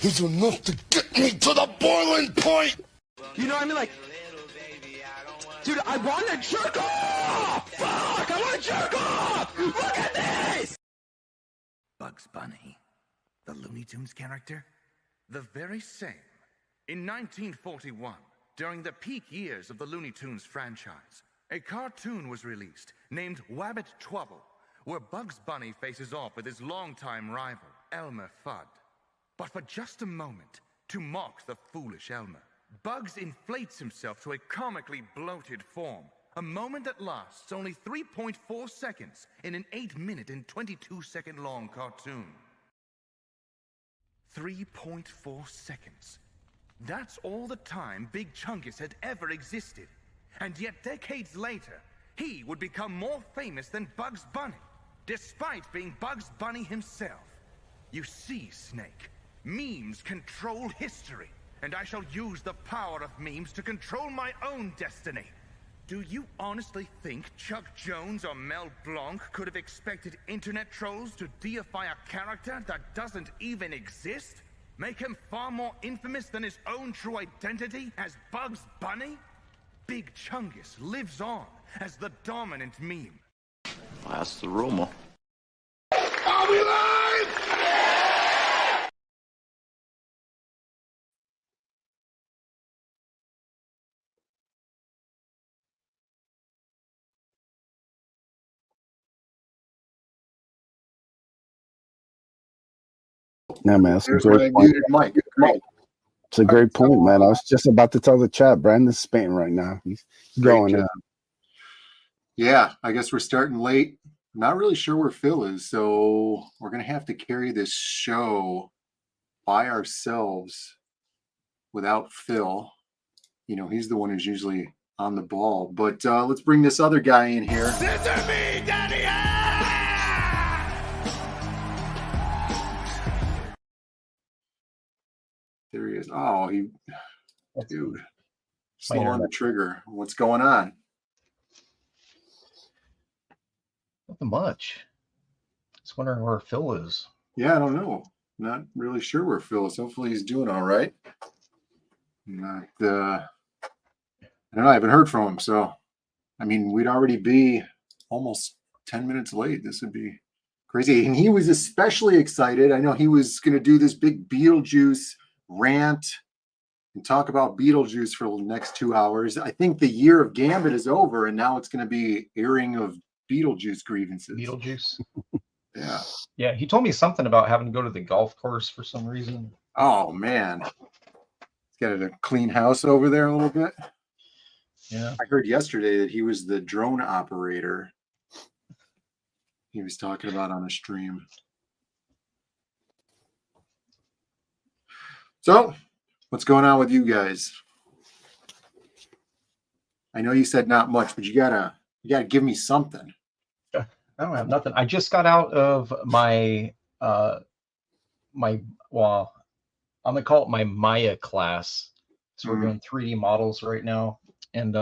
It's enough to get me to the boiling point. You know what I mean? Like, dude, I want to jerk off! Fuck, I want to jerk off! Look at this! Bugs Bunny, the Looney Tunes character? The very same. In 1941, during the peak years of the Looney Tunes franchise, a cartoon was released named Wabbit Twubble, where Bugs Bunny faces off with his longtime rival, Elmer Fudd. But for just a moment, to mock the foolish Elmer, Bugs inflates himself to a comically bloated form, a moment that lasts only 3.4 seconds in an 8-minute and 22-second long cartoon. 3.4 seconds. That's all the time Big Chungus had ever existed. And yet decades later, he would become more famous than Bugs Bunny, despite being Bugs Bunny himself. You see, Snake, memes control history, and I shall use the power of memes to control my own destiny. Do you honestly think Chuck Jones or Mel Blanc could have expected internet trolls to deify a character that doesn't even exist? Make him far more infamous than his own true identity as Bugs Bunny? Big Chungus lives on as the dominant meme. That's the rumor. Are we live? Yeah, man, that's a great point. It's a great point, man. I was just about to tell the chat. Brandon's spitting right now. He's going in. Yeah, I guess we're starting late. Not really sure where Phil is, so we're gonna have to carry this show by ourselves without Phil. You know, he's the one who's usually on the ball. But let's bring this other guy in here. Scissor me, Daddy! There he is. Oh, dude, slow on the trigger. What's going on? Nothing much. Just wondering where Phil is. Yeah, I don't know. Not really sure where Phil is. Hopefully he's doing all right. Not, I don't know. I haven't heard from him. So, I mean, we'd already be almost 10 minutes late. This would be crazy. And he was especially excited. I know he was going to do this big Beetlejuice rant and talk about Beetlejuice for the next 2 hours. I think the year of Gambit is over, and now it's going to be airing of Beetlejuice grievances. Beetlejuice? Yeah. Yeah, he told me something about having to go to the golf course for some reason. Oh, man. He's got a clean house over there a little bit. Yeah. I heard yesterday that he was the drone operator. He was talking about on a stream. So, what's going on with you guys? I know you said not much, but you gotta give me something. I don't have nothing. I just got out of my well, I'm gonna call it my Maya class. So we're doing 3D models right now, and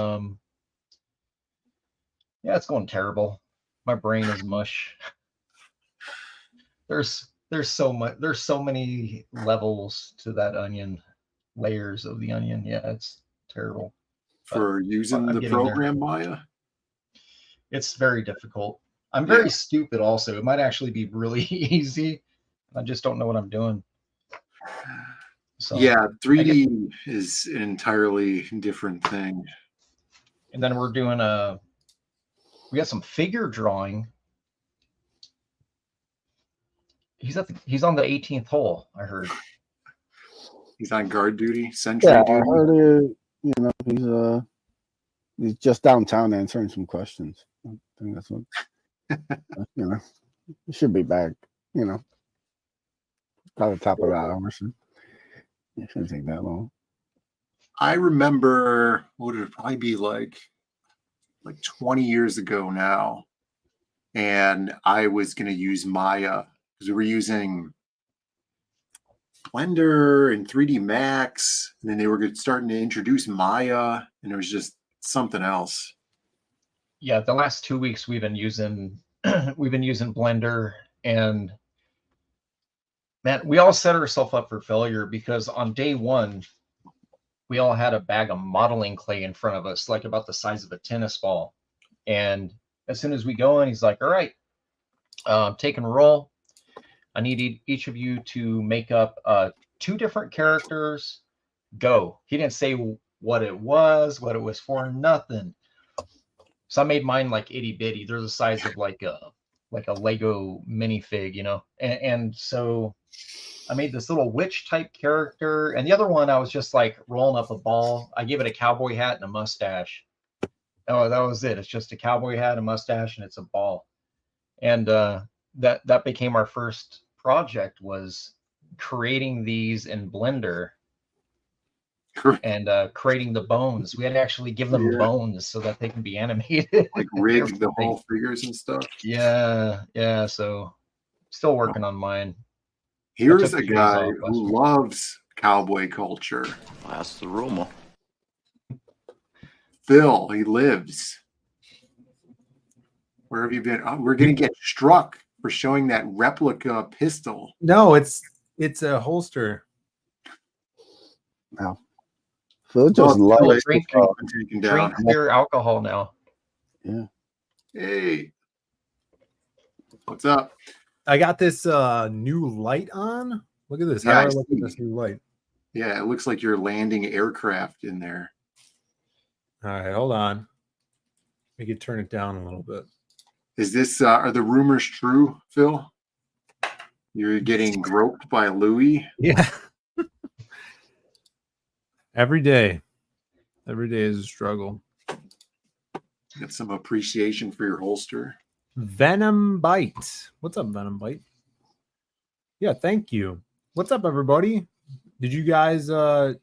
yeah, it's going terrible. My brain is mush. There's so much. There's so many levels to that onion, layers of the onion. Yeah, it's terrible. For using the program Maya? It's very difficult. I'm very stupid also. It might actually be really easy. I just don't know what I'm doing. So, yeah, 3D is an entirely different thing. And then we're doing we got some figure drawing. He's on the 18th hole, I heard. He's on guard duty, sentry duty. I heard you know, he's just downtown answering some questions. I think that's what you know. He should be back, you know. By the top of the hour. So it shouldn't take that long. I remember, what would it probably be like 20 years ago now, and I was going to use Maya because we were using Blender and 3D Max, and then they were starting to introduce Maya, and it was just something else. Yeah, the last 2 weeks we've been using Blender, and man, we all set ourselves up for failure because on day one we all had a bag of modeling clay in front of us, like about the size of a tennis ball. And as soon as we go in, he's like, all right, take and roll. I need each of you to make up 2 different characters. Go. He didn't say what it was for, nothing. So I made mine like itty bitty. They're the size of like a Lego minifig, you know. And so I made this little witch type character, and the other one I was just like rolling up a ball. I gave it a cowboy hat and a mustache. Oh, that was it. It's just a cowboy hat, a mustache, and it's a ball. And that became our first project, was creating these in Blender and creating the bones. We had to actually give them bones so that they can be animated. Like rig the whole figures and stuff. Yeah. So still working on mine. Here's a guy who loves cowboy culture. That's the rumor. Phil, he lives. Where have you been? Oh, we're going to get struck for showing that replica pistol. No, it's a holster. Wow. Phil just loves drink clear alcohol now. Yeah. Hey. What's up? I got this new light on. Look at this. Yeah, How do I look at this new light? Yeah, it looks like you're landing aircraft in there. All right, hold on. We could turn it down a little bit. Is this, are the rumors true, Phil? You're getting groped by Louis? Yeah. Every day is a struggle. Got some appreciation for your holster. Venom Bite. What's up, Venom Bite? Yeah, thank you. What's up, everybody? Did you guys talk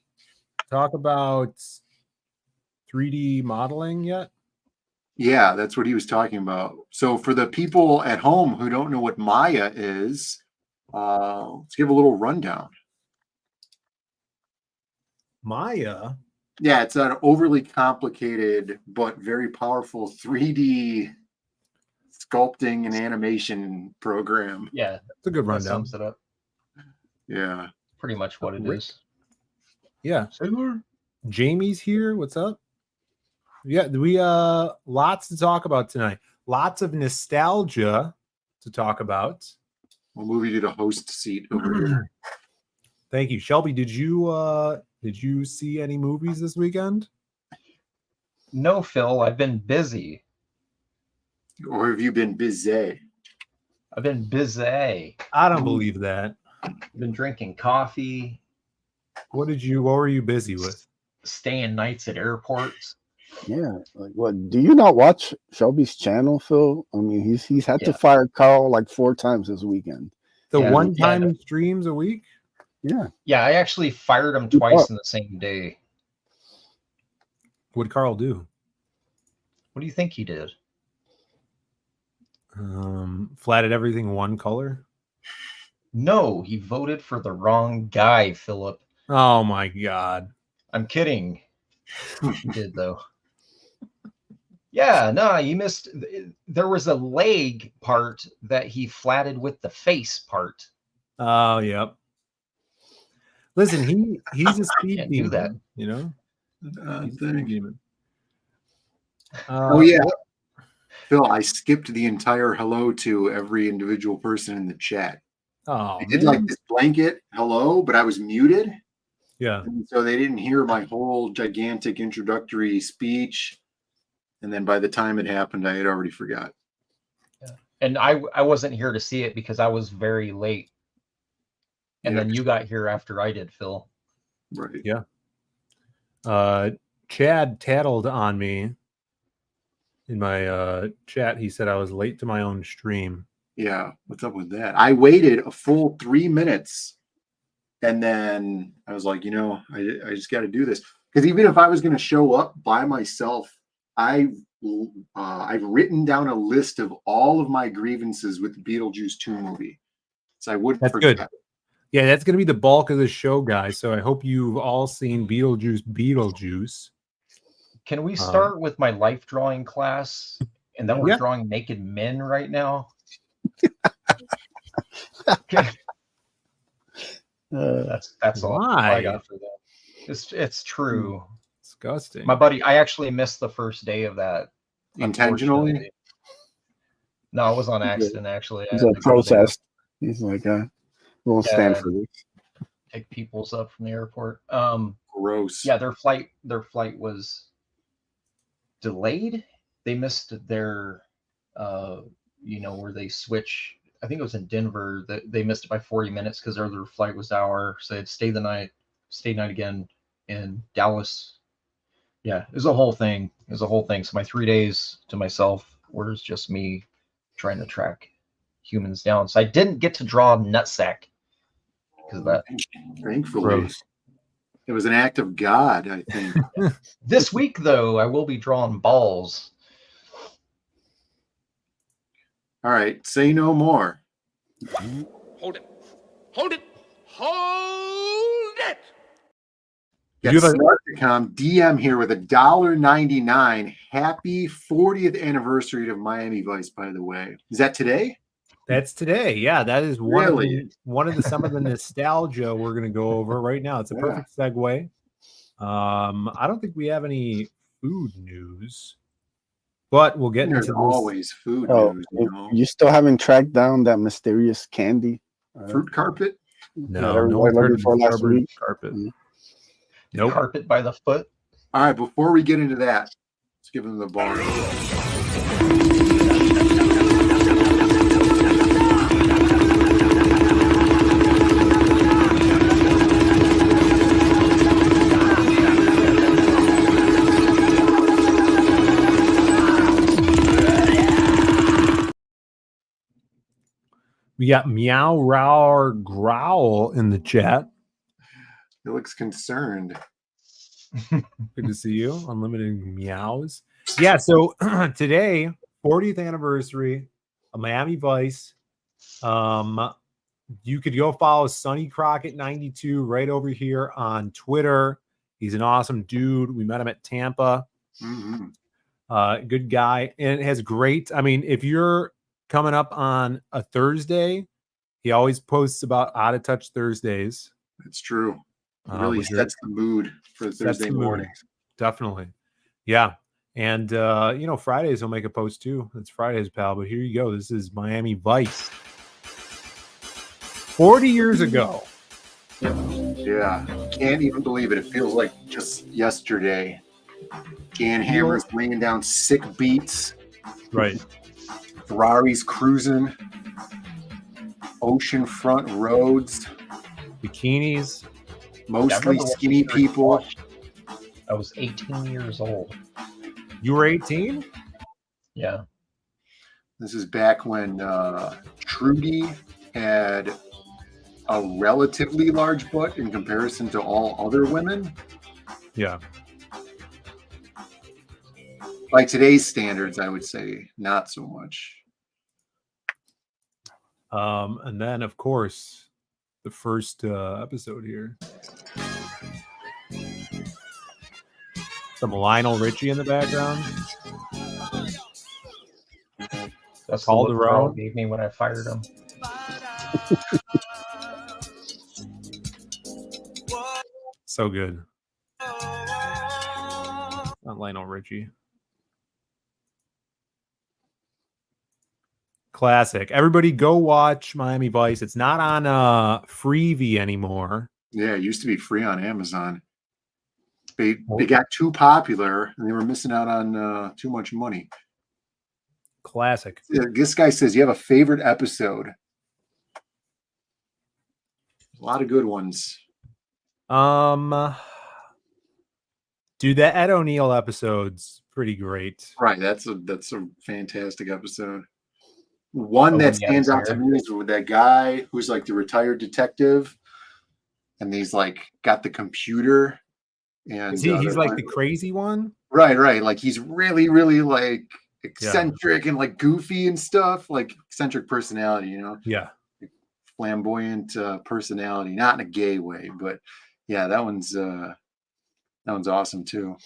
about 3D modeling yet? Yeah, that's what he was talking about. So for the people at home who don't know what Maya is, let's give a little rundown. Maya? Yeah, it's an overly complicated but very powerful 3D sculpting and animation program. Yeah, it's a good rundown. Sums it up. Yeah, pretty much what it is. Yeah, Jamie's here. What's up? Yeah, we lots to talk about tonight. Lots of nostalgia to talk about. We'll move you to the host seat over here. Thank you, Shelby. Did you see any movies this weekend? No, Phil. I've been busy. Or have you been busy? I've been busy. I don't believe that. I've been drinking coffee. What were you busy with? Staying nights at airports. Yeah, like what? Do you not watch Shelby's channel, Phil? I mean, he's had to fire Carl like 4 times this weekend. The one time he streams a week? Yeah. Yeah, I actually fired him twice in the same day. What'd Carl do? What do you think he did? Flatted everything one color? No, he voted for the wrong guy, Philip. Oh my God. I'm kidding. He did though. Yeah, no, you missed. There was a leg part that he flatted with the face part. Oh, yep. Listen, he's a speed demon. Do that, you know. He's a speed demon. Oh yeah, Phil. I skipped the entire hello to every individual person in the chat. Oh, I did like this blanket hello, but I was muted. Yeah. And so they didn't hear my whole gigantic introductory speech. And then by the time it happened, I had already forgot. Yeah. And I wasn't here to see it because I was very late. And then you got here after I did, Phil. Right. Yeah. Chad tattled on me in my chat. He said I was late to my own stream. Yeah. What's up with that? I waited a full 3 minutes. And then I was like, I just got to do this. Because even if I was going to show up by myself, I've written down a list of all of my grievances with the Beetlejuice 2 movie. So I wouldn't forget. Good. Yeah, that's going to be the bulk of the show, guys. So I hope you've all seen Beetlejuice. Can we start with my life drawing class, and then we're Yeah. drawing naked men right now? Okay. That's all I got for that. It's true. Disgusting. My buddy, I actually missed the first day of that. Intentionally? Unfortunately. No, it was on accident. Actually, It's a protest. He's like, won't stand for this. Pick peoples up from the airport. Gross. Yeah, their flight was delayed. They missed their, where they switch. I think it was in Denver that they missed it by 40 minutes because their flight was hour. So they'd stay night again in Dallas. Yeah, it was a whole thing. So my 3 days to myself was just me trying to track humans down. So I didn't get to draw Nutsack because of that. Thankfully. Gross. It was an act of God, I think. This week, though, I will be drawing balls. All right, say no more. Hold it. Hold it. Hold it. Got You have a- Snarkicom DM here with $1.99. Happy 40th anniversary of Miami Vice, by the way. Is that today? That's today. Yeah, that is Really? some of the nostalgia we're going to go over right now. It's a perfect segue. I don't think we have any food news, but we'll get There's into always food Oh, news. you still haven't tracked down that mysterious candy? Fruit carpet? No everybody word looking for last strawberry week. carpet. Mm. Nope. Carpet by the foot. All right, before we get into that, let's give them the bar. We got Meow Roar Growl in the chat. It looks concerned. Good to see you. Unlimited meows. Yeah, so today, 40th anniversary of Miami Vice. You could go follow Sonny Crockett 92 right over here on Twitter. He's an awesome dude. We met him at Tampa. Mm-hmm. Good guy. And it has great, I mean, if you're coming up on a Thursday, he always posts about Out of Touch Thursdays. That's true. It really sets the mood for Thursday morning. Definitely. Yeah. And, Fridays he'll make a post too. It's Fridays, pal. But here you go. This is Miami Vice. 40 years ago. Yeah. Can't even believe it. It feels like just yesterday. Dan Hammer's laying down sick beats. Right. Ferraris cruising. Oceanfront roads. Bikinis. Mostly skinny people. I was 18 years old. You were 18? Yeah. This is back when Trudy had a relatively large butt in comparison to all other women. Yeah. By today's standards, I would say not so much. And then, of course, the first episode here. Some Lionel Richie in the background. That's Call the the look Carl road. gave me when I fired him. So good. Not Lionel Richie. Classic. Everybody go watch Miami Vice. It's not on Freevee anymore. Yeah, it used to be free on Amazon. They got too popular and they were missing out on too much money. Classic. This guy says you have a favorite episode. A lot of good ones. Dude, that Ed O'Neill episode's pretty great. Right, that's a fantastic episode. One that stands out to me is with that guy who's like the retired detective, and he's like got the computer. And He's like the crazy one? Right. Like he's really, really like eccentric and like goofy and stuff, like eccentric personality, you know? Yeah. Flamboyant personality, not in a gay way, but yeah, that one's awesome too.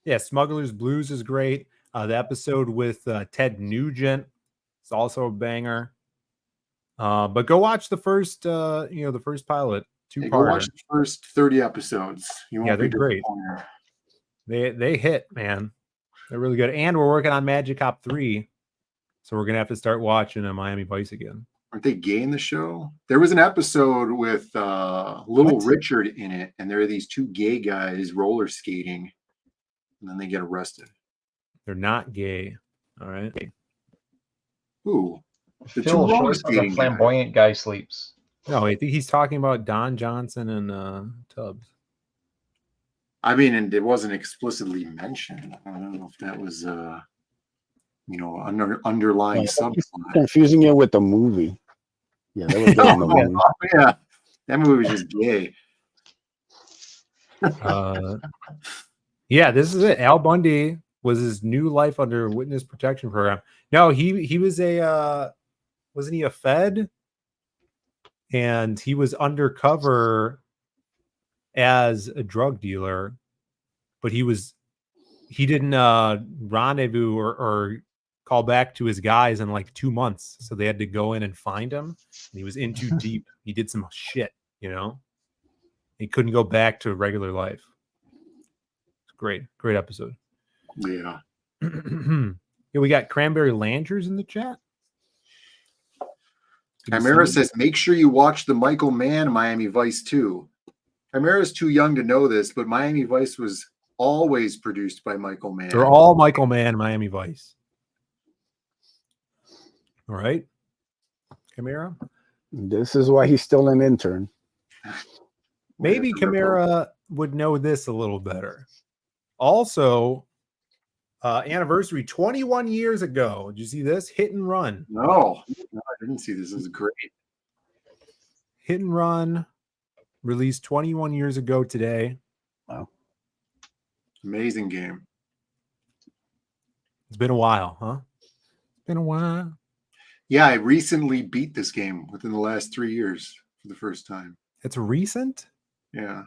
Yeah, Smuggler's Blues is great. The episode with Ted Nugent is also a banger. But go watch the first, the first pilot, Hey, go watch two-parter. the first 30 episodes. You won't they're be great. disappointed. They hit, man. They're really good. And we're working on Magic Cop 3. So we're gonna have to start watching Miami Vice again. Aren't they gay in the show? There was an episode with Little Richard in it, and there are these two gay guys roller skating, and then they get arrested. They're not gay. All right. Who? The two Phil roller shows how the skating guys. flamboyant guy sleeps. No, I think he's talking about Don Johnson and Tubbs. I mean, and it wasn't explicitly mentioned. I don't know if that was underlying subplot. Confusing it with the movie. Yeah, that was good in the movie. Yeah, that movie was just gay. Yeah, this is it. Al Bundy was his new life under witness protection program. No, he was a wasn't he a Fed? And he was undercover as a drug dealer, but he didn't rendezvous or call back to his guys in like 2 months. So they had to go in and find him. And he was in too deep. He did some shit, He couldn't go back to regular life. It's great episode. Yeah. Yeah, we got Cranberry Langers in the chat. Chimera says, make sure you watch the Michael Mann Miami Vice too. Chimera's too young to know this, but Miami Vice was always produced by Michael Mann. They're all Michael Mann, Miami Vice. All right. Chimera? This is why he's still an intern. Maybe Chimera would know this a little better. Also, anniversary 21 years ago. Did you see this? Hit and Run. No, I didn't see this. This is great. Hit and Run released 21 years ago today. Wow. Amazing game. It's been a while, huh? It's been a while. Yeah, I recently beat this game within the last 3 years for the first time. It's recent? Yeah.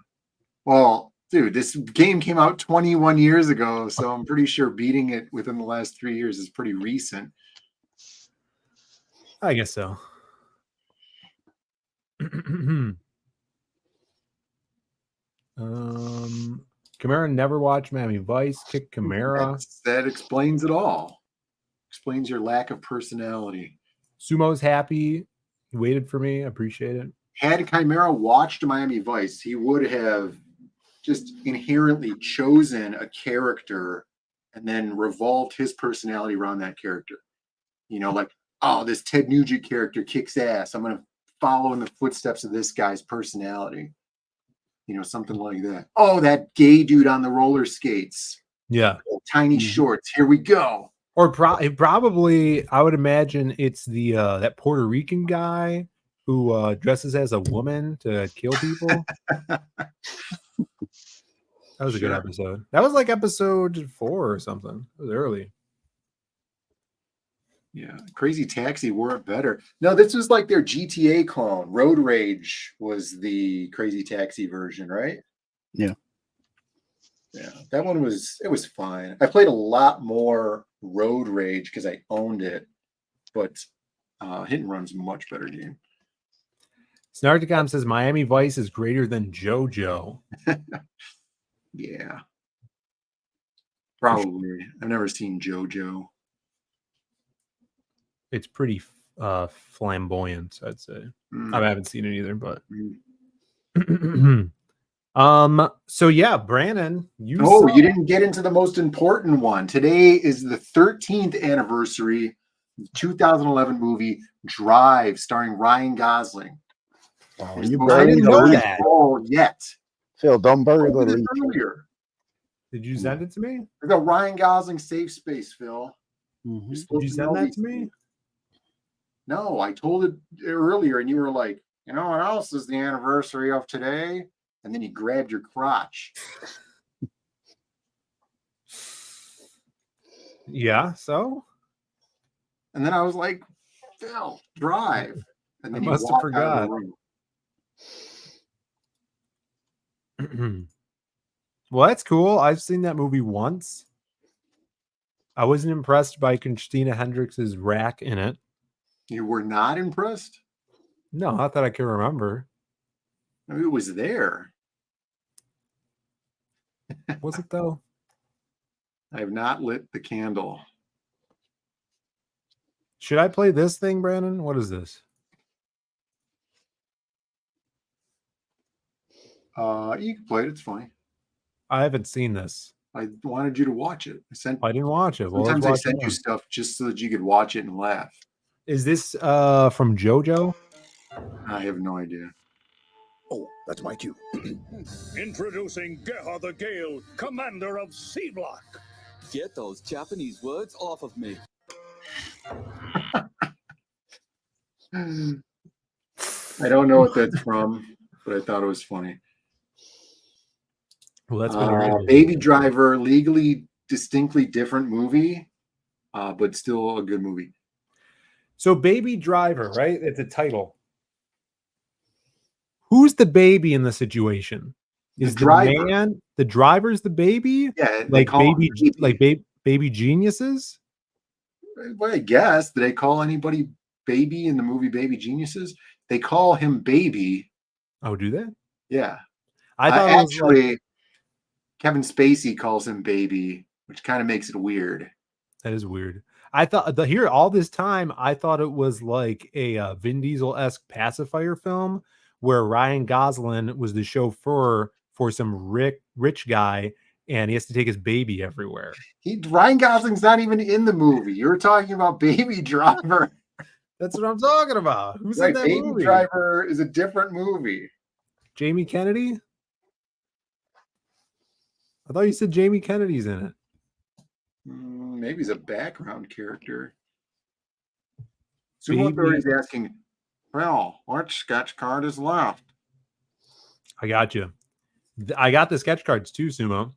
Well, dude, this game came out 21 years ago, so I'm pretty sure beating it within the last 3 years is pretty recent. I guess so. Chimera never watched Miami Vice. Kick Chimera. That explains it all. Explains your lack of personality. Sumo's happy. He waited for me. I appreciate it. Had Chimera watched Miami Vice, he would have just inherently chosen a character and then revolved his personality around that character. Like, oh, this Ted Nugent character kicks ass. I'm going to follow in the footsteps of this guy's personality. Something like that. Oh, that gay dude on the roller skates. Yeah. Tiny shorts. Here we go. Or probably, I would imagine it's the that Puerto Rican guy who dresses as a woman to kill people. That was a good episode. That was like episode 4 or something. It was early. Yeah, Crazy Taxi wore it better. No, this was like their GTA clone. Road Rage was the Crazy Taxi version, right? Yeah. Yeah, that one was fine. I played a lot more Road Rage because I owned it, but Hit and Run's a much better game. Snarticom says Miami Vice is greater than JoJo. Yeah. Probably. I've never seen JoJo. It's pretty flamboyant, I'd say. I haven't seen it either, but so yeah, Brandon, you didn't get into the most important one. Today is the 13th anniversary of the 2011 movie Drive, starring Ryan Gosling. Oh, you I didn't know that. Yet. Phil, don't bury the lead. Earlier. Did you send it to me? There's a Ryan Gosling safe space, Phil. Mm-hmm. Did you send that to me? No, I told it earlier, and you were like, you know what else is the anniversary of today? And then you grabbed your crotch. Yeah, so? And then I was like, Phil, Drive. And then I must have forgot. Well, that's cool. I've seen that movie once. I wasn't impressed by Christina Hendricks's rack in it. You were not impressed? No, not that I can remember. I mean, it was there. Was it though? I have not lit the candle. Should I play this thing, Brandon? What is this? You can play it. It's fine. I haven't seen this. I wanted you to watch it. I didn't watch it. Well, Sometimes I let's watch send it you now. stuff just so that you could watch it and laugh. Is this from JoJo? I have no idea. Oh, that's my cue. Introducing Geha the Gale, commander of C Block. Get those Japanese words off of me. I don't know what that's from, but I thought it was funny. Well, that's been Baby Driver, legally distinctly different movie, but still a good movie. So Baby Driver, right? It's a title. Who's the baby in the situation? Is the man the driver's the baby? Yeah, like baby geniuses? Well, I guess. Do they call anybody baby in the movie Baby Geniuses? They call him baby. Oh, do they? Yeah. I thought actually Kevin Spacey calls him baby, which kind of makes it weird. That is weird. I thought here all this time, I thought it was like a Vin Diesel-esque pacifier film where Ryan Gosling was the chauffeur for some rich guy, and he has to take his baby everywhere. Ryan Gosling's not even in the movie. You're talking about Baby Driver. That's what I'm talking about. Who's right, in that Baby movie? Driver is a different movie. Jamie Kennedy? I thought you said Jamie Kennedy's in it. Maybe he's a background character. Sumo Authority's asking, well, what sketch card is left? I got you. I got the sketch cards too, Sumo.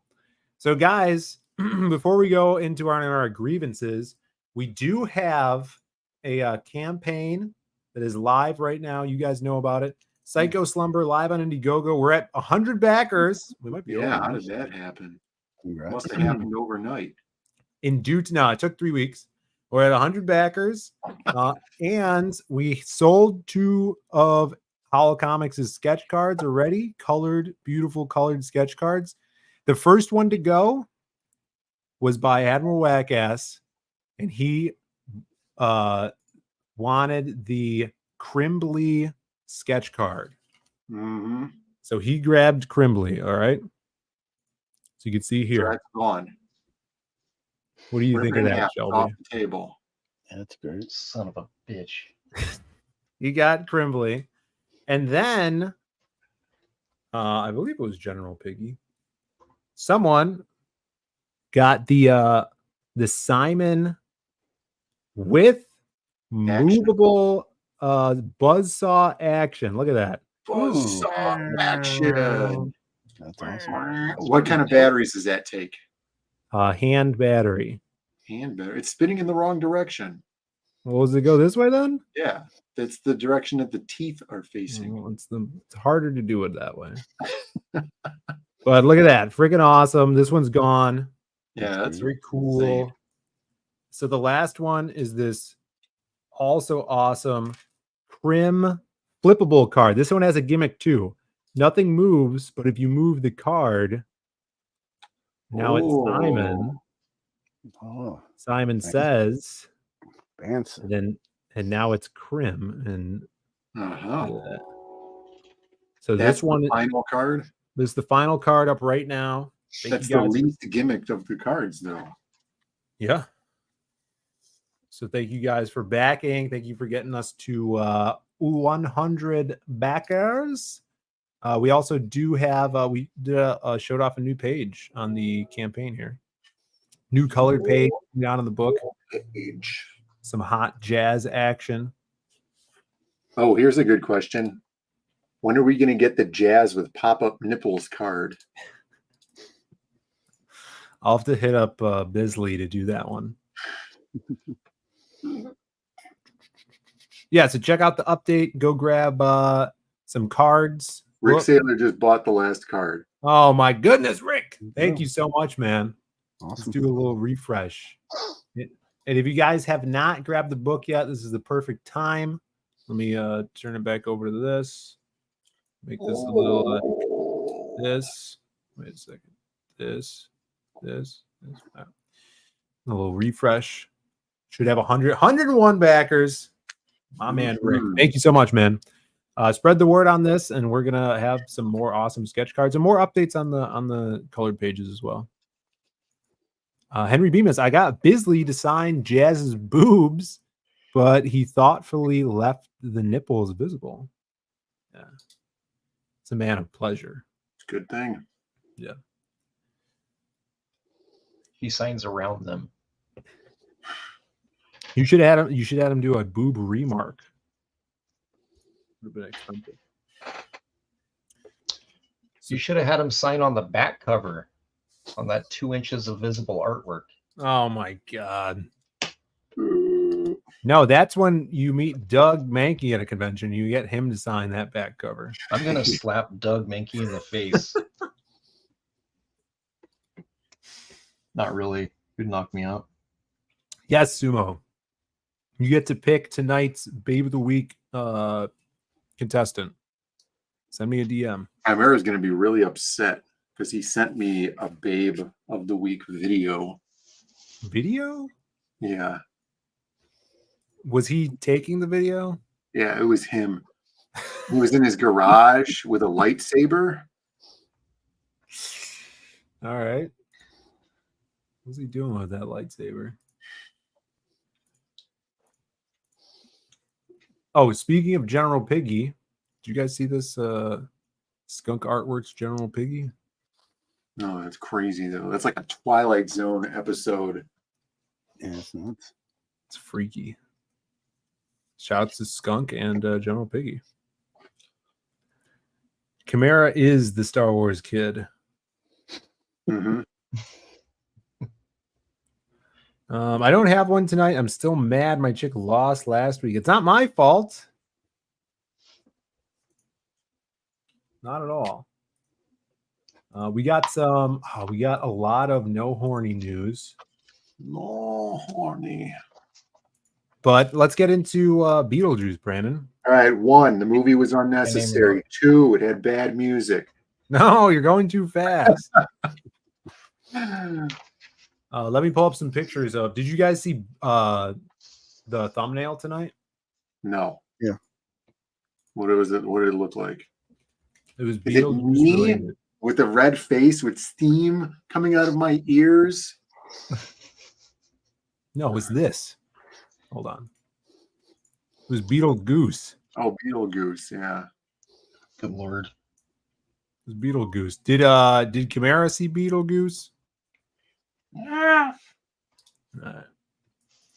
So, guys, before we go into our grievances, we do have a campaign that is live right now. You guys know about it. Psycho Slumber live on Indiegogo. We're at 100 backers. We might be over. How did that happen? Must have happened overnight. No, it took 3 weeks. We're at 100 backers, and we sold 2 of Hollow Comics' sketch cards already. Beautiful colored sketch cards. The first one to go was by Admiral Wackass, and he wanted the Crimbly sketch card. Mm-hmm. So he grabbed Crimbly, all right? So you can see here. So that's gone. What do you think of that, Shelby? Off the table. That's great. Son of a bitch. He got Crimbly. And then I believe it was General Piggy. Someone got the Simon with movable buzzsaw action. Look at that. Buzzsaw action. That's awesome. What kind of batteries does that take? Hand battery. Hand battery. It's spinning in the wrong direction. Well, does it go this way then? Yeah, that's the direction that the teeth are facing. Well, it's harder to do it that way. But look at that. Freaking awesome. This one's gone. Yeah, that's very cool. Insane. So the last one is this also awesome Crim flippable card. This one has a gimmick too. Nothing moves, but if you move the card, now it's Simon. Oh, Simon says, fancy. And now it's Crim. And so that's this one, the final card. This is the final card up right now. That's the least gimmick of the cards, though. Yeah. So thank you guys for backing. Thank you for getting us to 100 backers. We also do have we showed off a new page on the campaign here. New colored page down in the book. Some hot jazz action. Oh, here's a good question. When are we going to get the jazz with pop-up nipples card? I'll have to hit up Bisley to do that one. Yeah, so check out the update. Go grab some cards. Rick Saylor just bought the last card. Oh my goodness, Rick! Thank you so much, man. Awesome. Let's do a little refresh. And if you guys have not grabbed the book yet, this is the perfect time. Let me turn it back over to this. Make this a little this. Wait a second. This. A little refresh. Should have 101 backers. My man Rick. Thank you so much, man. Spread the word on this, and we're gonna have some more awesome sketch cards and more updates on the colored pages as well. Henry Bemis, I got Bisley to sign Jazz's boobs, but he thoughtfully left the nipples visible. Yeah, it's a man of pleasure. It's a good thing. Yeah, He signs around them. you should add him. You should add him do a boob remark. A little bit expensive. You should have had him sign on the back cover on that 2 inches of visible artwork. Oh my god. No, that's when you meet Doug Mankey at a convention. You get him to sign that back cover. I'm gonna slap Doug Mankey in the face. Not really. You'd knock me out. Yes, Sumo. You get to pick tonight's Babe of the Week contestant. Send me a DM. Chimera's going to be really upset because he sent me a Babe of the Week video. Video? Yeah. Was he taking the video? Yeah, it was him. He was in his garage with a lightsaber. All right. What's he doing with that lightsaber? Oh, speaking of General Piggy, did you guys see this Skunk Artworks General Piggy? No, that's crazy though. That's like a Twilight Zone episode. Yeah, it's nuts. It's freaky. Shouts to Skunk and General Piggy. Chimera is the Star Wars kid. Mm-hmm. I don't have one tonight. I'm still mad my chick lost last week. It's not my fault. Not at all. We got a lot of no horny news. No horny. But let's get into Beetlejuice, Brandon. All right, 1, the movie was unnecessary. 2, it had bad music. No, you're going too fast. Let me pull up some pictures of. Did you guys see the thumbnail tonight? No. Yeah. What was it? What did it look like? It was Is it Beetlejuice me related. with a red face with steam coming out of my ears? No, it was this. Hold on. It was Beetlejuice. Oh, Beetlejuice, yeah. Good lord. It was Beetlejuice. Did Chimera see Beetlejuice? Yeah. All right.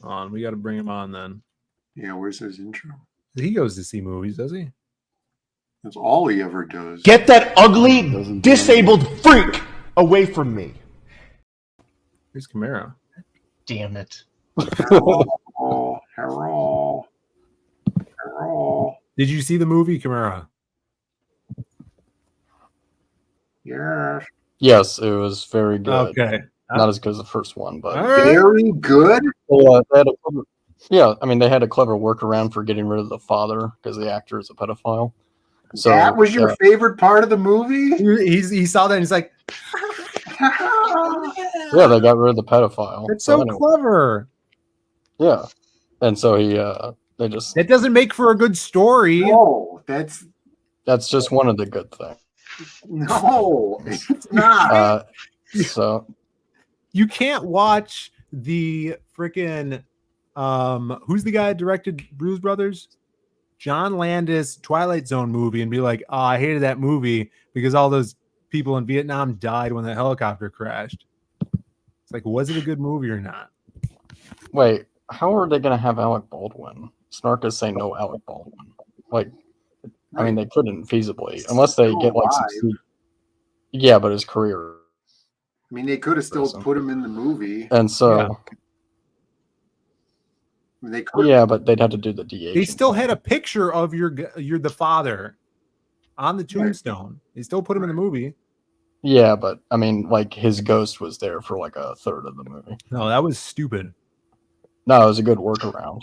On, we got to bring him on then. Yeah, where's his intro? He goes to see movies, does he? That's all he ever does. Get that ugly, disabled freak away from me. Here's Chimera. Damn it. Hello. Did you see the movie, Chimera? Yes. Yes, it was very good. Okay. Not as good as the first one, but All right. Very good. they had a clever workaround for getting rid of the father because the actor is a pedophile. So that was your favorite part of the movie? He saw that and he's like, yeah, they got rid of the pedophile. that's so anyway, clever. yeah, and so they just That doesn't make for a good story. No, that's just one of the good things. no, it's not. So You can't watch the freaking who's the guy that directed Blues Brothers? John Landis Twilight Zone movie and be like, oh, I hated that movie because all those people in Vietnam died when the helicopter crashed. It's like, was it a good movie or not? wait, how are they going to have Alec Baldwin? Snark is saying no Alec Baldwin. Like, I mean, they couldn't feasibly unless they get like some. Yeah, but his career. I mean, they could have still put him in the movie. And so. Yeah. They could. Yeah, but they'd have to do the DH. They still had a picture of you're the father on the tombstone. They still put him in the movie. Yeah, but I mean, like his ghost was there for like a third of the movie. No, that was stupid. No, it was a good workaround.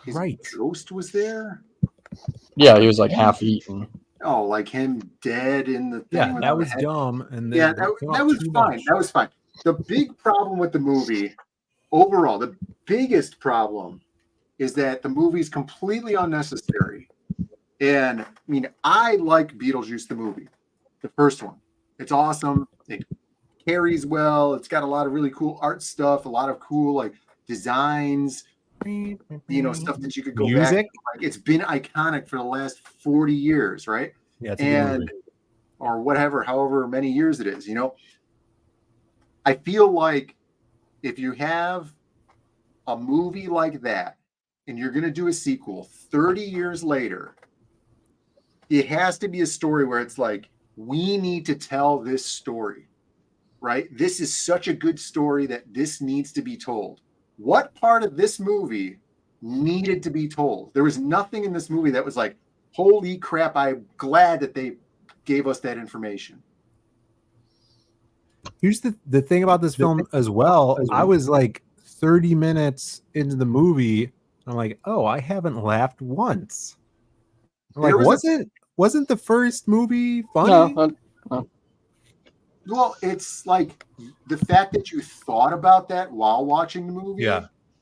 His Right. ghost was there. Yeah, he was like half eaten. Oh, like him dead in the thing. Yeah, with that the was head? dumb. And Yeah, they came that out was too fine. much. That was fine. The big problem with the movie, overall, the biggest problem is that the movie is completely unnecessary. And I mean, I like Beetlejuice the movie, the first one. It's awesome. It carries well. It's got a lot of really cool art stuff, a lot of cool like designs, stuff that you could go back. Music? Like, it's been iconic for the last 40 years, right? Yeah, it's a good movie. Or whatever, however many years it is, I feel like if you have a movie like that and you're going to do a sequel 30 years later, it has to be a story where it's like, we need to tell this story, right? This is such a good story that this needs to be told. What part of this movie needed to be told? There was nothing in this movie that was like, holy crap, I'm glad that they gave us that information. Here's the thing about this film as well. I was like 30 minutes into the movie. I'm like, oh, I haven't laughed once. I'm like, wasn't the first movie funny? No. Well, it's like the fact that you thought about that while watching the movie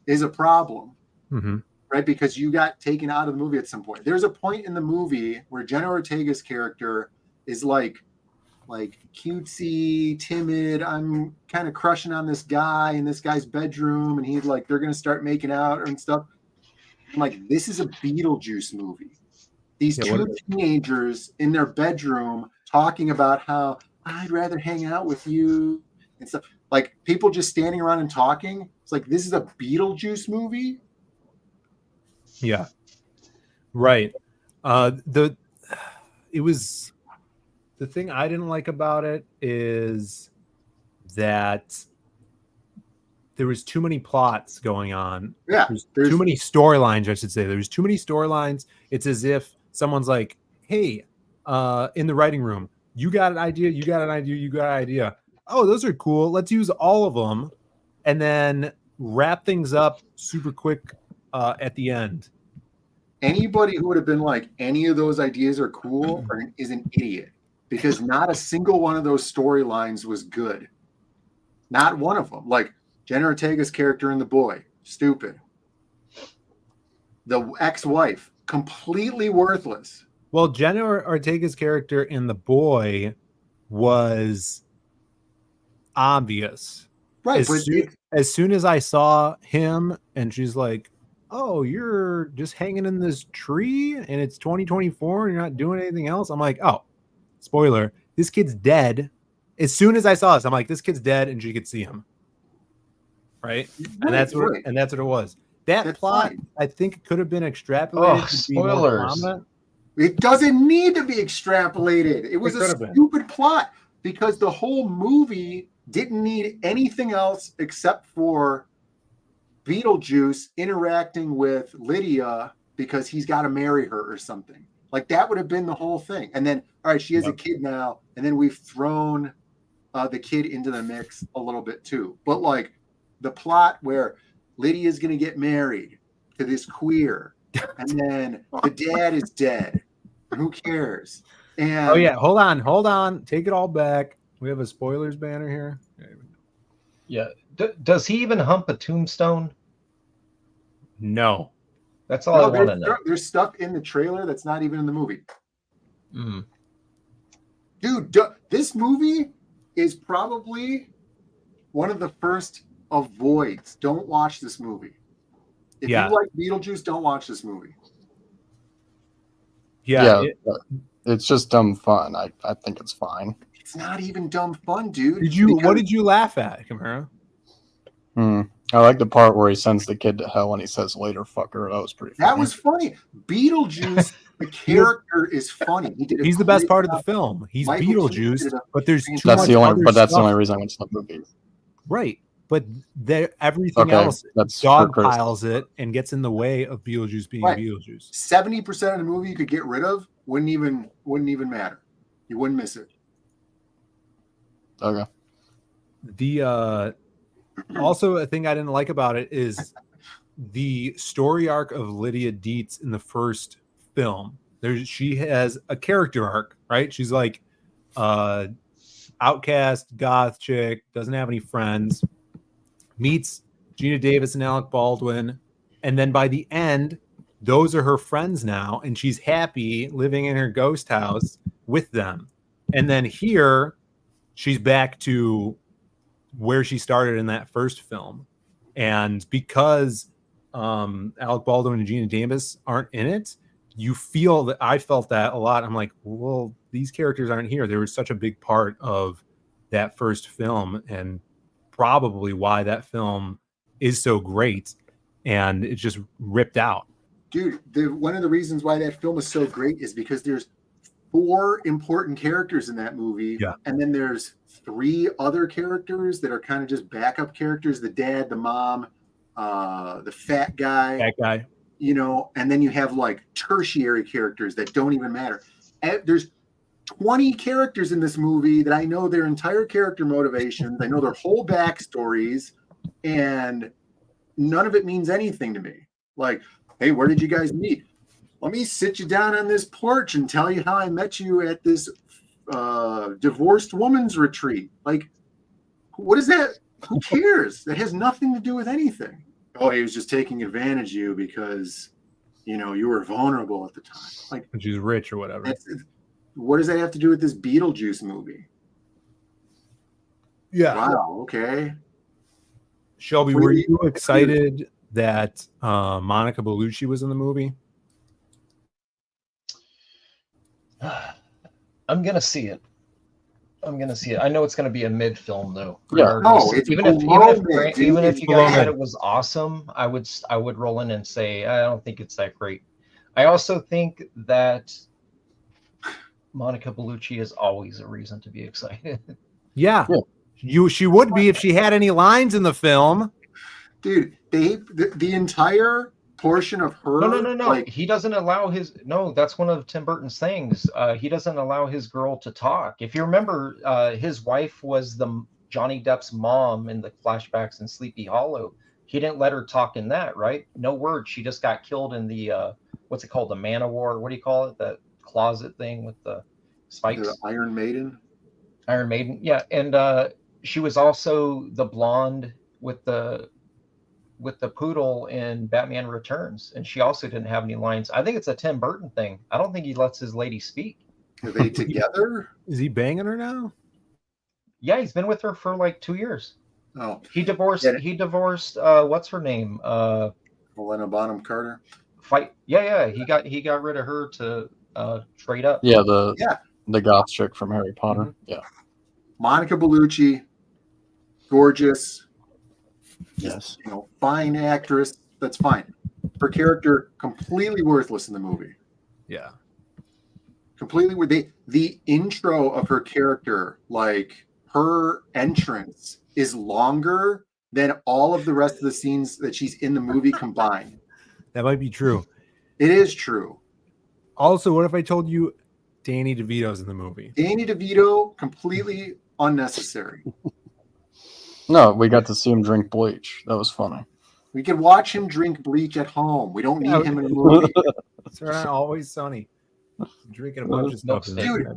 is a problem, right? Because you got taken out of the movie at some point. There's a point in the movie where Jenna Ortega's character is like cutesy, timid. I'm kind of crushing on this guy in this guy's bedroom, and he's like, they're going to start making out and stuff. I'm like, this is a Beetlejuice movie. These two teenagers in their bedroom talking about how I'd rather hang out with you and stuff. Like people just standing around and talking. It's like, this is a Beetlejuice movie. Yeah. Right. The thing I didn't like about it is that there was too many plots going on. Yeah. There's too many storylines, I should say. There's too many storylines. It's as if someone's like, hey, in the writing room, you got an idea, you got an idea, you got an idea. Oh, those are cool. Let's use all of them and then wrap things up super quick at the end. Anybody who would have been like, any of those ideas are cool is an idiot, because not a single one of those storylines was good. Not one of them. Like Jenna Ortega's character in The Boy, stupid. The ex-wife, completely worthless. Well, Jenna Ortega's character in The Boy was obvious. Right. As soon as I saw him and she's like, oh, you're just hanging in this tree and it's 2024 and you're not doing anything else. I'm like, oh, spoiler, this kid's dead. As soon as I saw this, I'm like, this kid's dead and she could see him. Right? And that's what it was. That's plot, fine. I think it could have been extrapolated. Spoilers. It doesn't need to be extrapolated. It was a stupid plot because the whole movie didn't need anything else except for Beetlejuice interacting with Lydia because he's got to marry her or something. Like that would have been the whole thing. And then, all right, she has a kid now, and then we've thrown the kid into the mix a little bit too. But like the plot where Lydia's going to get married to this queer, and then the dad is dead. Who cares? And oh yeah, hold on. Take it all back. We have a spoilers banner here. Yeah. Does he even hump a tombstone? No. That's all I want to know. There's stuff in the trailer that's not even in the movie. Mm. Dude, this movie is probably one of the first avoids. Don't watch this movie. If you like Beetlejuice, don't watch this movie. Yeah, it's just dumb fun. I think it's fine. It's not even dumb fun, dude. What did you laugh at, Camara? I like the part where he sends the kid to hell and he says later fucker. That was pretty funny. That was funny. Beetlejuice, the character is funny. He's the best part of the film. He's Beetlejuice, but there's too that's much the only other but that's stuff. the only reason I went to the movie. Right. But everything else dogpiles it and gets in the way of Beetlejuice being Beetlejuice. 70% of the movie you could get rid of, wouldn't even matter. You wouldn't miss it. Okay. The also a thing I didn't like about it is the story arc of Lydia Dietz in the first film. She has a character arc, right? She's like outcast goth chick, doesn't have any friends, meets Gina Davis and Alec Baldwin, and then by the end, those are her friends now, and she's happy living in her ghost house with them. And then here, she's back to where she started in that first film. And because Alec Baldwin and Gina Davis aren't in it, you feel that I felt that a lot. I'm like, well, these characters aren't here. They were such a big part of that first film, and probably why that film is so great, and it's just ripped out. Dude, one of the reasons why that film is so great is because there's 4 important characters in that movie, and then there's 3 other characters that are kind of just backup characters: the dad, the mom, the fat guy, you know, and then you have like tertiary characters that don't even matter. And there's 20 characters in this movie that I know their entire character motivations, I know their whole backstories, and none of it means anything to me. Like, hey, where did you guys meet? Let me sit you down on this porch and tell you how I met you at this divorced woman's retreat. Like, what is that? Who cares? That has nothing to do with anything. Oh, he was just taking advantage of you because, you know, you were vulnerable at the time. Like, she's rich or whatever. What does that have to do with this Beetlejuice movie? Yeah. Wow. Okay. Shelby, were you excited that Monica Bellucci was in the movie? I'm gonna see it. I know it's gonna be a mid film though. Yeah. No, it's even if you guys said it was awesome, I would roll in and say I don't think it's that great. I also think that Monica Bellucci is always a reason to be excited. Yeah. She would be if she had any lines in the film. Dude, the entire portion of her. No. Like, he doesn't allow his. No, that's one of Tim Burton's things. He doesn't allow his girl to talk. If you remember, his wife was the Johnny Depp's mom in the flashbacks in Sleepy Hollow. He didn't let her talk in that, right? No words. She just got killed in the what's it called? The Man of War. What do you call it? That closet thing with the spikes. The Iron Maiden. Iron Maiden, yeah, and she was also the blonde with the poodle in Batman Returns, and she also didn't have any lines. I think it's a Tim Burton thing. I don't think he lets his lady speak. Are they together? Is he banging her now? Yeah, he's been with her for like 2 years. Oh, he divorced. He divorced. What's her name? Helena Bonham Carter. Yeah. He got rid of her to trade up. Yeah, the goth chick from Harry Potter. Mm-hmm. Yeah. Monica Bellucci, gorgeous. Yes. You know, fine actress. That's fine. Her character completely worthless in the movie. Yeah. Completely. The intro of her character, like her entrance, is longer than all of the rest of the scenes that she's in the movie combined. That might be true. It is true. Also, what if I told you Danny DeVito's in the movie? Danny DeVito, completely unnecessary. No, we got to see him drink bleach. That was funny. We could watch him drink bleach at home. We don't need him in a movie. It's not Always Sunny. Drinking a bunch of stuff. Dude,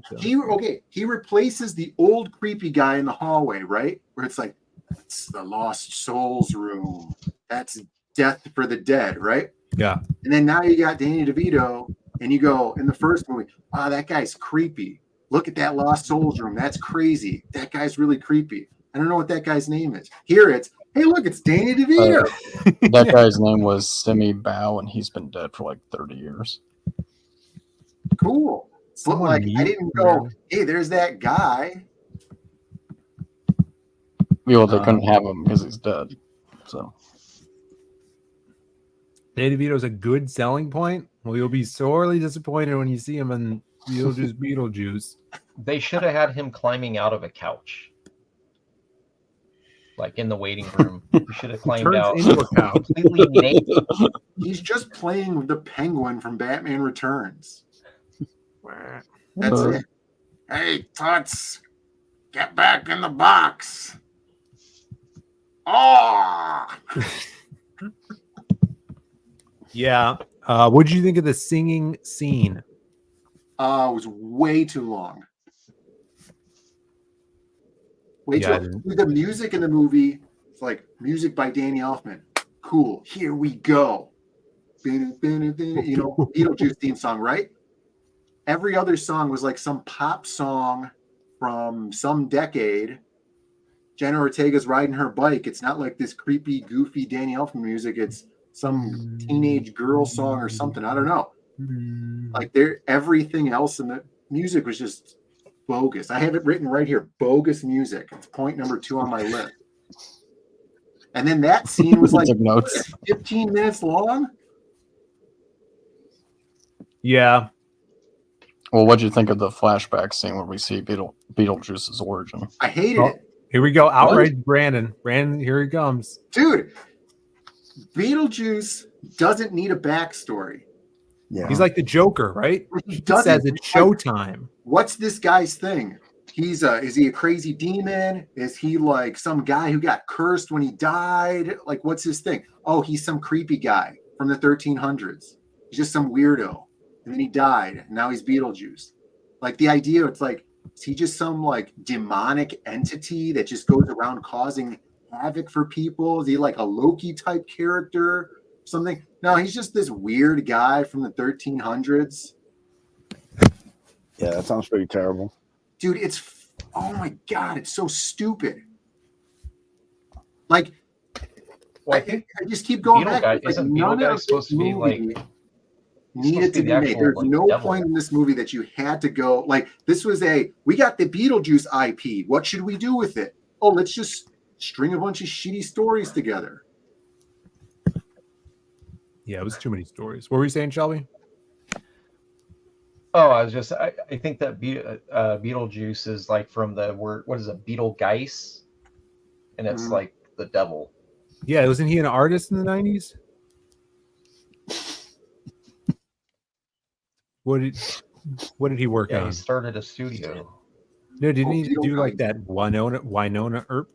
he replaces the old creepy guy in the hallway, right? Where it's like, that's the lost souls room. That's death for the dead, right? Yeah. And then now you got Danny DeVito, and you go in the first movie, that guy's creepy. Look at that lost souls room. That's crazy. That guy's really creepy. I don't know what that guy's name is. Here it's, hey, look, it's Danny DeVito. That guy's name was Simi Bao, and he's been dead for like 30 years. Cool. But like, I didn't go, hey, there's that guy. Well, they couldn't have him because he's dead. So Danny DeVito's a good selling point. Well, you'll be sorely disappointed when you see him in Beetlejuice. They should have had him climbing out of a couch. Like in the waiting room. He should have climbed out into a couch. Completely naked. He's just playing the penguin from Batman Returns. That's it. Hey, Toots. Get back in the box. Oh, Yeah. What did you think of the singing scene? it was way too long. Way too long. The music in the movie, it's like music by Danny Elfman. Cool. Here we go. You know, Beetlejuice theme song, right? Every other song was like some pop song from some decade. Jenna Ortega's riding her bike. It's not like this creepy, goofy Danny Elfman music. It's some teenage girl song or something. I don't know. Like everything else in the music was just bogus. I have it written right here. Bogus music. It's point number 2 on my list. And then that scene was like 15 minutes long. Yeah. Well, what'd you think of the flashback scene where we see Beetlejuice's origin? I hated it. Here we go. Outrage Brandon. Brandon, here he comes. Dude, Beetlejuice doesn't need a backstory. Yeah. He's like the Joker, right? He says it's showtime. What's this guy's thing? Is he a crazy demon? Is he like some guy who got cursed when he died? Like, what's his thing? Oh, he's some creepy guy from the 1300s. He's just some weirdo. And then he died. And now he's Beetlejuice. Like the idea, it's like, is he just some like demonic entity that just goes around causing havoc for people? Is he like a Loki type character? Something? No, he's just this weird guy from the 1300s. Yeah, that sounds pretty terrible. Dude, oh my God, it's so stupid. Like, well, I just keep going Beetle back. Guy, Like, isn't Beetle Guy supposed to be like needed to be made. There's no point in this movie that you had to go like this was we got the Beetlejuice IP. What should we do with it? Oh, let's just string a bunch of shitty stories together. Yeah, it was too many stories. What were you saying, Shelby? Oh, I think that Beetlejuice is like from the word, what is it, Beetlejuice? And it's like the devil. Yeah, wasn't he an artist in the 90s? What did he work on? He started a studio. No, didn't he do like that Winona Earp?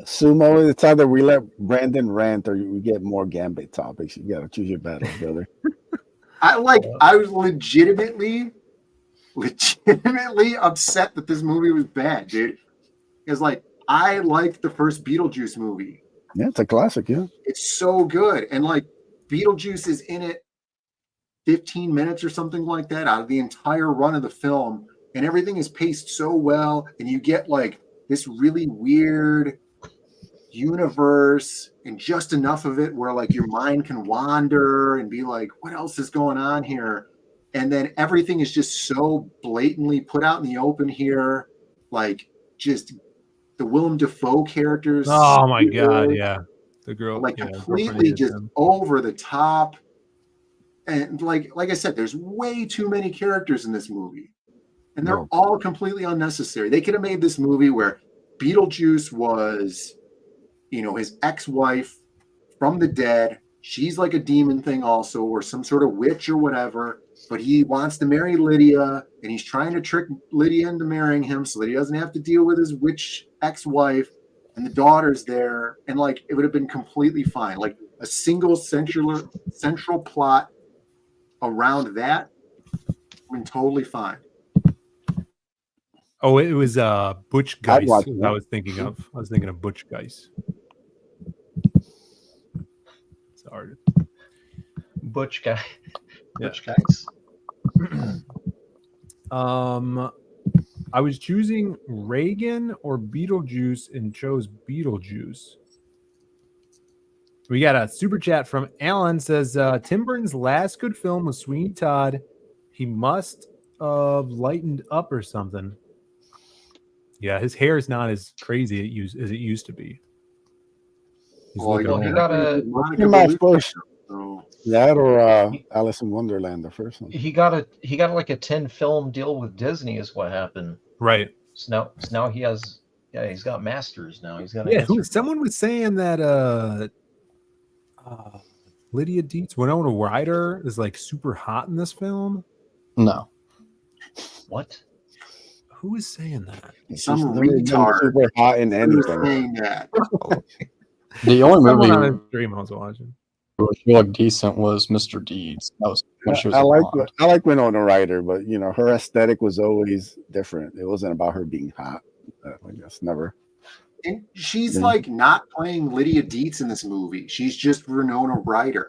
Sumo, it's either we let Brandon rant or we get more Gambit topics. You gotta choose your battles, brother. I was legitimately upset that this movie was bad, dude. Because like I liked the first Beetlejuice movie. Yeah, it's a classic, yeah. It's so good. And like Beetlejuice is in it 15 minutes or something like that out of the entire run of the film. And everything is paced so well. And you get like this really weird universe and just enough of it where like your mind can wander and be like, what else is going on here? And then everything is just so blatantly put out in the open here. Like just the Willem Dafoe characters. Oh my God, yeah. The girl, like completely just over the top. And like I said, there's way too many characters in this movie. And they're all completely unnecessary. They could have made this movie where Beetlejuice was, his ex-wife from the dead. She's like a demon thing also, or some sort of witch or whatever. But he wants to marry Lydia, and he's trying to trick Lydia into marrying him so that he doesn't have to deal with his witch ex-wife. And the daughter's there. And like, it would have been completely fine. Like a single central plot around that would have been totally fine. Oh, it was Butch Geist. I was thinking of Butch Geist. Sorry. Butch Guy. Yeah. Butch Geist. I was choosing Reagan or Beetlejuice and chose Beetlejuice. We got a super chat from Alan, says Tim Burton's last good film was Sweeney Todd. He must have lightened up or something. Yeah, his hair is not as crazy as it used to be. He's looking old. That or Alice in Wonderland, the first one. He got like a 10-film deal with Disney is what happened. Right. So now he has he's got masters now. He's got someone was saying that Lydia Dietz, Winona Ryder, is like super hot in this film. No. What? Who is saying that? Some She's never been retard super hot in who's anything. saying that. The only Someone movie on his stream I was watching. where she looked decent was Mr. Deeds. That was when she was I a like blonde. I like Winona Ryder, but you know her aesthetic was always different. It wasn't about her being hot. I guess never. And she's Yeah. like not playing Lydia Dietz in this movie. She's just Winona Ryder.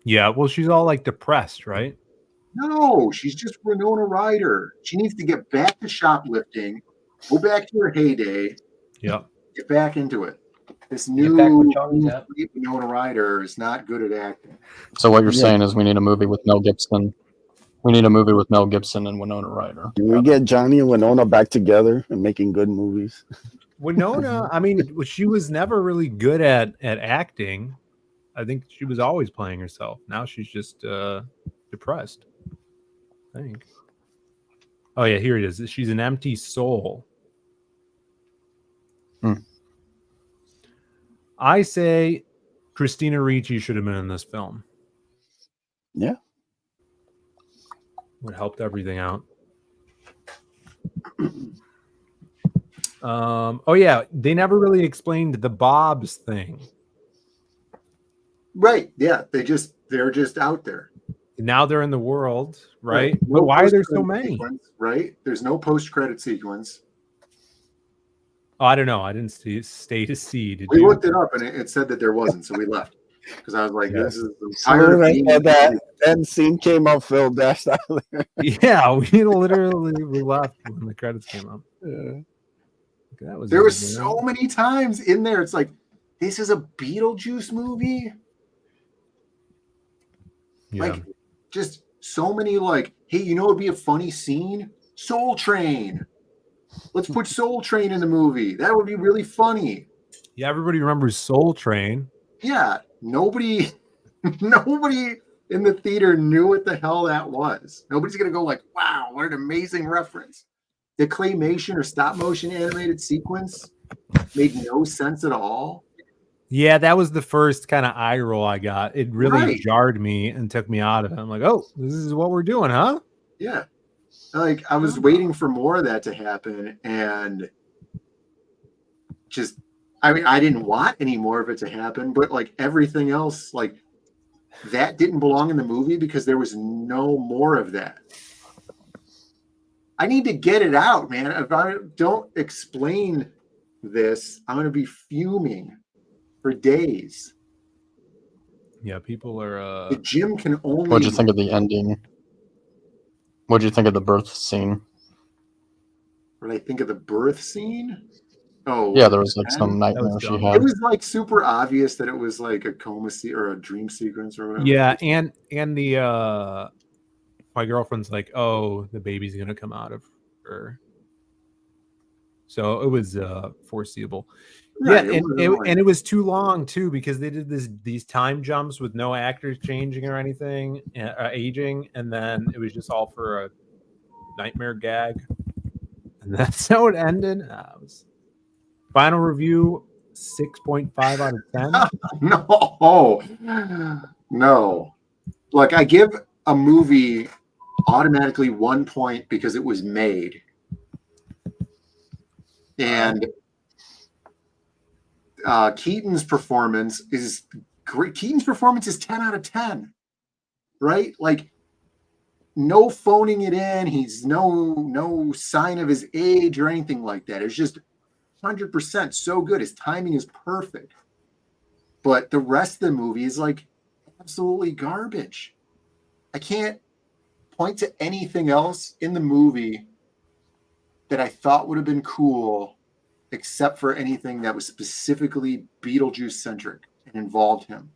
Yeah, well, she's all like depressed, right? No, she's just Winona Ryder. She needs to get back to shoplifting, go back to her heyday, Yeah. get back into it. This Get new back where Johnny's at. Winona Ryder is not good at acting. So what you're Yeah. saying is we need a movie with Mel Gibson. We need a movie with Mel Gibson and Winona Ryder. Can we get Johnny and Winona back together and making good movies? Winona, I mean, she was never really good at acting. I think she was always playing herself. Now she's just depressed, I think. Oh, yeah, here it is. She's an empty soul. I say Christina Ricci should have been in this film. Yeah. Would have helped everything out. Oh, yeah, they never really explained the Bob's thing. Right. Yeah. They're just out there. Now they're in the world, right? No But why are there so post-credit many? sequence, right? There's no post-credit sequence. Oh, I don't know. I didn't stay to see. Did We you? looked it up and it said that there wasn't, so we left. Because I was like, Yeah. this is Tired tired of being that end scene came up, Phil dashed out of there. Yeah, we literally left when the credits came up. Yeah. That was There were easy, so man. many times in there. It's like, this is a Beetlejuice movie. Yeah. Like, just so many, like, hey, you know, it'd be a funny scene? Soul Train. Let's put Soul Train in the movie. That would be really funny. Yeah, everybody remembers Soul Train. Yeah, nobody in the theater knew what the hell that was. Nobody's gonna go like, wow, what an amazing reference. The claymation or stop motion animated sequence made no sense at all. Yeah, that was the first kind of eye roll I got. It really Right. jarred me and took me out of it. I'm like, oh, this is what we're doing, huh? Yeah. Like I was waiting for more of that to happen and just I mean, I didn't want any more of it to happen, but like everything else, like that didn't belong in the movie because there was no more of that. I need to get it out, man. If I don't explain this, I'm going to be fuming for days. Yeah, people are. The gym can only. What'd you think of the ending? What'd you think of the birth scene? What did I think of the birth scene? Oh, Yeah, there was like man. some nightmare she had. It was like super obvious that it was like a coma or a dream sequence or whatever. Yeah, and the my girlfriend's like, oh, the baby's gonna come out of her. So it was foreseeable. Right, Yeah, and it was too long too because they did these time jumps with no actors changing or anything, aging, and then it was just all for a nightmare gag, and that's how it ended. It was final review 6.5 out of 10. No. Like I give a movie automatically 1 point because it was made, and Keaton's performance is great. Keaton's performance is 10 out of 10, right? Like no phoning it in. He's no sign of his age or anything like that. It's just 100% so good. His timing is perfect. But the rest of the movie is like absolutely garbage. I can't point to anything else in the movie that I thought would have been cool except for anything that was specifically Beetlejuice centric and involved him.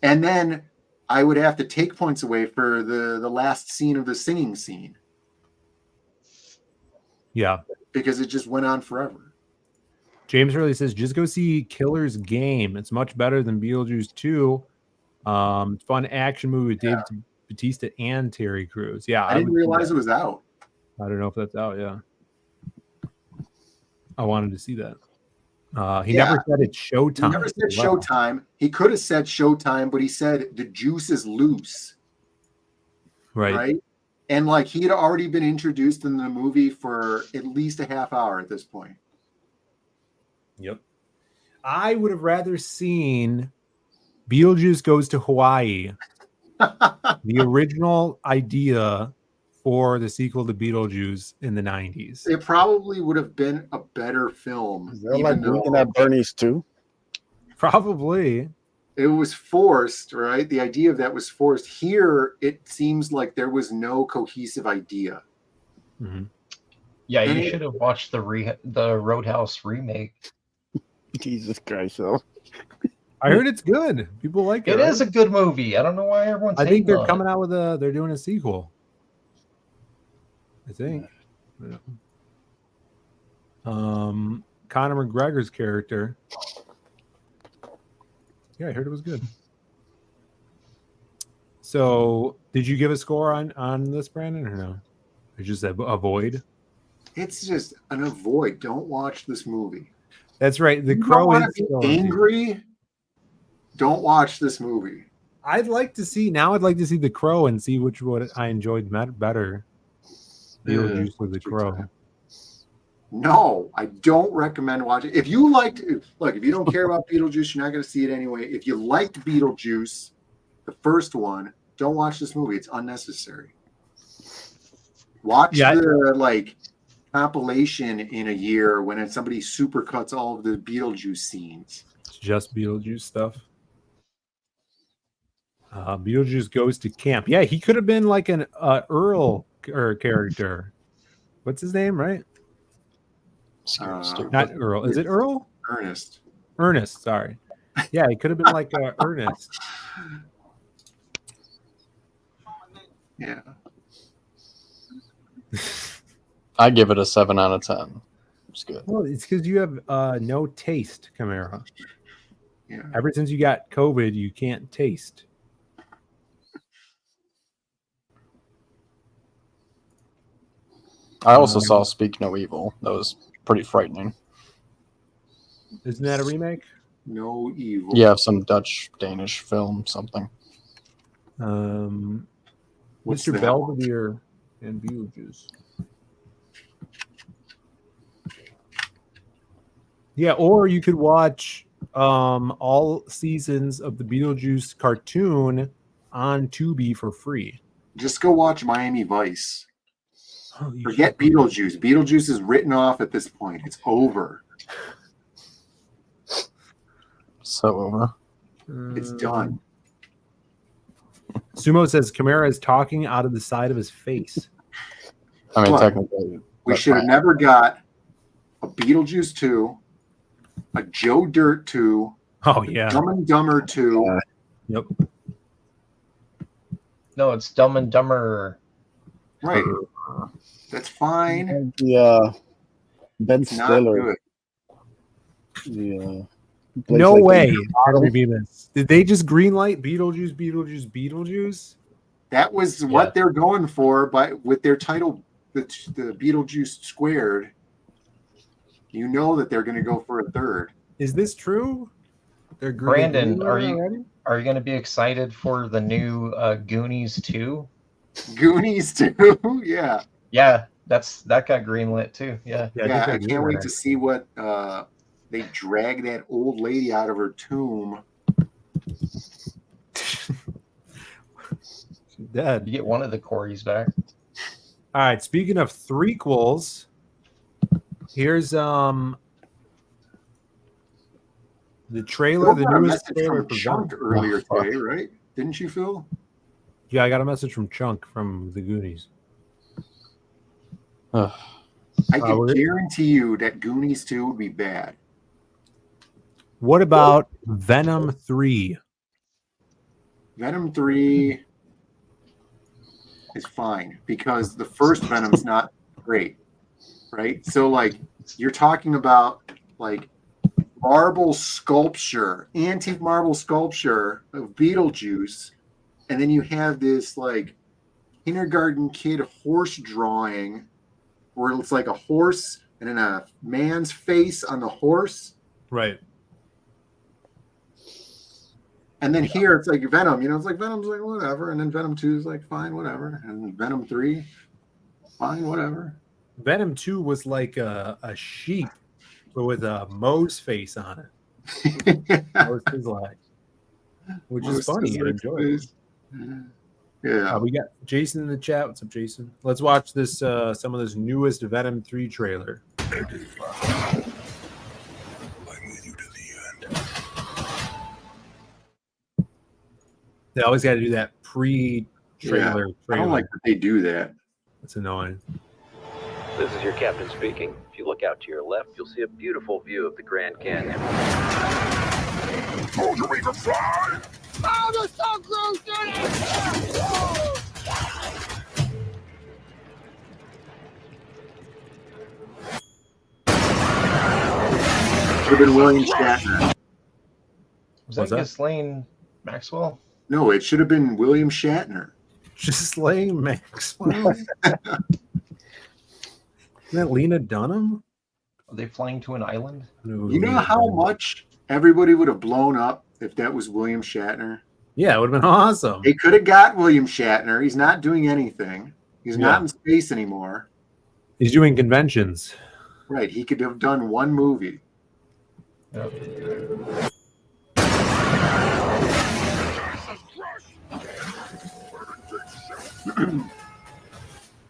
And then I would have to take points away for the last scene of the singing scene. Yeah. Because it just went on forever. James Hurley says, just go see Killer's Game. It's much better than Beetlejuice 2. Fun action movie with Dave Bautista and Terry Crews. Yeah. I didn't realize it was out. I don't know if that's out. Yeah. I wanted to see that. He never said it's showtime. He never said showtime. He could have said showtime, but he said the juice is loose. Right. And like he had already been introduced in the movie for at least a half hour at this point. Yep. I would have rather seen Beetlejuice Goes to Hawaii, the original idea for the sequel to Beetlejuice in the 90s. It probably would have been a better film. Is that like looking at Bernie's too? Probably. It was forced, right? The idea of that was forced. Here, it seems like there was no cohesive idea. Mm-hmm. Yeah, you should have watched the Roadhouse remake. Jesus Christ, though. I heard it's good. People like it. It is a good movie. I don't know why everyone's I think hating they're coming out with they're doing a sequel. I think. Yeah. Conor McGregor's character. Yeah, I heard it was good. So, did you give a score on this, Brandon, or no? Or just avoid? It's just an avoid. Don't watch this movie. That's right. The You Crow don't is wanna be angry. Don't watch this movie. I'd like to see The Crow and see which one I enjoyed better. Beetlejuice or The Crow. No, I don't recommend watching. If you liked, look, if you don't care about Beetlejuice, you're not going to see it anyway. If you liked Beetlejuice, the first one, don't watch this movie. It's unnecessary. Watch the compilation in a year when somebody super cuts all of the Beetlejuice scenes. It's just Beetlejuice stuff. Beetlejuice Goes to Camp. Yeah, he could have been like an Earl character. What's his name, right? Not Earl. Is it Earl? Ernest. Ernest, sorry. Yeah, he could have been like Ernest. Yeah. I give it a 7 out of 10. It's good. Well, it's because you have no taste, Chimera. Yeah. Ever since you got COVID, you can't taste. I also saw Speak No Evil. That was pretty frightening. Isn't that a remake? No Evil. Yeah, some Dutch-Danish film, something. What's Mr. that? Belvedere and Beetlejuice. Yeah, or you could watch all seasons of the Beetlejuice cartoon on Tubi for free. Just go watch Miami Vice. Forget Beetlejuice. Beetlejuice is written off at this point. It's over. So over. It's done. Sumo says Chimera is talking out of the side of his face. I mean, Look, technically, we should have never got a Beetlejuice 2, a Joe Dirt 2, Oh yeah. Dumb and Dumber 2. Yep. No, it's Dumb and Dumber. Right. That's fine. Yeah. Ben It's not Stiller. good. Yeah. No way. Did they just greenlight Beetlejuice? That was what they're going for, but with their title, the Beetlejuice Squared, you know that they're going to go for a third. Is this true? Brandon, are you going to be excited for the new Goonies 2? Goonies 2? Yeah. Yeah, that got greenlit too. Yeah. Yeah, I can't wait to see what they drag that old lady out of her tomb. She's dead. You get one of the Corys back. All right. Speaking of threequels, here's the trailer. The newest trailer from Chunk earlier today, right? Didn't you, Phil? Yeah, I got a message from Chunk from the Goonies. I can guarantee you that Goonies 2 would be bad. What about Venom 3? Venom 3 is fine because the first Venom's not great, right? So, like, you're talking about, like, marble sculpture, antique marble sculpture of Beetlejuice, and then you have this, like, kindergarten kid horse drawing where it's like a horse and then a man's face on the horse. Right. And then here it's like Venom, you know, it's like Venom's like whatever, and then Venom 2 is like fine, whatever, and Venom 3, fine, whatever. Venom 2 was like a sheep, but with a Moe's face on it. Moe's Sizzlack, which is funny. I enjoy it. Yeah. We got Jason in the chat. What's up, Jason? Let's watch this. Some of this newest Venom 3 trailer. I'm with you to the end. They always got to do that pre-trailer. I don't like that they do that. It's annoying. This is your captain speaking. If you look out to your left, you'll see a beautiful view of the Grand Canyon. Told you we could fly! Oh, the so close, dude! Should have been William Shatner. Was that Ghislaine Maxwell? No, it should have been William Shatner. Ghislaine Maxwell. Isn't that Lena Dunham? Are they flying to an island? No, You know how much everybody would have blown up if that was William Shatner? Yeah, it would have been awesome. They could have got William Shatner. He's not doing anything. He's not in space anymore. He's doing conventions. Right. He could have done one movie. Yep.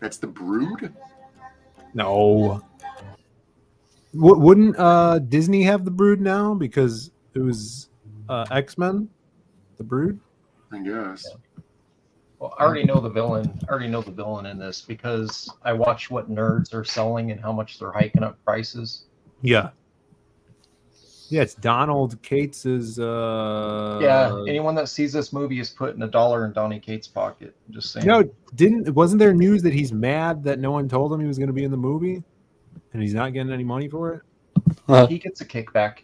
That's the Brood? No. Wouldn't Disney have the Brood now because it was X-Men, the Brood? I guess. Well, I already know the villain. I already know the villain in this because I watch what nerds are selling and how much they're hiking up prices. Yeah. Yeah, it's Donald Cates's. Yeah, anyone that sees this movie is putting $1 in Donny Cates' pocket. Just saying. No, wasn't there news that he's mad that no one told him he was going to be in the movie, and he's not getting any money for it? He gets a kickback.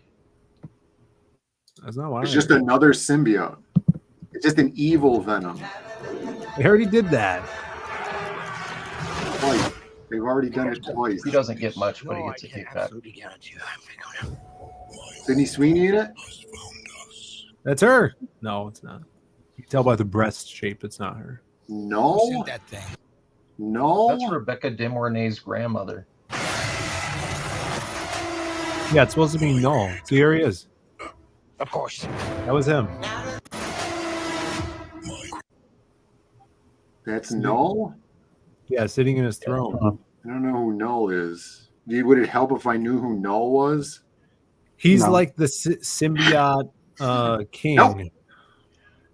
That's not why. It's just another symbiote. It's just an evil Venom. They already did that. Twice. They've already done it twice. He doesn't get much, but he gets a kickback. Sydney Sweeney in it? That's her. No, it's not. You can tell by the breast shape it's not her. No. That thing. No. That's Rebecca De Mornay's grandmother. Yeah, it's supposed to be Null. See, here he is. Of course. That was him. That's Null? Yeah, sitting in his throne. I don't know who Null is. Would it help if I knew who Null was? He's like the symbiote king. Nope.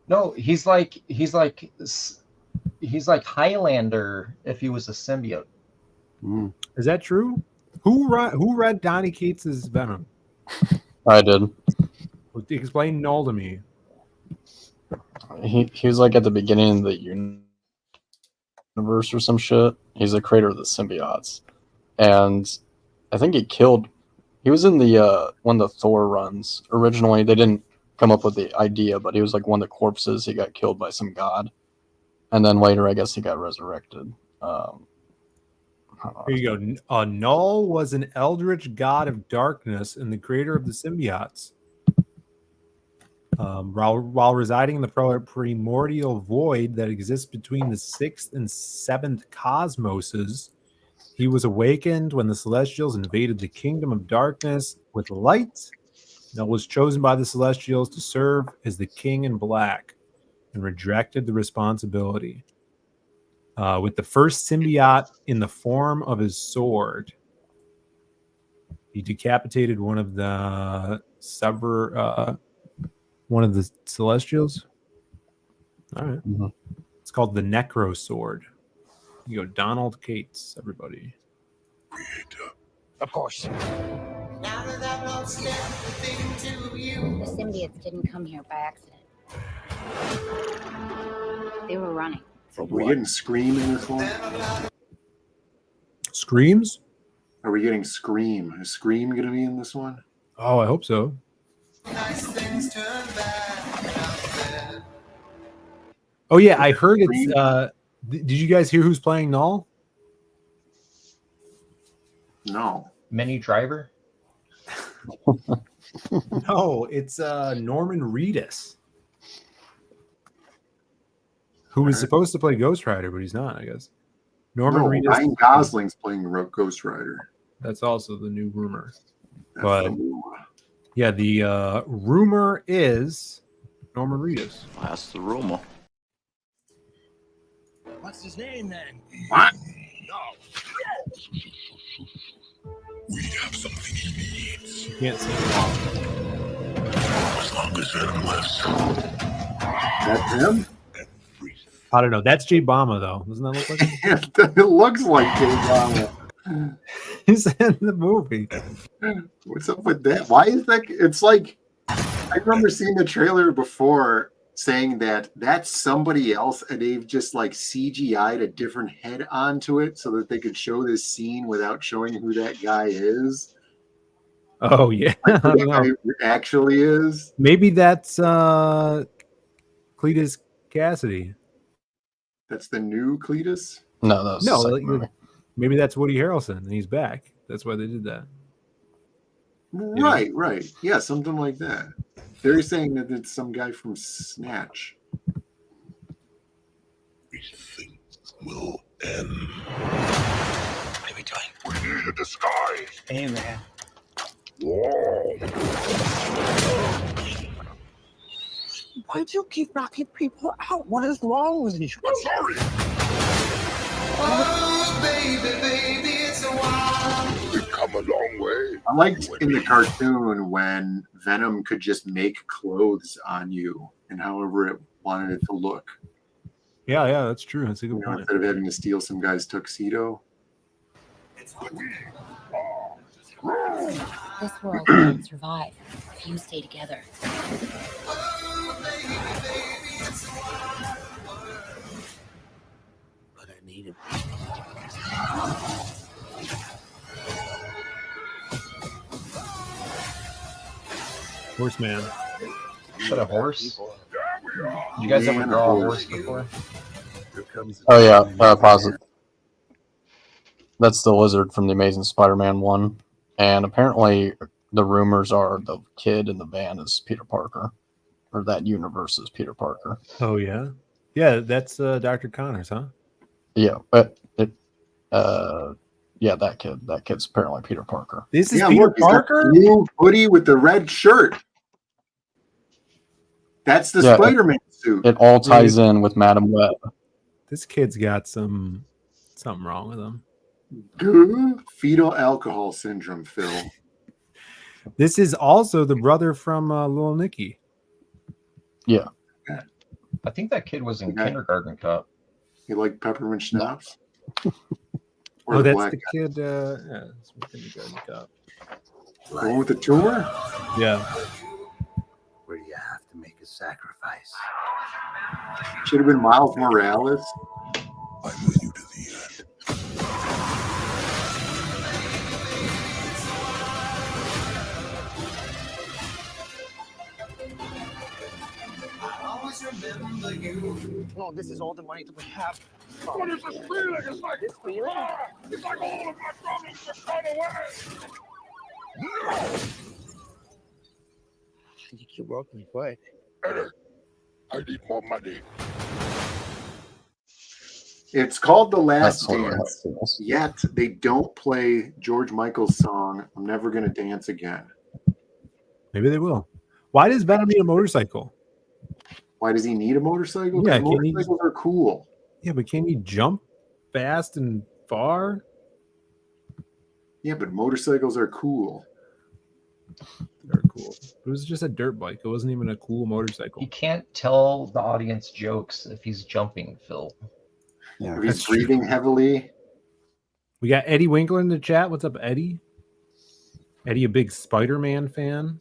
No, he's like Highlander if he was a symbiote. Is that true? Who read Donny Cates' Venom? I did. Explain Null to me. He was like at the beginning of the universe or some shit. He's the creator of the symbiotes, and I think he was in the one of the Thor runs. Originally, they didn't come up with the idea, but he was like one of the corpses. He got killed by some god, and then later, I guess he got resurrected. Here you go. Null was an eldritch god of darkness and the creator of the symbiotes. While residing in the primordial void that exists between the 6th and 7th cosmoses, he was awakened when the Celestials invaded the kingdom of darkness with light. Null was chosen by the Celestials to serve as the King in Black and rejected the responsibility. With the first symbiote in the form of his sword, he decapitated one of the Celestials. All right. Mm-hmm. It's called the Necro Sword. You go Donald Cates, everybody. Of course. The symbiotes didn't come here by accident. They were running. Are we getting Scream in this one? Screams? Are we getting Scream? Is Scream going to be in this one? Oh, I hope so. Oh yeah, I heard it's. Did you guys hear who's playing Null? No. Minnie Driver? No, it's Norman Reedus. who was supposed to play Ghost Rider, but he's not, I guess. Norman No, Reedus. Ryan Gosling's playing Ghost Rider. That's also the new rumor. That's But the rumor. yeah, the rumor is Norman Reedus. That's the rumor. What's his name then? What? We have something he needs. Can't see it. As long as Venom lives. That's him? I don't know. That's Jay Bama, though. Doesn't that look like him? It looks like Jay Bama. He's in the movie. What's up with that? Why is that? It's like, I remember seeing the trailer before saying that that's somebody else, and they've just like CGI'd a different head onto it so that they could show this scene without showing who that guy is. Oh, yeah. Like who I that don't know. guy actually is. Maybe that's Cletus Cassidy. That's the new Cletus? No, that was the No, second like, movie. maybe that's Woody Harrelson, and he's back. That's why they did that. Right, right. Yeah, something like that. They're saying that it's some guy from Snatch. Everything will end. What are we doing? We need a disguise. Hey, man. Whoa. Why do you keep knocking people out? What is wrong with you? I'm sorry. Oh, baby, it's a while. We've come a long way. I liked in the cartoon when Venom could just make clothes on you and however it wanted it to look. Yeah, that's true. That's a good point. Instead of having to steal some guy's tuxedo. This world can't survive if you stay together. But I need him. Horseman. Is that a horse? Did you guys ever draw a horse before? Oh yeah, pause it. That's the lizard from the Amazing Spider-Man 1. And apparently the rumors are the kid in the van is Peter Parker. Or that universe is Peter Parker. Oh, yeah? Yeah, that's Dr. Connors, huh? Yeah, but yeah, that kid. That kid's apparently Peter Parker. This is Yeah, Peter look, he's got Parker? the blue hoodie with the red shirt. That's the Yeah, Spider-Man suit. It all ties in with Madam Web. This kid's got something wrong with him. Good. Fetal alcohol syndrome, Phil. This is also the brother from Little Nicky. Yeah. I think that kid was in Kindergarten Cup. You like peppermint schnapps? Oh, that's black the guy? kid. Yeah, that's from Kindergarten Cup. The one with the tumor? Yeah. Where you have to make a sacrifice. Should have been Miles Morales. I'm with you to the end. No, this is all the money that we have. What is this feeling? It's like, This feeling? it's like all of my problems just gone away. You keep working for it. Eddie, I need more money. It's called The Last That's what it Dance. has. Yet they don't play George Michael's song, I'm Never Gonna Dance Again. Maybe they will. Why does Venom need a motorcycle? Why does he need a motorcycle? 'Cause Yeah, can he- motorcycles are cool. Yeah, but can you jump fast and far? Yeah, but motorcycles are cool. They're cool. It was just a dirt bike. It wasn't even a cool motorcycle. He can't tell the audience jokes if he's jumping, Phil. Yeah, If he's that's true. breathing heavily. We got Eddie Winkler in the chat. What's up, Eddie? Eddie, a big Spider-Man fan.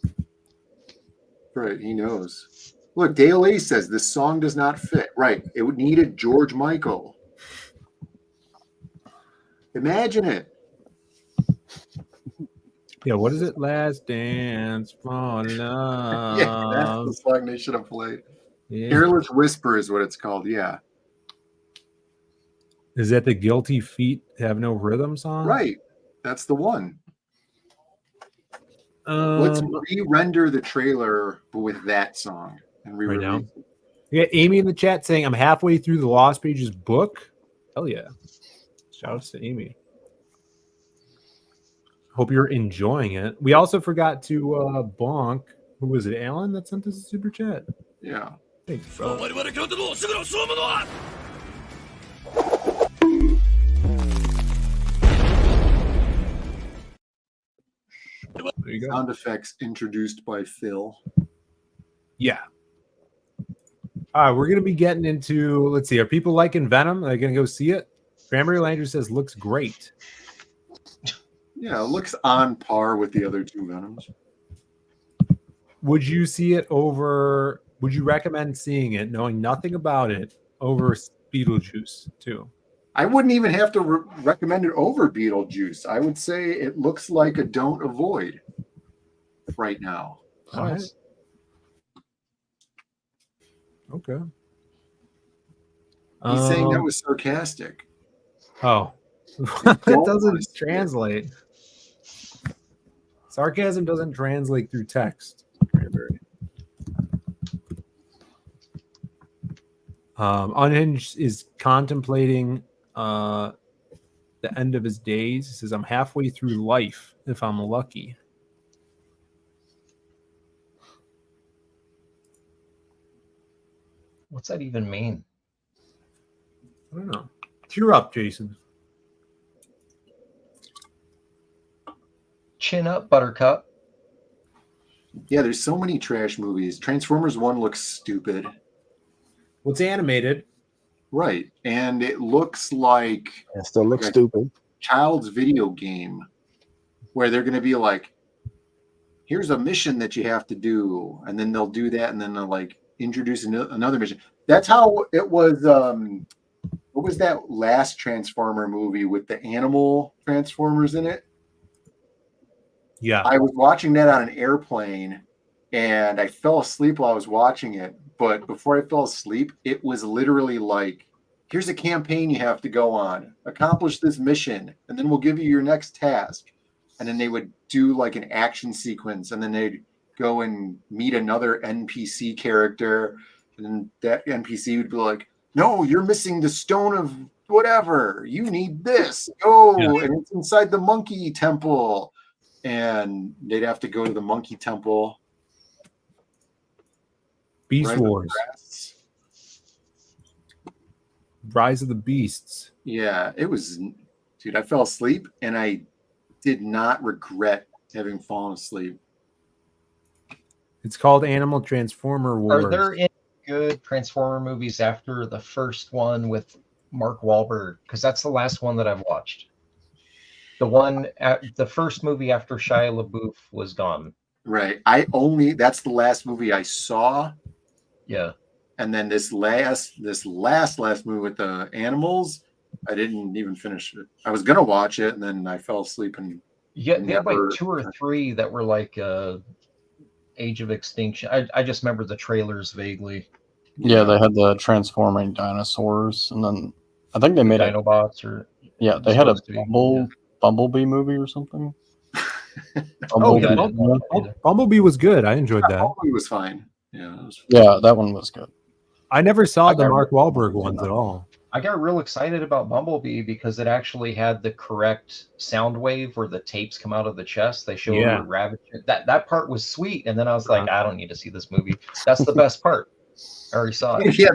Right, he knows. Look, Dale A says this song does not fit. Right, it would needed George Michael. Imagine it. Yeah, what is it? Last Dance for Love. Yeah, that's the song they should have played. Yeah. Careless Whisper is what it's called. Yeah, Is that the Guilty Feet Have No Rhythm song? right. That's the one. Let's re-render the trailer with that song and Right now? re-release it. We got Amy in the chat saying, I'm halfway through the Lost Pages book. Hell yeah. Shout out to Amy. Hope you're enjoying it. We also forgot to bonk. Who was it? Alan that sent us a super chat? Yeah. Thanks. There you go. Sound effects introduced by Phil. Yeah. All right, we're gonna be getting into. Let's see. Are people liking Venom? Are they gonna go see it? Cranberry Landry says looks great. Yeah, it looks on par with the other two Venoms. Would you see it over? Would you recommend seeing it, knowing nothing about it, over Beetlejuice too? I wouldn't even have to recommend it over Beetlejuice. I would say it looks like a don't avoid right now. All right. Okay. He's saying that was sarcastic. Oh, that doesn't translate. Sarcasm doesn't translate through text. Unhinged is contemplating the end of his days. He says, I'm halfway through life if I'm lucky. What's that even mean? I don't know. Cheer up, Jason. Chin up, Buttercup. Yeah, there's so many trash movies. Transformers 1 looks stupid. Well, it's animated. Right. And it looks like It still looks stupid. child's video game where they're going to be like, here's a mission that you have to do. And then they'll do that. And then they'll like introduce another mission. That's how it was. What was that last Transformer movie with the animal Transformers in it? Yeah. I was watching that on an airplane and I fell asleep while I was watching it. But before I fell asleep, it was literally like, here's a campaign you have to go on. Accomplish this mission, and then we'll give you your next task. And then they would do like an action sequence, and then they'd go and meet another NPC character. And then that NPC would be like, no, you're missing the stone of whatever. You need this. Go. Yeah. And it's inside the monkey temple. And they'd have to go to the monkey temple. Beast Wars. Rise of the Beasts. Yeah, it was, dude, I fell asleep and I did not regret having fallen asleep. It's called Animal Transformer Wars. Are there any good Transformer movies after the first one with Mark Wahlberg? Because that's the last one that I've watched. The first movie after Shia LaBeouf was gone. Right. That's the last movie I saw. Yeah. And then this last movie with the animals, I didn't even finish it. I was gonna watch it, and then I fell asleep. And they had like 2 or 3 that were like Age of Extinction. I just remember the trailers vaguely. Yeah, they had the transforming dinosaurs, and then I think they made Dinobots they had a Bumblebee movie or something. Bumblebee was good. I enjoyed that. Bumblebee was fine. Yeah, that one was good. I never saw the Mark Wahlberg ones at all. I got real excited about Bumblebee because it actually had the correct sound wave where the tapes come out of the chest. They show her ravaging. That part was sweet, and then I was like, I don't need to see this movie. That's the best part. I already saw it. Yeah,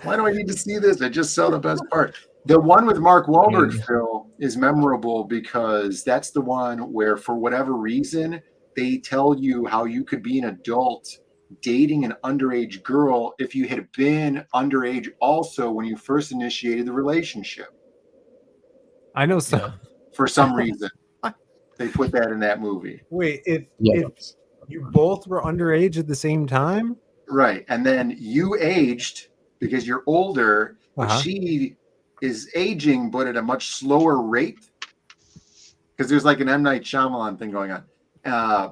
why do I need to see this? I just saw the best part. The one with Mark Wahlberg, Phil, is memorable because that's the one where, for whatever reason, they tell you how you could be an adult dating an underage girl if you had been underage also when you first initiated the relationship. I know so. For some reason, they put that in that movie. Wait, if you both were underage at the same time? Right. And then you aged because you're older, but she is aging, but at a much slower rate. Because there's like an M. Night Shyamalan thing going on.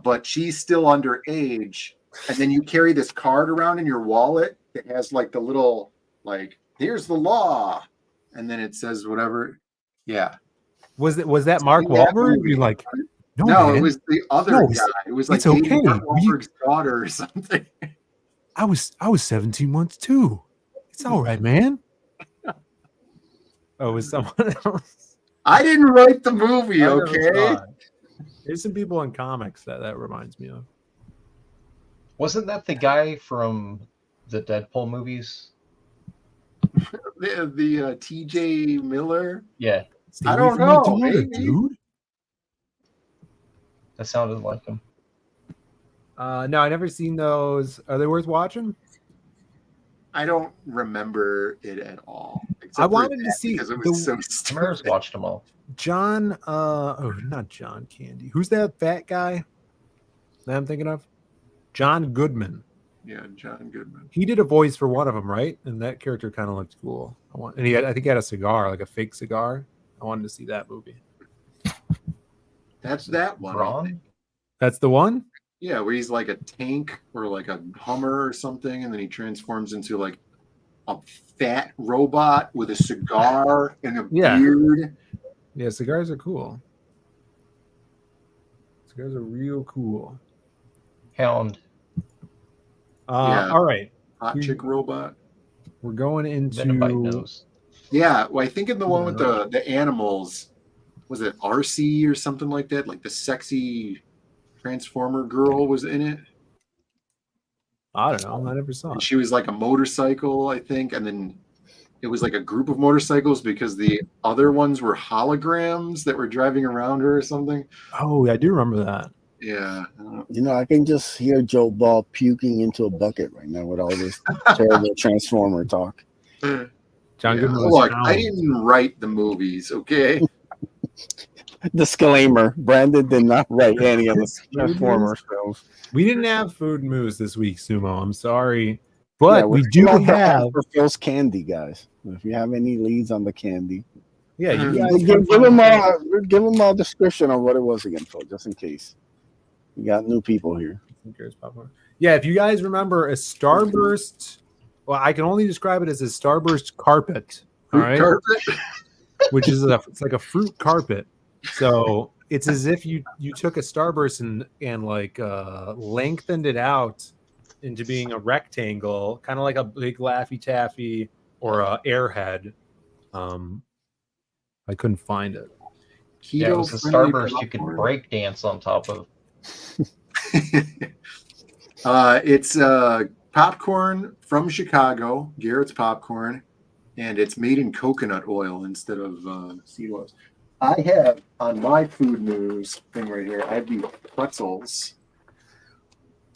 But she's still underage. And then you carry this card around in your wallet that has like the little, like, here's the law. And then it says whatever. Yeah. Was that Mark Wahlberg? You're like, no, it was the other guy. It was like it's okay. Mark Wahlberg's daughter or something. I was 17 months too. It's all right, man. Oh, it was someone else. I didn't write the movie, I never okay? saw it. There's some people in comics that reminds me of. Wasn't that the guy from the Deadpool movies? The T.J. Miller. Yeah, Stay I away don't from my know, daughter, maybe. dude. that sounded like him. No, I never seen those. Are they worth watching? I don't remember it at all. I except for wanted to that, see because it was so Mars stupid. watched them all. John. Oh, not John Candy. Who's that fat guy that I'm thinking of? John Goodman. Yeah, John Goodman. He did a voice for one of them, right? And that character kind of looked cool. I think he had a cigar, like a fake cigar. I wanted to see that movie. That's that one. I Ron? think. That's the one? Yeah, where he's like a tank or like a Hummer or something, and then he transforms into like a fat robot with a cigar and a Yeah. beard. Yeah, cigars are cool. Cigars are real cool. Hound. Yeah. All right. Hot chick robot. We're going Venomite into nose. Yeah, well, I think in the one with the animals, was it RC or something like that? Like the sexy Transformer girl was in it. I don't know. I never saw And it. she was like a motorcycle, I think, and then it was like a group of motorcycles because the other ones were holograms that were driving around her or something. Oh, I do remember that. Yeah. You know, I can just hear Joe Ball puking into a bucket right now with all this terrible Transformer talk. John Yeah. Goodman was Look, Hound. I didn't write the movies, okay? Disclaimer: Brandon did not write any of the Transformers films. We didn't have food news this week, Sumo. I'm sorry, but Yeah, we we're do still on the have. hunt for Phil's candy, guys. If you have any leads on the candy, Yeah, you give, guys give them a description of what it was again, Phil, just in case. We got new people here. Yeah, if you guys remember a Starburst, well, I can only describe it as a Starburst carpet. All right, Carpet? which is it's like a fruit carpet. So it's as if you took a Starburst and like lengthened it out into being a rectangle, kind of like a big Laffy Taffy or a Airhead. I couldn't find it. Yeah, it was a Starburst you could break dance on top of. It's popcorn from Chicago, Garrett's Popcorn, and it's made in coconut oil instead of seed oils. I have on my food news thing right here, I have these pretzels.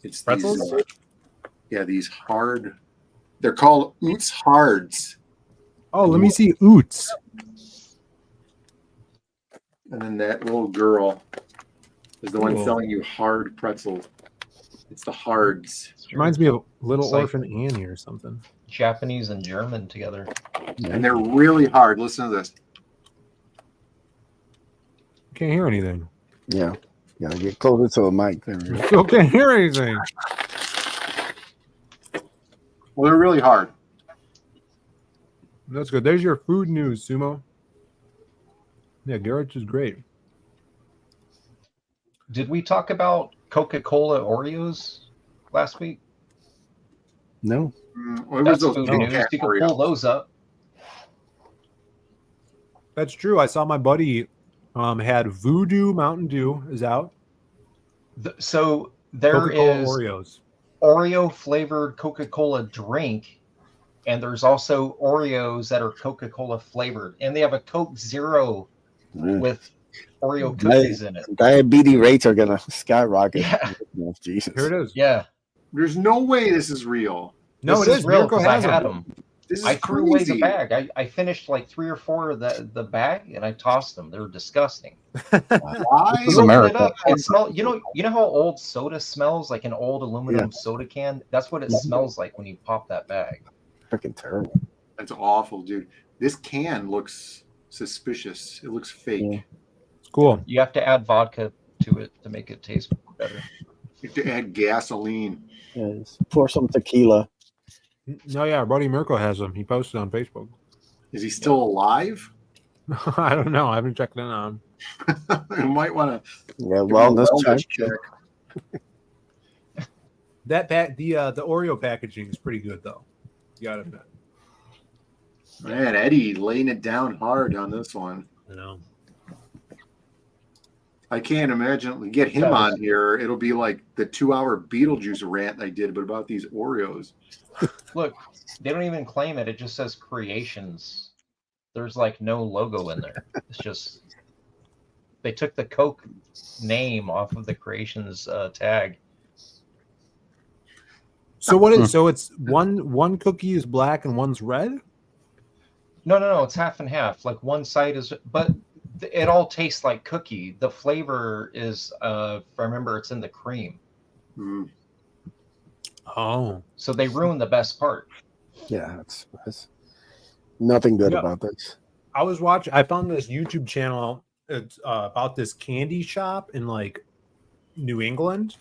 It's Pretzels? These hard. They're called Oots Hards. Oh, let me see Oots. And then that little girl is the one Cool. selling you hard pretzels. It's the Hards. Reminds me of Little It's like- Orphan Annie or something. Japanese and German together. And they're really hard. Listen to this. Can't hear anything. Yeah, gotta get closer to the mic. There we go. Still can't hear anything. Well, they're really hard. That's good. There's your food news, Sumo. Yeah, Garrett's is great. Did we talk about Coca-Cola Oreos last week? No. What was That's those food Kit news. Kat You can Oreos? pull those up. That's true. I saw my buddy had Voodoo Mountain Dew is out. So there Coca-Cola is Oreos. Oreo flavored Coca-Cola drink, and there's also Oreos that are Coca-Cola flavored, and they have a Coke Zero with Oreo cookies in it. Diabetes rates are gonna skyrocket. Yeah. Oh, Jesus. Here it is. Yeah. There's no way this is real. No, This it is. real Miracle because I has had them. them. This is I threw away the crazy. bag. I finished like 3 or 4 of the bag, and I tossed them. They were disgusting. Why? This is You open it America. up, it smell. You know how old soda smells, like an old aluminum soda can. That's what it smells like when you pop that bag. Freaking terrible. That's awful, dude. This can looks suspicious. It looks fake. Yeah. It's cool. You have to add vodka to it to make it taste better. You have to add gasoline. Yes. Pour some tequila. No, yeah, our buddy Mirko has them. He posted on Facebook. Is he still alive? I don't know. I haven't checked in on. You might want to. Yeah, wellness check. That the Oreo packaging is pretty good though. You gotta admit. Man, Eddie laying it down hard on this one. I know. I can't imagine. We get him on here. It'll be like the 2-hour Beetlejuice rant I did, but about these Oreos. Look, they don't even claim it. It just says creations. There's like no logo in there. It's just they took the Coke name off of the creations tag. So what is? So it's one cookie is black and one's red. No. It's half and half. Like one side is, but it all tastes like cookie. The flavor is, if I remember, it's in the cream. Mm. Oh, so they ruined the best part. Yeah, that's nothing good about this. I was watching. I found this YouTube channel. It's about this candy shop in like New England.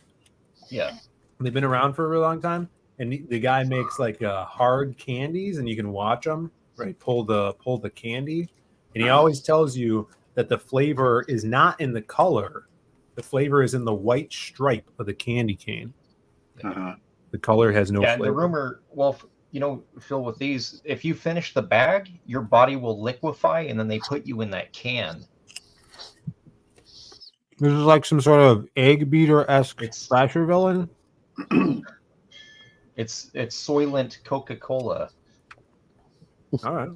Yeah, they've been around for a really long time, and the guy makes like hard candies, and you can watch them. Right, pull the candy, and he always tells you that the flavor is not in the color. The flavor is in the white stripe of the candy cane. Uh-huh. The color has no flavor. The rumor, well, you know, Phil, with these, if you finish the bag, your body will liquefy, and then they put you in that can. This is like some sort of egg beater-esque slasher villain. It's Soylent Coca-Cola. All right.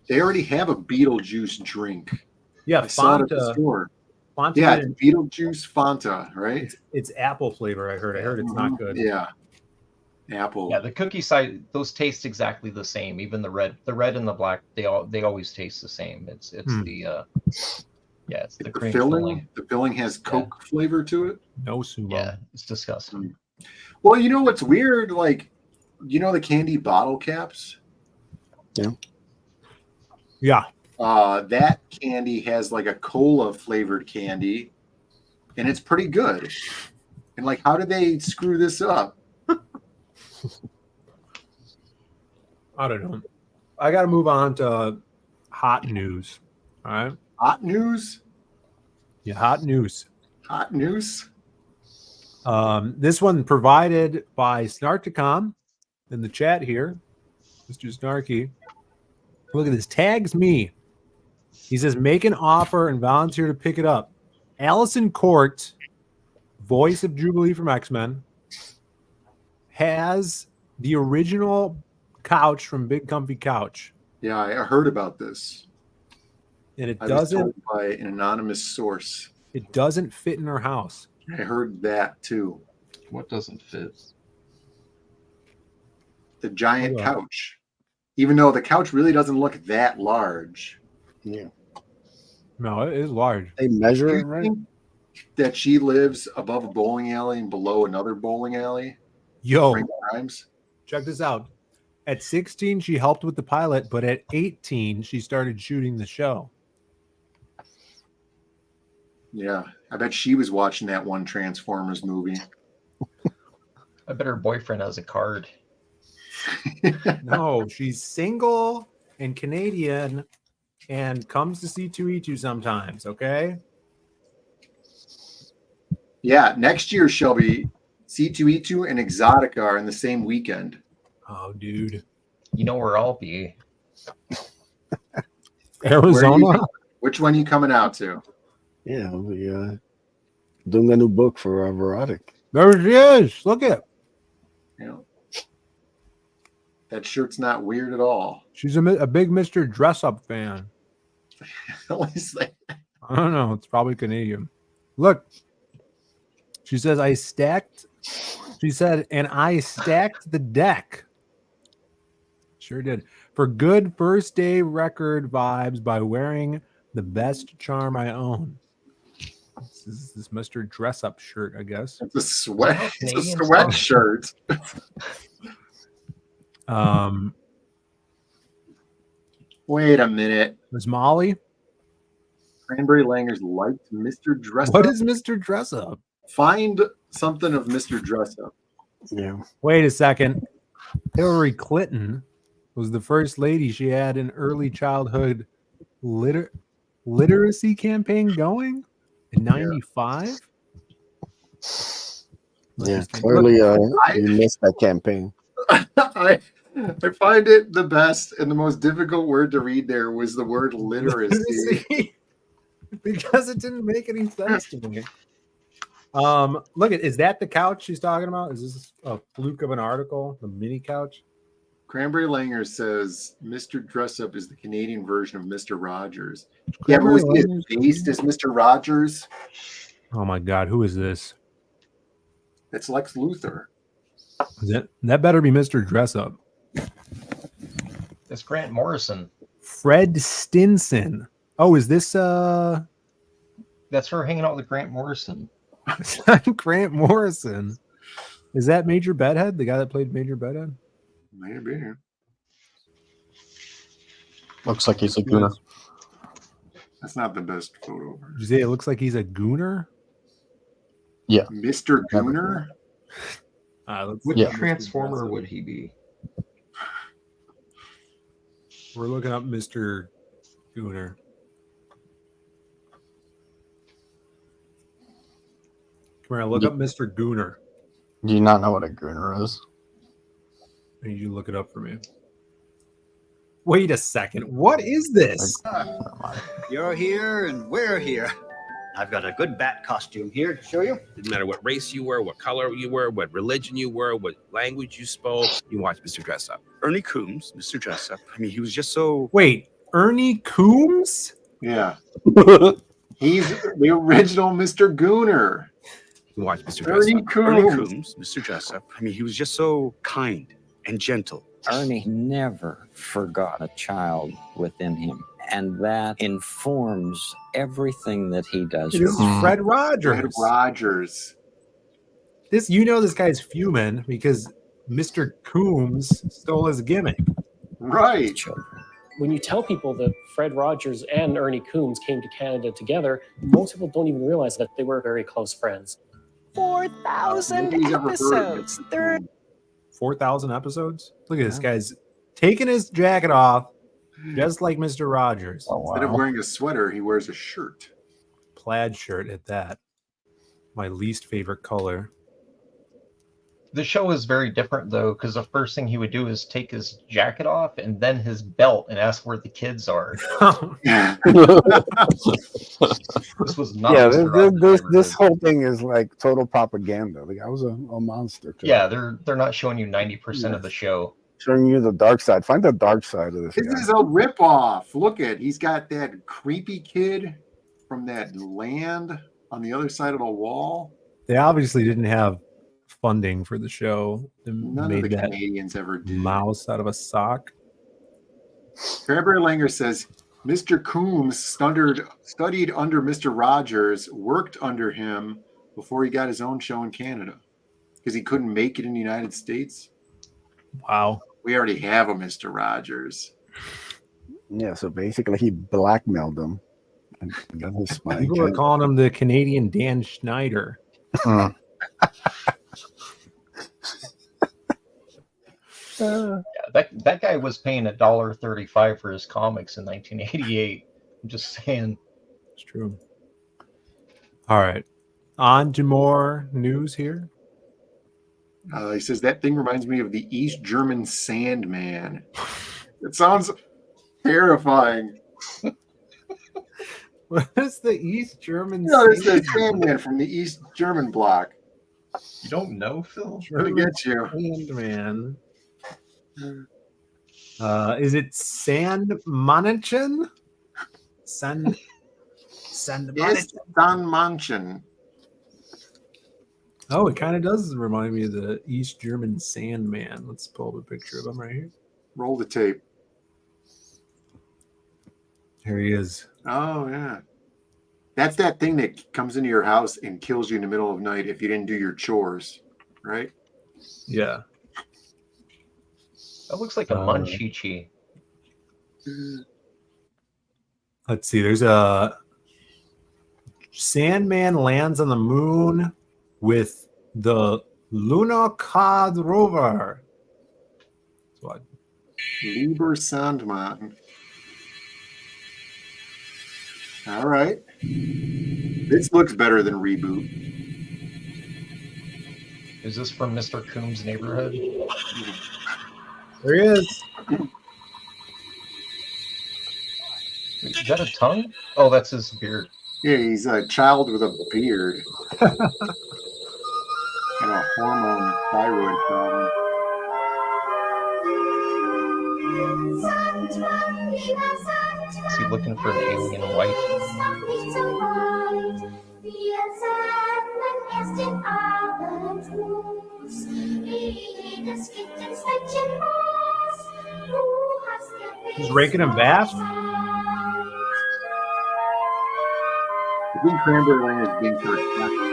They already have a Beetlejuice drink. Yeah, I saw it at the store. Fanta, yeah, Beetlejuice Fanta, right? It's apple flavor. I heard it's not good. Yeah, apple. Yeah, the cookie side, those taste exactly the same. Even the red and the black, they always taste the same. It's the it's the cream filling. The filling has Coke flavor to it. No sumo. Yeah, it's disgusting. Well, you know what's weird? Like, you know the candy bottle caps? Yeah. Yeah. That candy has like a cola flavored candy, and it's pretty good. And like, how did they screw this up? I don't know. I got to move on to hot news. All right. Hot news? Yeah, hot news. Hot news? This one provided by Snarticom in the chat here. Mr. Snarky. Look at this. Tags me. He says, make an offer and volunteer to pick it up. Allison Court, voice of Jubilee from X-Men, has the original couch from Big Comfy Couch. Yeah, I heard about this. And it I doesn't was told by an anonymous source. It doesn't fit in her house. I heard that too. What doesn't fit? The giant couch. Even though the couch really doesn't look that large. Yeah. No, it is large. They measure Do it you right. think that she lives above a bowling alley and below another bowling alley? Yo, Frank Grimes? check this out. At 16, she helped with the pilot, but at 18, she started shooting the show. Yeah, I bet she was watching that one Transformers movie. I bet her boyfriend has a card. No, she's single and Canadian and comes to C2E2 sometimes, okay? Yeah, next year, Shelby, C2E2 and Exotica are in the same weekend. Oh, dude. You know where I'll be. Arizona? Which one are you coming out to? Yeah, we doing a new book for Verotic. There she is. Look at it. You know, that shirt's not weird at all. She's a big Mr. Dress Up fan. At least they- I don't know. It's probably Canadian. Look. She says, I stacked the deck. Sure did. For good first day record vibes by wearing the best charm I own. This is this Mr. Dress Up shirt, I guess. It's a sweat. It's a sweatshirt. Wait a minute. Miss Molly? Cranberry Langers liked Mr. Dress Up. What is Mr. Dress Up? Find something of Mr. Dress Up. Yeah. Wait a second. Hillary Clinton was the first lady. She had an early childhood literacy campaign going in 95. Yeah, clearly you missed that campaign. I find it the best, and the most difficult word to read there was the word literacy. Because it didn't make any sense to me. Look is that the couch she's talking about? Is this a fluke of an article? The mini couch? Cranberry Langer says Mr. Dressup is the Canadian version of Mr. Rogers. Yeah, but was he based as Mr. Rogers? Oh my God, who is this? It's Lex Luthor. That better be Mr. Dressup. It's Grant Morrison. Fred Stinson. Oh, is this That's her hanging out with Grant Morrison. Grant Morrison? Is that Major Bedhead? The guy that played Major Bedhead? Maybe. Looks like he's a gooner. That's not the best photo. Did you say it looks like he's a gooner? Yeah. Mr. Gooner? Which Transformer would he be? We're looking up Mr. Gooner. Come here, look up Mr. Gooner. Do you not know what a gooner is? I need you to look it up for me. Wait a second. What is this? You're here and we're here. I've got a good bat costume here to show you. Didn't matter what race you were, what color you were, what religion you were, what language you spoke. You watched Mr. Dressup. Ernie Coombs, Mr. Dressup. I mean, he was just so... Wait, Ernie Coombs? Yeah. He's the original Mr. Gooner. You watched Mr. Ernie Dressup. Ernie Coombs. Coombs, Mr. Dressup. I mean, he was just so kind and gentle. Ernie never forgot a child within him, and that informs everything that he does. This is Fred Rogers. Fred Rogers. This guy's fuming because Mr. Coombs stole his gimmick. Right. When you tell people that Fred Rogers and Ernie Coombs came to Canada together, most people don't even realize that they were very close friends. 4,000 episodes. 4,000 episodes? Look at this guy's taking his jacket off, just like Mr. Rogers. Instead of wearing a sweater, he wears a shirt. Plaid shirt at that. My least favorite color. The show is very different, though, because the first thing he would do is take his jacket off and then his belt and ask where the kids are. This was not. Yeah, this whole thing is like total propaganda. The guy was a monster. Too. Yeah, they're not showing you 90% of the show. Showing you the dark side. Find the dark side of this. This is a ripoff. Look at, he's got that creepy kid from that land on the other side of the wall. They obviously didn't have funding for the show. They None made of the that Canadians ever did. Mouse out of a sock. Cranberry Langer says Mr. Coombs studied under Mr. Rogers, worked under him before he got his own show in Canada because he couldn't make it in the United States. Wow. We already have a Mr. Rogers. Yeah, so basically he blackmailed them. And got his spine People are checked. calling him the Canadian Dan Schneider. Yeah, that guy was paying $1.35 for his comics in 1988. I'm just saying. It's true. All right. On to more news here. He says that thing reminds me of the East German Sandman. It sounds terrifying. What is the East German? No, it's the Sandman from the East German block. You don't know, Phil? Trying to get you. Sandman. Is it Sandmanchen? Sandmanchen. It's Don Manchen. Oh, it kind of does remind me of the East German Sandman. Let's pull up a picture of him right here. Roll the tape. Here he is. Oh, yeah. That's that thing that comes into your house and kills you in the middle of the night if you didn't do your chores, right? Yeah. That looks like a Munchie. Let's see. There's a Sandman lands on the moon with the Lunokhod rover. That's what. Lieber Sandman. All right. This looks better than Reboot. Is this from Mr. Coombs' neighborhood? There he is. Is that a tongue? Oh, that's his beard. Yeah, he's a child with a beard. And a hormone thyroid problem. Is he looking for an alien wife? He's raking him back. I think Cranberry Lane is being sarcastic.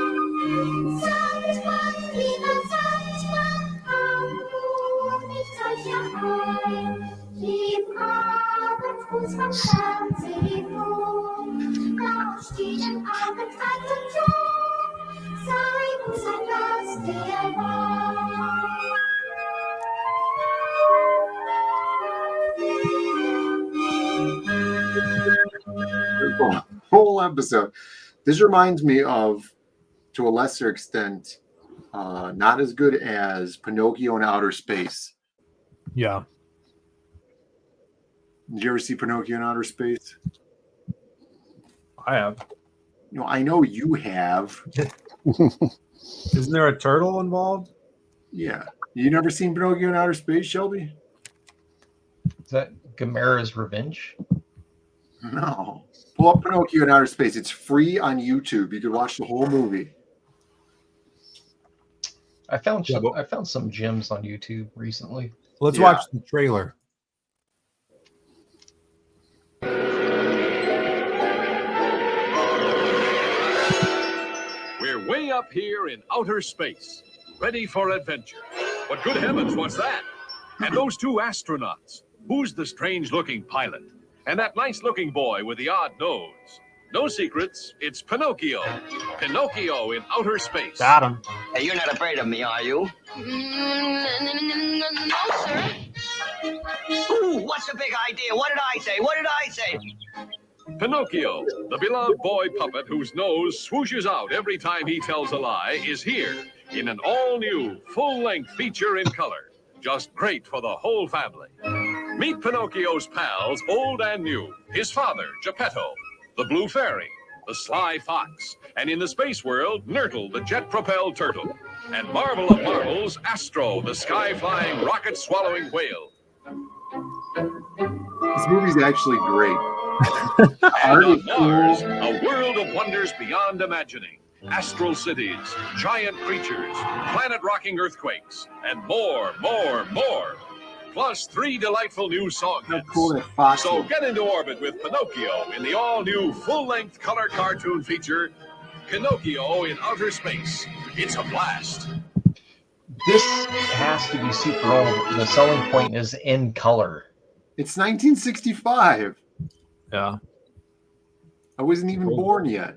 Whole episode. This reminds me of, to a lesser extent, not as good as Pinocchio in Outer Space. Yeah. Did you ever see Pinocchio in Outer Space? I have. You know, I know you have. Isn't there a turtle involved? Yeah. You never seen Pinocchio in Outer Space, Shelby? Is that Gamera's Revenge? No. Pull up Pinocchio in Outer Space. It's free on YouTube. You can watch the whole movie. I found some gems on YouTube recently. Let's watch the trailer. We're way up here in outer space, ready for adventure. But good heavens, what's that? And those two astronauts. Who's the strange-looking pilot? And that nice-looking boy with the odd nose? No secrets, it's Pinocchio. Pinocchio in outer space. Got him. Hey, you're not afraid of me, are you? No, sir. Ooh, what's the big idea? What did I say? What did I say? Pinocchio, the beloved boy puppet whose nose swooshes out every time he tells a lie, is here in an all-new, full-length feature in color. Just great for the whole family. Meet Pinocchio's pals, old and new. His father, Geppetto, the Blue Fairy, the Sly Fox, and in the space world, Nurtle, the jet-propelled turtle. And marvel of marvels, Astro, the sky-flying, rocket-swallowing whale. This movie's actually great. And on Mars, a world of wonders beyond imagining. Astral cities, giant creatures, planet-rocking earthquakes, and more. Plus 3 delightful new song hits. So get into orbit with Pinocchio in the all-new full-length color cartoon feature, Pinocchio in Outer Space. It's a blast. This has to be super old. The selling point is in color. It's 1965. Yeah. I wasn't even born yet.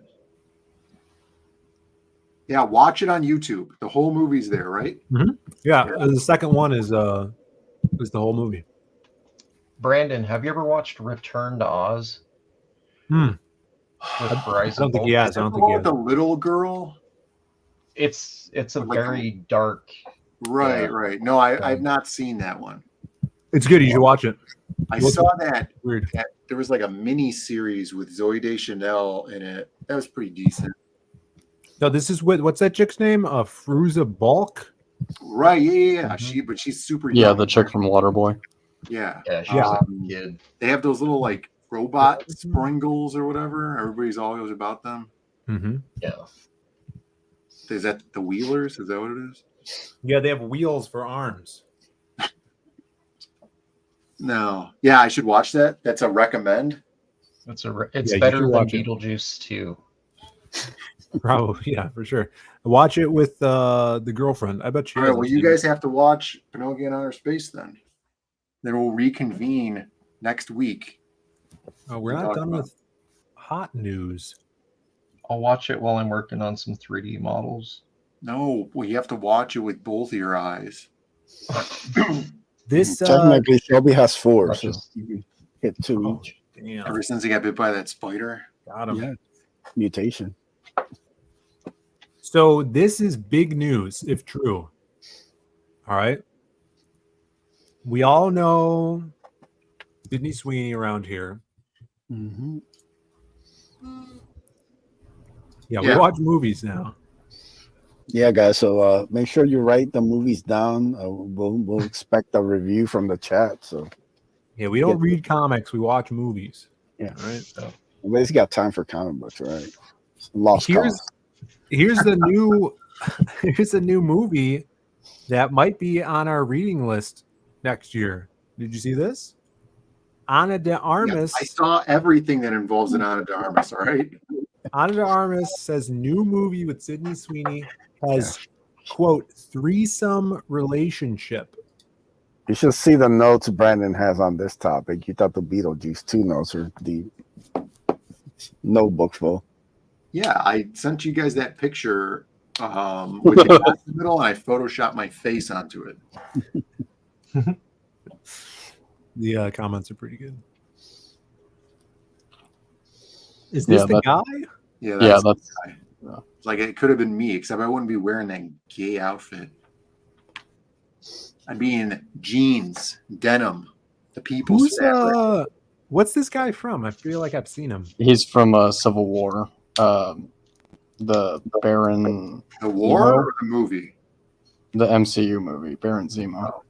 Yeah, watch it on YouTube. The whole movie's there, right? Mm-hmm. Yeah, the second one is the whole movie. Brandon, have you ever watched Return to Oz? Hmm. With I don't think he has. I don't think he has. The little girl. It's a very dark. Right. No, I've not seen that one. It's good. You should watch it. I saw that. Weird. There was like a mini series with Zooey Deschanel in it. That was pretty decent. No, this is with what's that chick's name? Fruza Balk. Right. Yeah. Mm-hmm. She's super. Yeah, young. the chick from Waterboy. Yeah. She's a kid. They have those little like robot Springles or whatever. Everybody's always about them. Mm-hmm. Yeah. Is that the Wheelers? Is that what it is? Yeah, they have wheels for arms. No. Yeah, I should watch that. That's a recommend. It's better than Beetlejuice 2. Probably, yeah, for sure. Watch it with the girlfriend. I bet she. All right, well, you guys have to watch Pinocchio in Outer Space then. Then we'll reconvene next week. Oh, we're not done with hot news. I'll watch it while I'm working on some 3D models. No, well, you have to watch it with both of your eyes. This technically Shelby has 4, so you can hit 2 each. Damn. Ever since he got bit by that spider. Got him. Yeah. Mutation. So this is big news if true. All right. we all know Sydney Sweeney around here. Mm-hmm. Yeah, we Yeah. watch movies now. Yeah, guys. So make sure you write the movies down. We'll expect a review from the chat. So Yeah, we don't read comics. We watch movies. yeah, All right. So nobody's got time for comic books, right? Lost cause. Here's the new here's the new movie that might be on our reading list next year. Did you see this? Ana de Armas. I saw everything that involves an Ana de Armas. All right. Ana de Armas says new movie with Sydney Sweeney has quote threesome relationship. You should see the notes Brandon has on this topic. You thought the Beetlejuice 2 notes are the notebook full. Yeah, I sent you guys that picture with the dot in the middle, and I photoshopped my face onto it. The comments are pretty good. Is this the guy? Yeah, that's the guy. It's like it could have been me, except I wouldn't be wearing that gay outfit. I'd be in jeans, denim, the people's fabric. What's this guy from? I feel like I've seen him. He's from Civil War. The Baron. The war or the movie? The MCU movie, Baron Zemo.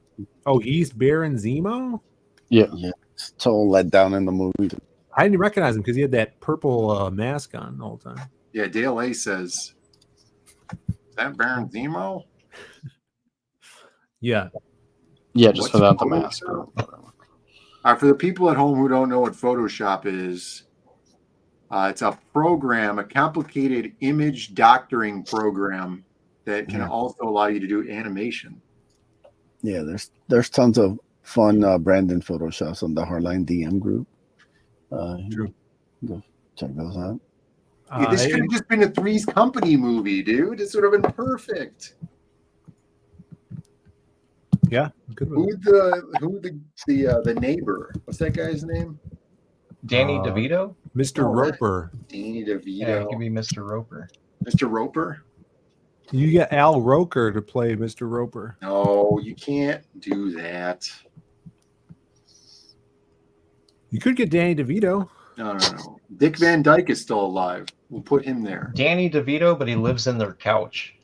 Oh, he's Baron Zemo? Yeah. It's total letdown in the movie. I didn't recognize him because he had that purple mask on the whole time. Yeah, Dale A says, "Is that Baron Zemo?" Yeah. Yeah, just without the mask. For the people at home who don't know what Photoshop is, it's a program, a complicated image doctoring program that can also allow you to do animation. Yeah, there's tons of fun Brandon Photoshops on the Hardline DM group. True. Go check those out. Yeah, this could have just been a Three's Company movie, dude. This would have been perfect. Yeah, good one. Who the neighbor? What's that guy's name? Danny DeVito? Mr. Roper. Danny DeVito. Yeah, give me Mr. Roper. Mr. Roper? You get Al Roker to play Mr. Roper. No, you can't do that. You could get Danny DeVito. No. Dick Van Dyke is still alive. We'll put him there. Danny DeVito, but he lives in their couch.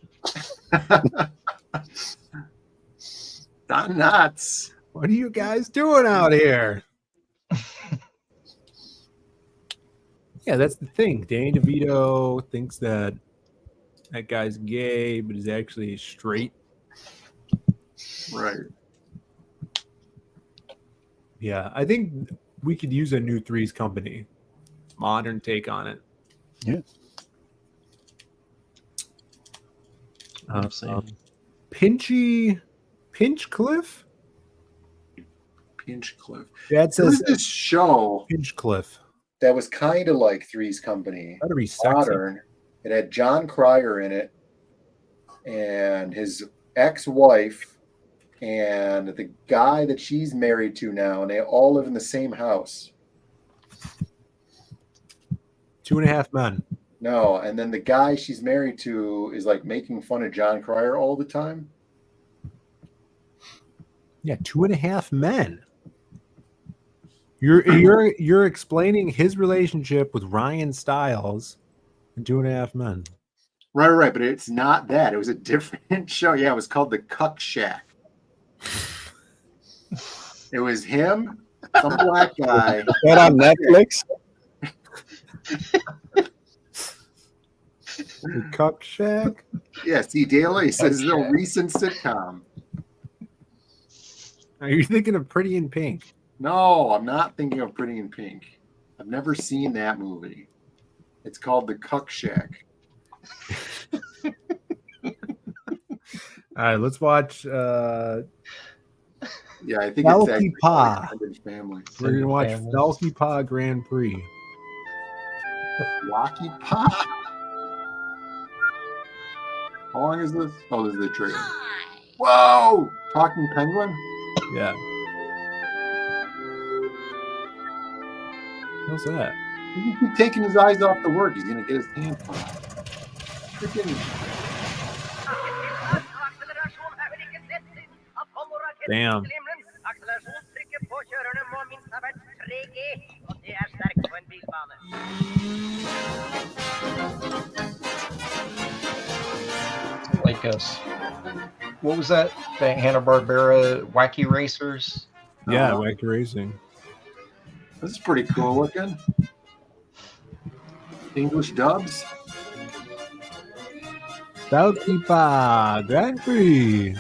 Not nuts. What are you guys doing out here? Yeah, that's the thing. Danny DeVito thinks that guy's gay, but he's actually straight. Right. Yeah, I think we could use a new Three's Company. Modern take on it. Yeah. Pinchcliffe? Pinchcliffe. Yeah, it says this show Pinchcliffe. That was kind of like Three's Company. That'd be sexy. Modern. It had John Cryer in it and his ex-wife and the guy that she's married to now, and they all live in the same house. 2.5 Men. No, and then the guy she's married to is like making fun of John Cryer all the time. Yeah, 2.5 Men. You're explaining his relationship with Ryan Stiles in 2.5 Men. Right, but it's not that. It was a different show. Yeah, it was called The Cuck Shack. It was him, some black guy. That on Netflix? The Cuck Shack? Yeah, see, Dale A says it's a recent sitcom. Are you thinking of Pretty in Pink? No, I'm not thinking of Pretty in Pink. I've never seen that movie. It's called The Cuck Shack. All right, let's watch Yeah, I think Felky it's actually Pa. like Family. We're gonna watch Felky Pa Grand Prix. Rocky Pa. How long is this? Oh, this is the trailer. Whoa! Talking Penguin? Yeah. What's that? He keep taking his eyes off the work. He's gonna get his hand caught. Freaking. Damn. Like us. What was that? The Hanna-Barbera Wacky Racers? Yeah, Wacky Racing. This is pretty cool looking. English dubs. Southkeeper Grand Prix.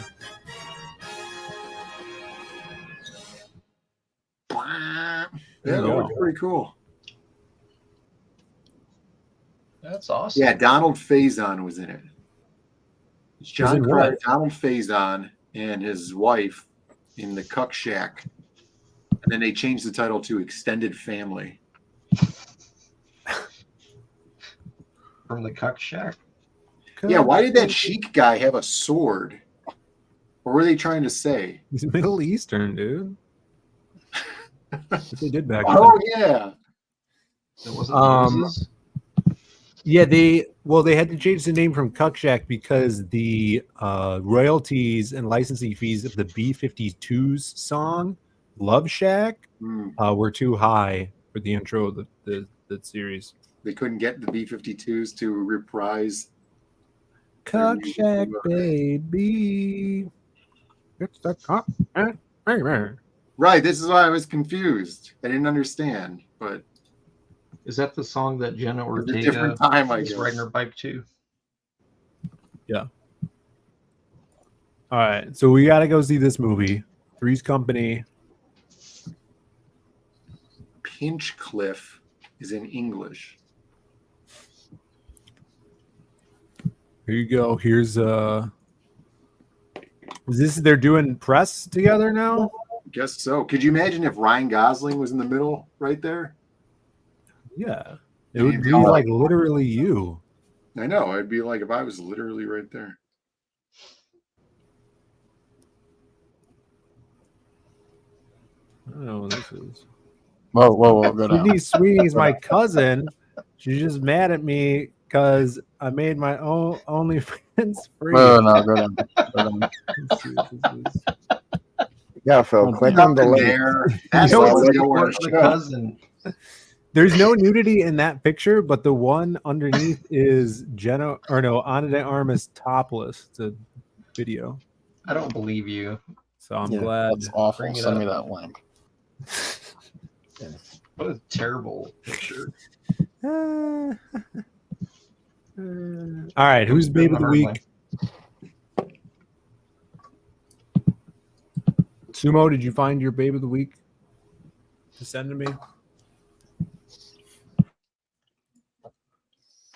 Yeah, There that you looks go. pretty cool. That's awesome. Yeah, Donald Faison was in it. It's John in Cryer, what? Donald Faison, and his wife in the Cuck Shack. And then they changed the title to Extended Family. From the Cuck Shack. Yeah, why did that Sheik guy have a sword? What were they trying to say? He's Middle Eastern, dude. What they did back Oh, then. yeah. It wasn't Moses? Yeah, they had to change the name from Cuck Shack because the royalties and licensing fees of the B-52s song Love Shack were too high for the intro of the series. They couldn't get the B-52s to reprise Cuck Shack, baby. It's the Cuck Shack, baby. Right, this is why I was confused. I didn't understand, but Is that the song that Jenna It was a Ortega different time, I was guess. riding her bike to? Yeah. All right, so we got to go see this movie, Three's Company. Pinchcliffe is in English. Here you go. Here's is this they're doing press together now? Guess so. Could you imagine if Ryan Gosling was in the middle right there? Yeah. It would be like literally you. I know. It'd be like if I was literally right there. I don't know what this is. Whoa, go down. Sydney Sweeney's my cousin. She's just mad at me because I made my own OnlyFans free. No, go down. Let's see what this is. Yeah, Phil, click on the link. That's You know what what's we don't want to show. Cousin. There's no nudity in that picture, but the one underneath is Ana de Armas topless. It's a video. I don't believe you. So I'm glad. That's awful. Bring it Send me up. that link. What a terrible picture. All right, who's babe of the week? Sumo, did you find your babe of the week to send to me?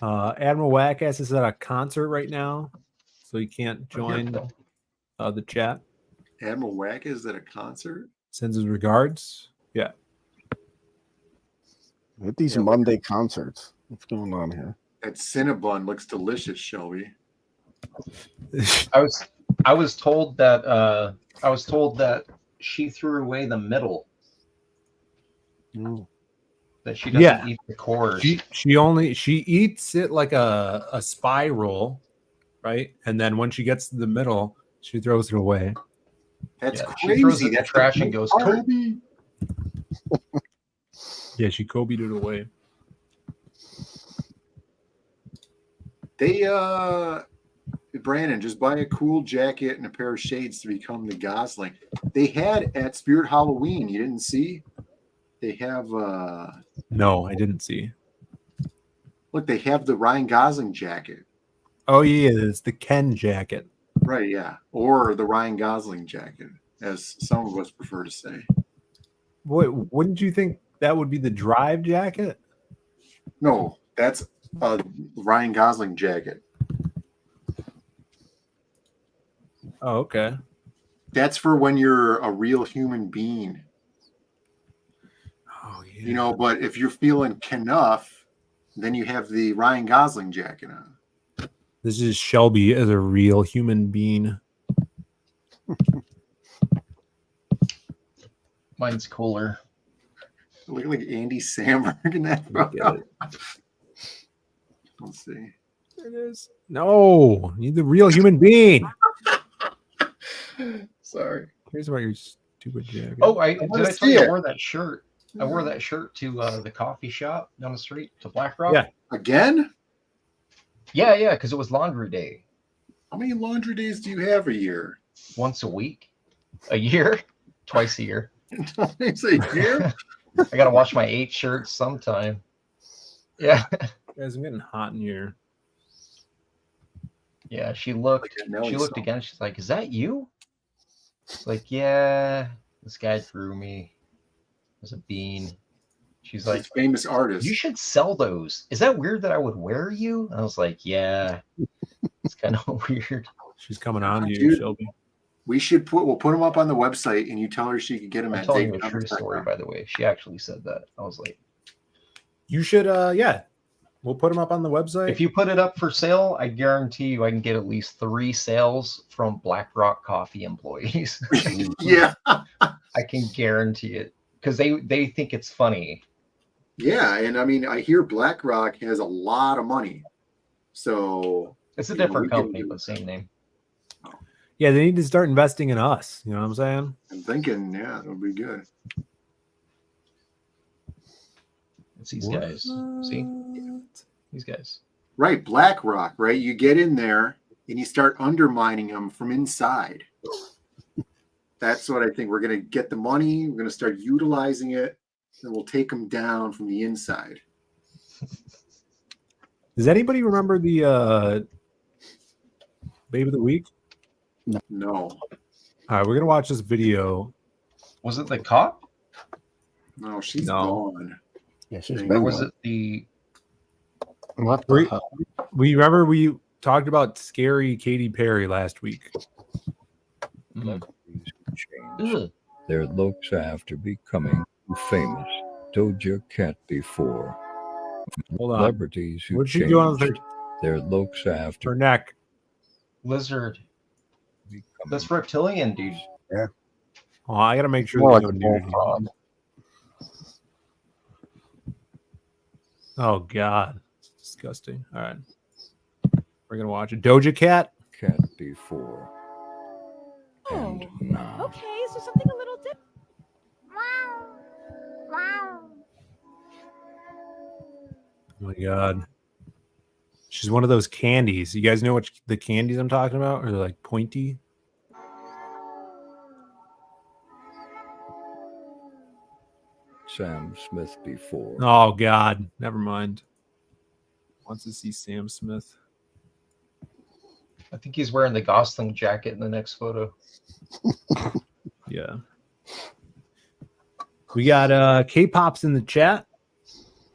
Admiral Wackass is at a concert right now, so he can't join the chat. Admiral Wack is at a concert? Sends his regards. Yeah. With these Monday concerts, what's going on here? That Cinnabon looks delicious, Shelby. I was told that she threw away the middle. That she doesn't eat the core. She eats it like a spiral, right? And then when she gets to the middle, she throws it away. That's She crazy. throws it in the That's trash the and goes, part. Kobe. Yeah, she Kobe'd it away. They Brandon, just buy a cool jacket and a pair of shades to become the Gosling. They had at Spirit Halloween, you didn't see? They have No, I didn't see. look, they have the Ryan Gosling jacket. Oh yeah, it's the Ken jacket. Right, yeah. Or the Ryan Gosling jacket, as some of us prefer to say. Wouldn't you think that would be the Drive jacket? No, that's a Ryan Gosling jacket. Oh, okay. That's for when you're a real human being. Oh yeah. You know, but if you're feeling enough, then you have the Ryan Gosling jacket on. This is Shelby as a real human being. Mine's cooler. Look like Andy Samberg in that photo. Let's see. There it is. No, you're the real human being. Sorry. Here's about your stupid jacket. Oh, did I tell you I wore that shirt? I wore that shirt to the coffee shop down the street to Black Rock. Yeah. Again? Yeah, because it was laundry day. How many laundry days do you have a year? Once a week, a year, twice a year. Twice a year? I gotta wash my 8 shirts sometime. Yeah. Guys, I'm getting hot in here. Yeah, she looked. She looked again. She's like, "Is that you?" It's like, "Yeah, this guy drew me as a bean." She's like, famous artist. "You should sell those. Is that weird that I would wear you?" I was like, "Yeah, it's kind of weird." She's coming on to you, Dude, Shelby. we'll put them up on the website, and you tell her she could get them I'm at telling you a true story, by the way. She actually said that. I was like, You should, yeah. We'll put them up on the website. if you put it up for sale, I guarantee you I can get at least 3 sales from Black Rock Coffee employees. Yeah. I can guarantee it because they think it's funny. Yeah, and I mean, I hear BlackRock has a lot of money, so It's a you know, different we can company, do- but same name. Yeah, they need to start investing in us. You know what I'm saying? I'm thinking, yeah, it would be good. It's these guys. See? These guys. Right, BlackRock, right? You get in there and you start undermining them from inside. That's what I think. We're going to get the money, we're going to start utilizing it, and we'll take them down from the inside. Does anybody remember the Babe of the Week? No. All right, we're gonna watch this video. Was it the cop? No, she's No. gone. Yeah, she's Or been was gone. it the What We, the hell? we remember we talked about scary Katy Perry last week. Ugh. Their looks after becoming famous. Doja Cat before. Hold on. Celebrities who What'd she do on changed their looks after her neck? Lizard? That's reptilian, dude. Yeah. Oh, I gotta make sure. More there's like a no nudity. bullfrog. Oh God, it's disgusting. All right, we're gonna watch it. Doja Cat. Cat before. And now. Okay, so something a little different. Oh my God, she's one of those candies. You guys know what the candies I'm talking about? Or they're like pointy. Sam Smith before. Oh God, never mind. Wants to see Sam Smith. I think he's wearing the Gosling jacket in the next photo. Yeah. We got K-Pops in the chat.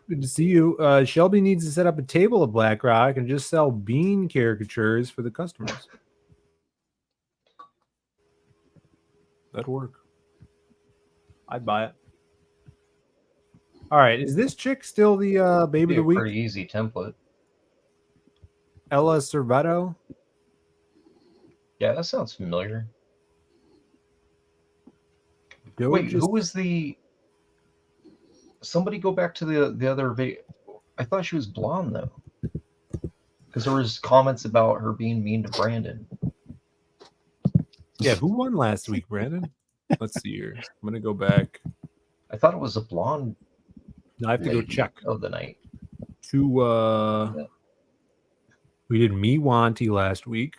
Good to see you. Shelby needs to set up a table at BlackRock and just sell bean caricatures for the customers. That'd work. I'd buy it. All right, is this chick still the baby of the week? Pretty easy template. Ella Servetto? Yeah, that sounds familiar. Doja Wait, who was the? Somebody go back to the other video. I thought she was blonde though, because there was comments about her being mean to Brandon. Yeah, who won last week, Brandon? Let's see here. I'm gonna go back. I thought it was a blonde. I have to go check. Of the night. We did Me Wanty last week.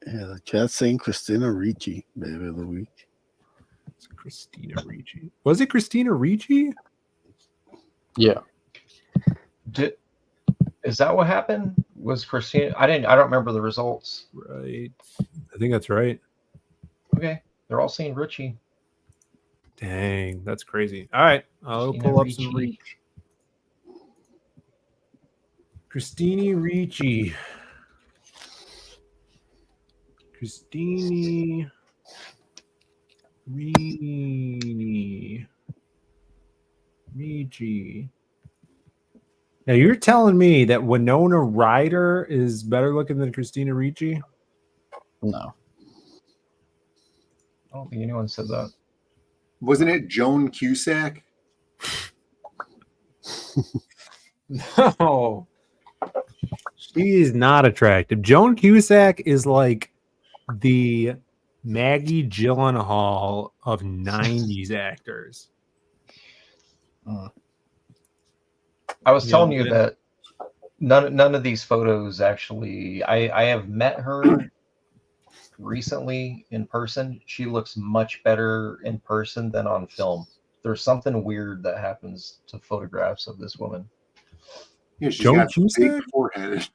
Yeah, the chat's saying Christina Ricci, baby of the week. It's Christina Ricci. Was it Christina Ricci? Yeah. Is that what happened? Was Christina? I don't remember the results. Right. I think that's right. Okay, they're all saying Richie. Dang, that's crazy. All right, I'll Christina pull up Ricci. some reach. Christina Ricci. Christine Ricci. Now you're telling me that Winona Ryder is better looking than Christina Ricci? No. I don't think anyone said that. Wasn't it Joan Cusack? No. She is not attractive. Joan Cusack is like the Maggie Gyllenhaal of 90s actors. I was Yeah, telling you man. that none of these photos actually. I have met her recently in person. She looks much better in person than on film. There's something weird that happens to photographs of this woman. Yeah, she's Joan got a big Cusack? forehead.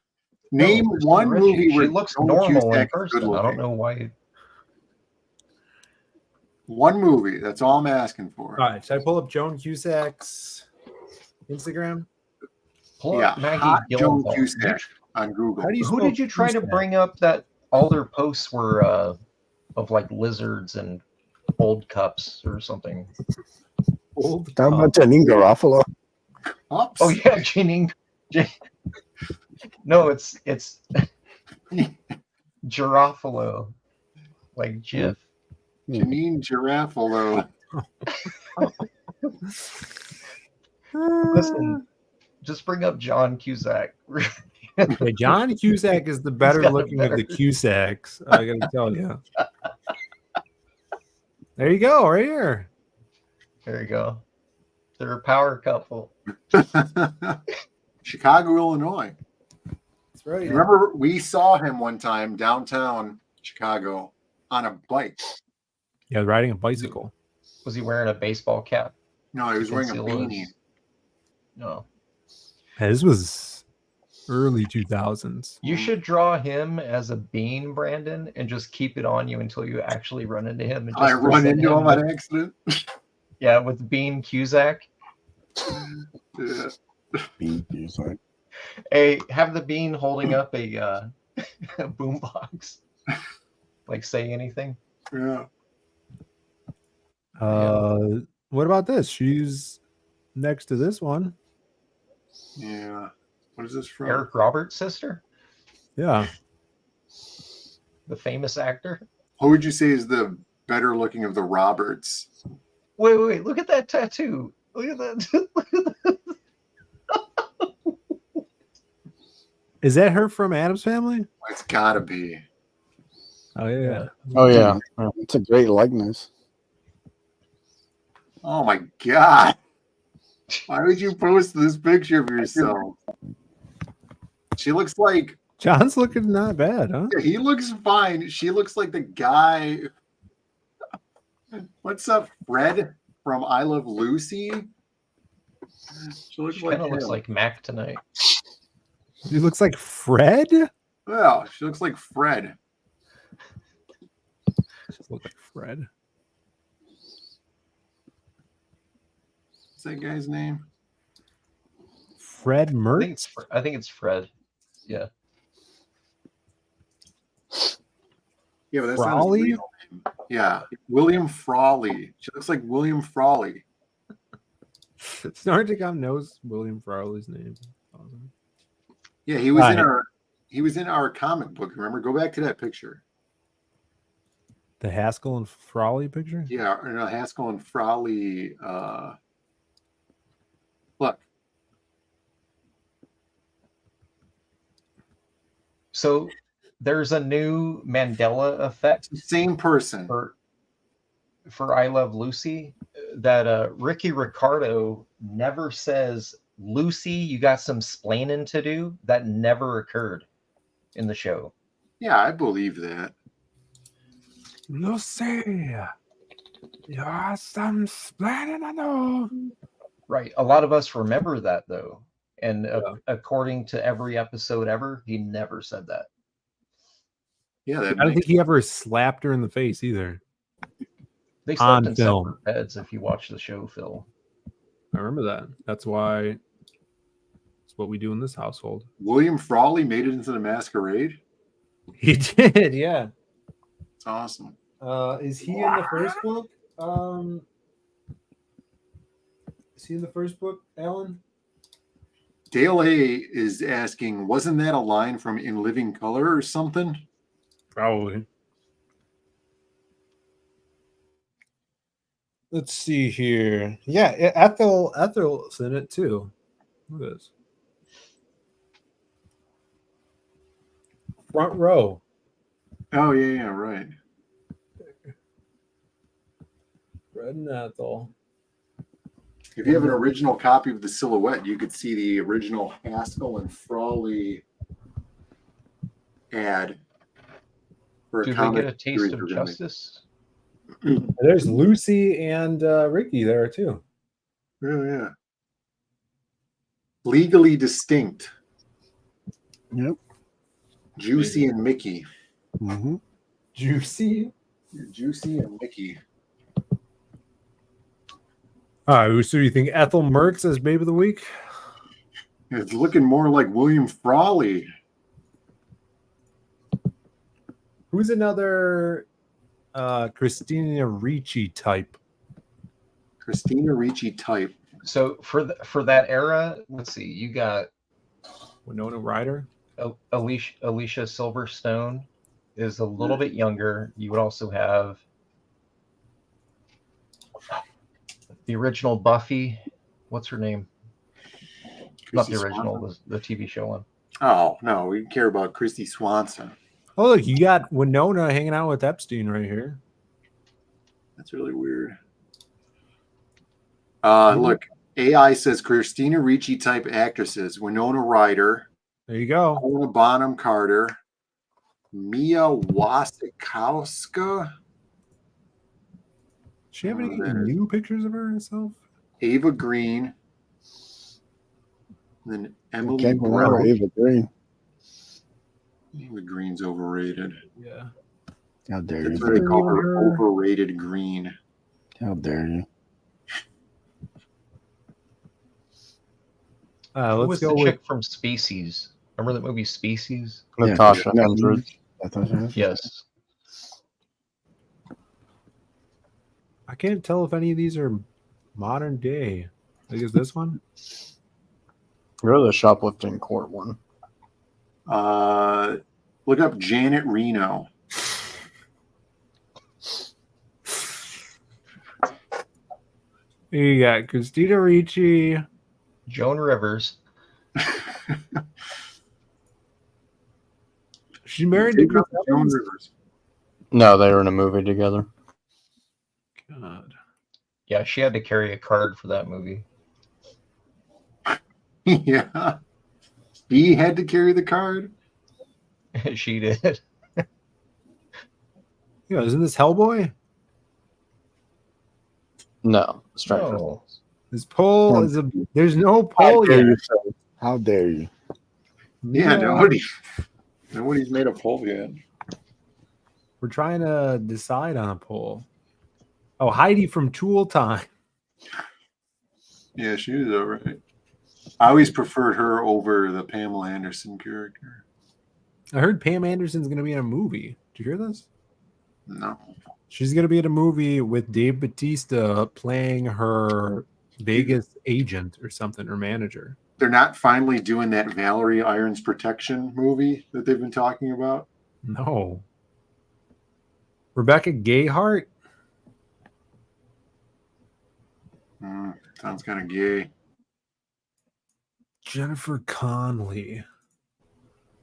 Name No, one Christina Ricci. movie She where looks Joan normal in Cusack is good person. I don't looking. know why. One movie. That's all I'm asking for. All right, should I pull up Joan Cusack's Instagram? Pull Yeah, up Maggie hot Joan Gyllenhaal. Cusack on Google. How do you Who spell did you try to Cusack? bring up that all their posts were of like lizards and old cups or something? Old How about Janine Garofalo? Oops. Oh yeah, Janine. No, it's Girafalo, like GIF. Janine Girafalo. Listen, just bring up John Cusack. Yeah, John Cusack is the better got a looking of the better- Cusacks. I gotta tell you. There you go, right here. There you go. They're a power couple. Chicago, Illinois. That's right. Remember, we saw him one time downtown Chicago on a bike. Yeah, riding a bicycle. Was he wearing a baseball cap? No, he was to wearing a conceal beanie. his- No. Yeah, this was early 2000s. You should draw him as a bean, Brandon, and just keep it on you until you actually run into him. And just I run present into him on with- accident. Yeah, with Bean Cusack. Yeah. Bean Cusack. Hey, have the Bean holding up a boombox. Like, say anything. Yeah. What about this? She's next to this one. Yeah. What is this from? Eric Roberts' sister, Yeah. the famous actor. Who would you say is the better looking of the Roberts? Wait, look at that tattoo. Look at that. Look at that. Is that her from Addams Family? It's gotta be. Oh yeah. Oh yeah. It's a great likeness. Oh my god. Why would you post this picture of yourself? She looks like John's looking not bad, huh? he looks fine. She looks like the guy. What's up, Fred from I Love Lucy? She looks She like kind of looks him. like Mac tonight. He looks like Fred. Yeah, she looks like Fred. Just look like Fred. What's that guy's name? Fred I think Mertz. it's Fred. Yeah. Yeah, but that's not his Frawley? real name. Yeah, William Frawley. She looks like William Frawley. Snarticom knows William Frawley's name. Yeah, he was in Right. our comic book. Remember? Go back to that picture. The Haskell and Frawley picture? Yeah, or no, Haskell and Frawley. Look, So there's a new Mandela effect same person. for I Love Lucy that Ricky Ricardo never says, Lucy, you got some splaining to do. That never occurred in the show. Yeah, I believe that. Lucy, you are some splendid, I know. Right. A lot of us remember that though. And according to every episode ever, he never said that. Yeah, I don't think he ever slapped her in the face either. They On slept in film. separate beds if you watch the show, Phil. I remember that. That's why it's what we do in this household. William Frawley made it into the Masquerade. He did, yeah. It's awesome. Is he in the first book? Is he in the first book, Alan? Dale A is asking, wasn't that a line from In Living Color or something? Probably. Let's see here. Yeah, Ethel's in it too. Look at this. Front row. Oh yeah, right. Fred and Ethel. If you have an original copy of the silhouette, you could see the original Haskell and Frawley ad for a Do they comic get a taste series of we're gonna make. justice? There's Lucy and Ricky there too. Oh, yeah. Legally Distinct. Yep. Juicy and Mickey. Mm-hmm. Juicy. Juicy and Mickey. All right, so you think Ethel Mertz as Babe of the Week? It's looking more like William Frawley. Who's another Christina Ricci type? Christina Ricci type. So for that era, let's see, you got Winona Ryder. Alicia Silverstone is a little bit younger. You would also have the original Buffy. What's her name? Not the original, the TV show one. Oh, no, we care about Christy Swanson. Oh, look, you got Winona hanging out with Epstein right here. That's really weird. Look, AI says Christina Ricci type actresses: Winona Ryder. There you go. Helena Bonham Carter, Mia Wasikowska. Does she have any new pictures of herself? Ava Green. And then Emily Can't remember Brown. Ava Green. Ava Green's overrated. Yeah. How dare That's you? what they call her, overrated green. How dare you? Who was Let's go the with chick from Species? Remember that movie Species? Natasha Henstridge. Yes. I can't tell if any of these are modern day. I guess this one. Go to the shoplifting court one. Look up Janet Reno. You got Christina Ricci, Joan Rivers. She's married to Chris Joan Evans? Rivers. No, they were in a movie together. God. Yeah, she had to carry a card for that movie. Yeah. He had to carry the card. She did. Yeah, isn't this Hellboy? No, Stranger No. Things. This poll is a. There's no poll dare yet. you, sir? How dare you? Yeah, nobody's made a poll yet. We're trying to decide on a poll. Oh, Heidi from Tool Time. Yeah, she was all right. I always preferred her over the Pamela Anderson character. I heard Pam Anderson's going to be in a movie. Did you hear this? No. She's going to be in a movie with Dave Bautista playing her Vegas agent or something, or manager. They're not finally doing that Valerie Irons Protection movie that they've been talking about? No. Rebecca Gayheart? Sounds kind of gay. Jennifer Connelly.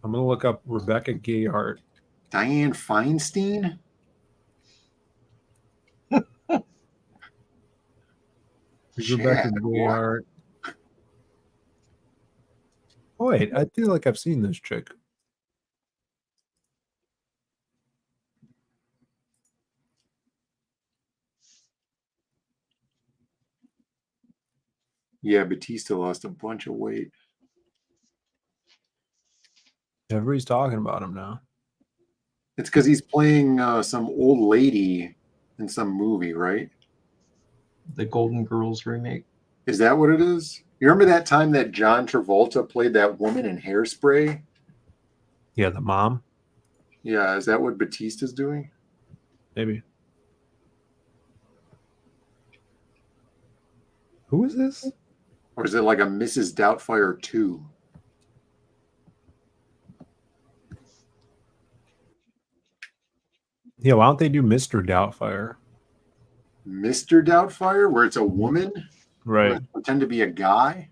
I'm going to look up Rebecca Gayheart. Diane Feinstein? Rebecca Gayheart. Oh, wait, I feel like I've seen this chick. Yeah, Batista lost a bunch of weight. Everybody's talking about him now. It's because he's playing some old lady in some movie, right? The Golden Girls remake. Is that what it is? You remember that time that John Travolta played that woman in Hairspray? Yeah, the mom. Yeah, is that what Batista's doing? Maybe. Who is this? Or is it like a Mrs. Doubtfire 2? Yeah, why don't they do Mr. Doubtfire? Mr. Doubtfire, where it's a woman? Right. Pretend to be a guy?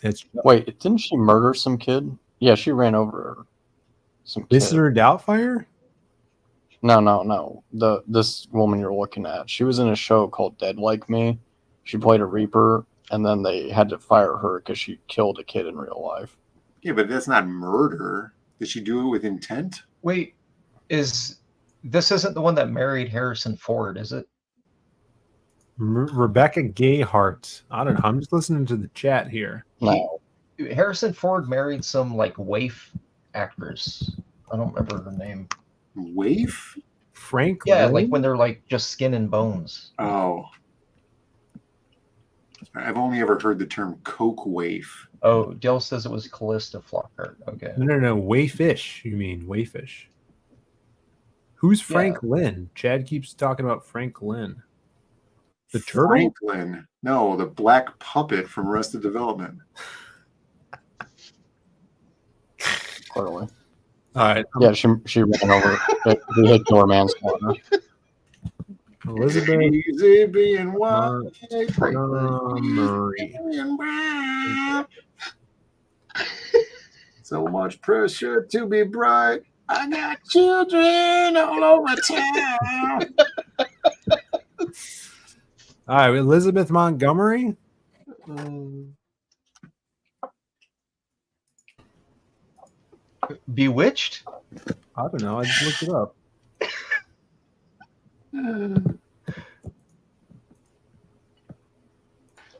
It's Wait, didn't she murder some kid? Yeah, she ran over some kid. Mr. Doubtfire? No. This woman you're looking at, she was in a show called Dead Like Me. She played a Reaper, and then they had to fire her because she killed a kid in real life. Yeah, but that's not murder. Did she do it with intent? Wait, this isn't the one that married Harrison Ford, is it? Rebecca Gayhart. I don't know. I'm just listening to the chat here. No. Harrison Ford married some like waif actress. I don't remember her name. Waif? Frank? Yeah, Lynn? like when they're like just skin and bones. Oh. I've only ever heard the term coke waif. Oh, Dale says it was Callista Flockhart. Okay. No. Wayfish. You mean Wayfish? Who's Frank Lynn? Chad keeps talking about Frank Lynn. The turtle? Franklin. No, the black puppet from Arrested Development. Clearly. All right. Yeah, she ran over vehicular manslaughter. Elizabeth Easy being wild. Montgomery. So much pressure to be bright. I got children all over town. All right, Elizabeth Montgomery. Bewitched? I don't know. I just looked it up.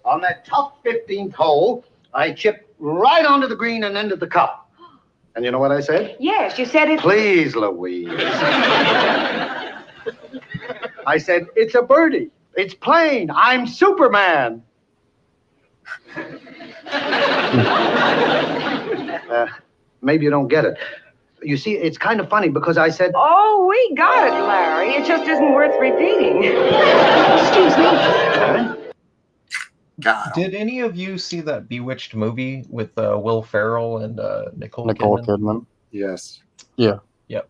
On that top 15th hole, I chipped right onto the green and ended the cup. And you know what I said? Yes, you said it. Please, Louise. I said, it's a birdie. It's plain. I'm Superman. Maybe you don't get it. You see, it's kind of funny because I said... Oh, we got it, Larry. It just isn't worth repeating. Excuse me. God. Did any of you see that Bewitched movie with Will Ferrell and Nicole Kidman? Yes. Yeah. Yep.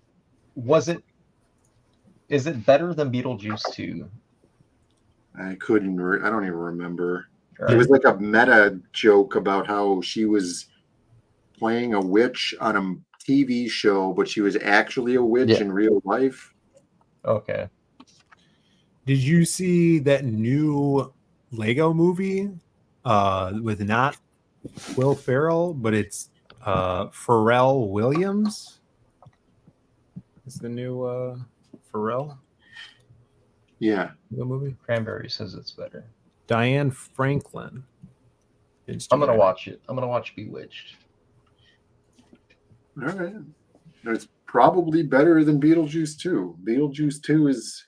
Is it better than Beetlejuice 2? I couldn't. I don't even remember. Right. It was like a meta joke about how she was playing a witch on a TV show, but she was actually a witch in real life. Okay. Did you see that new Lego movie with not Will Ferrell, but it's Pharrell Williams? It's the new Pharrell? Yeah. The movie? Cranberry says it's better. Diane Franklin. I'm going to watch it. I'm going to watch Bewitched. All right. It's probably better than Beetlejuice 2. Beetlejuice 2 is...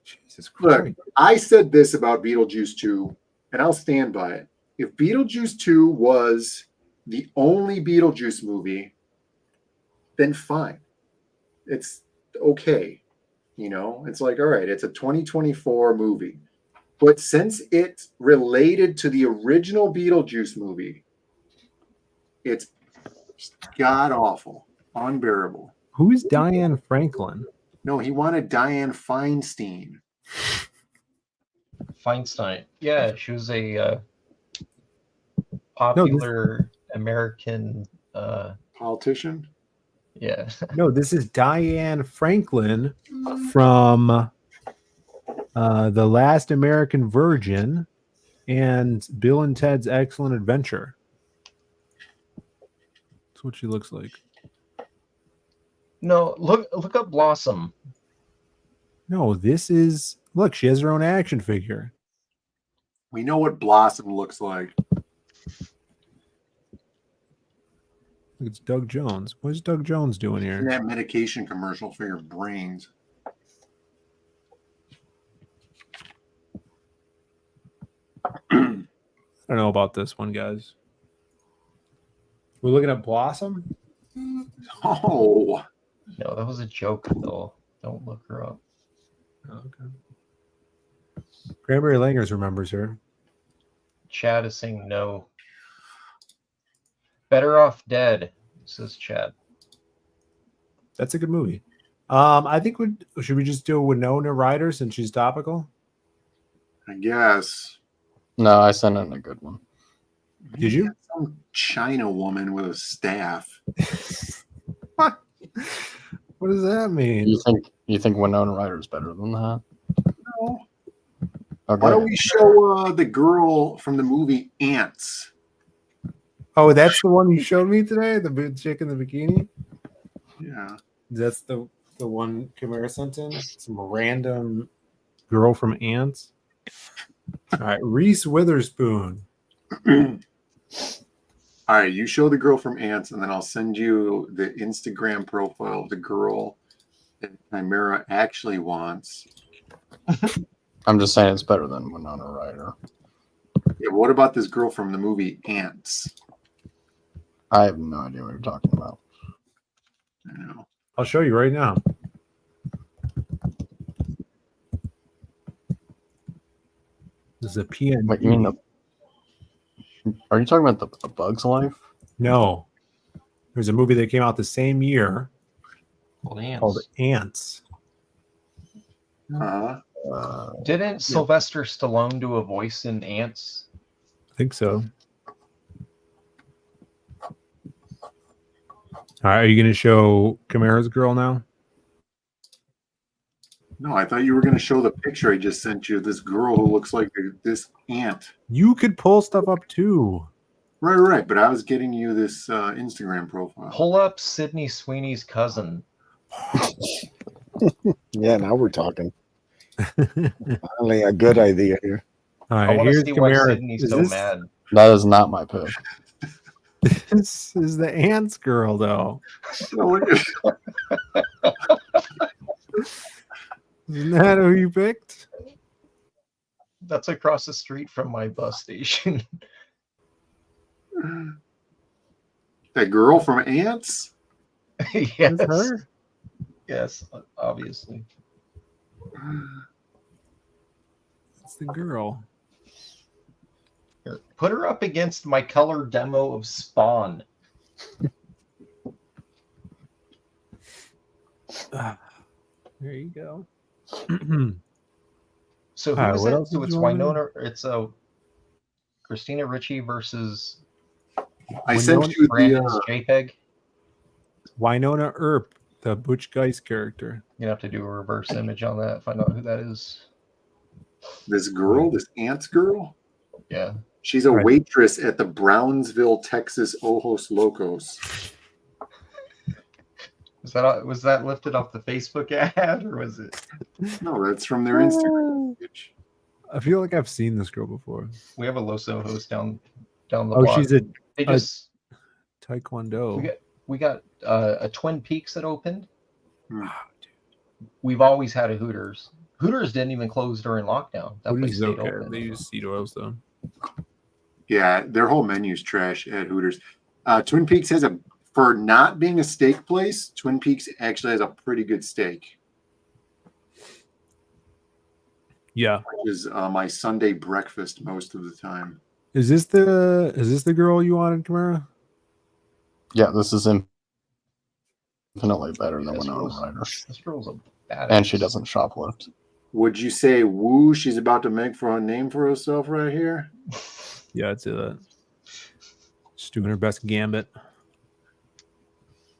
Jesus Christ. Look, I said this about Beetlejuice 2, and I'll stand by it. If Beetlejuice 2 was the only Beetlejuice movie, then fine. It's okay. You know, it's like, all right, it's a 2024 movie. But since it's related to the original Beetlejuice movie, it's god awful, unbearable. Who's Diane Franklin? No, he wanted Diane Feinstein. Feinstein. Yeah, she was a popular American politician. Yeah. No, this is Diane Franklin from The Last American Virgin and Bill and Ted's Excellent Adventure. That's what she looks like. No, look up Blossom. No, this is... Look, she has her own action figure. We know what Blossom looks like. It's Doug Jones. What is Doug Jones doing here? That medication commercial for your brains. I don't know about this one, guys. We're looking at Blossom? Oh. No, that was a joke, though. Don't look her up. Oh, okay. Cranberry Langers remembers her. Chad is saying no. Better Off Dead, says Chad. That's a good movie. I think should we just do Winona Ryder since she's topical? I guess. No, I sent in a good one. Did you? Some China woman with a staff. What? What does that mean? You think Winona Ryder is better than that? No. Why don't we show the girl from the movie Ants? Oh, that's the one you showed me today? The chick in the bikini? Yeah. That's the one Chimera sent in? Some random girl from Ants? All right, Reese Witherspoon. All right, you show the girl from Ants, and then I'll send you the Instagram profile of the girl that Chimera actually wants. I'm just saying it's better than Winona Ryder. Yeah, what about this girl from the movie Ants? I have no idea what you're talking about. I know. I'll show you right now. This is a PNG. Wait, you mean are you talking about the Bug's Life? No. There's a movie that came out the same year Called Ants. Didn't Sylvester Stallone do a voice in Ants? I think so. All right, are you going to show Chimera's girl now? No, I thought you were going to show the picture I just sent you. This girl who looks like this ant. You could pull stuff up too. Right. But I was getting you this Instagram profile. Pull up Sydney Sweeney's cousin. Yeah, now we're talking. Finally, a good idea here. All I right, want to here's see why Chimera. Sydney's so mad. That is not my pick. This is the Ants girl, though. Isn't that who you picked? That's across the street from my bus station. That girl from Ants? Yes. That's her? Yes, obviously. It's the girl. Here, put her up against my color demo of Spawn. There you go. So who All right, is what it? else So did it's you want me to- Winona. It's Christina Ricci versus I sent you Brandon's the JPEG. Winona Earp, the Butch Geist character. You have to do a reverse image on that. Find out who that is. this girl, this Ants girl. Yeah. She's a waitress at the Brownsville, Texas Ojos Locos. Was that lifted off the Facebook ad or was it? No, that's from their Instagram page. I feel like I've seen this girl before. We have a Los Ojos down the Oh, block. she's They just Taekwondo. we got a Twin Peaks that opened. Hmm. We've always had a Hooters. Hooters didn't even close during lockdown. That Hooters place is stayed okay. open. They use seed oils though. Yeah, their whole menu's trash at Hooters. Twin Peaks has for not being a steak place, Twin Peaks actually has a pretty good steak. Yeah. Which is my Sunday breakfast most of the time. Is this the girl you wanted, Chimera? Yeah, this is infinitely better than Winona Ryder. This girl's a badass. And she doesn't shoplift. Would you say, woo, she's about to make for a name for herself right here? Yeah, I'd say that. She's doing her best gambit.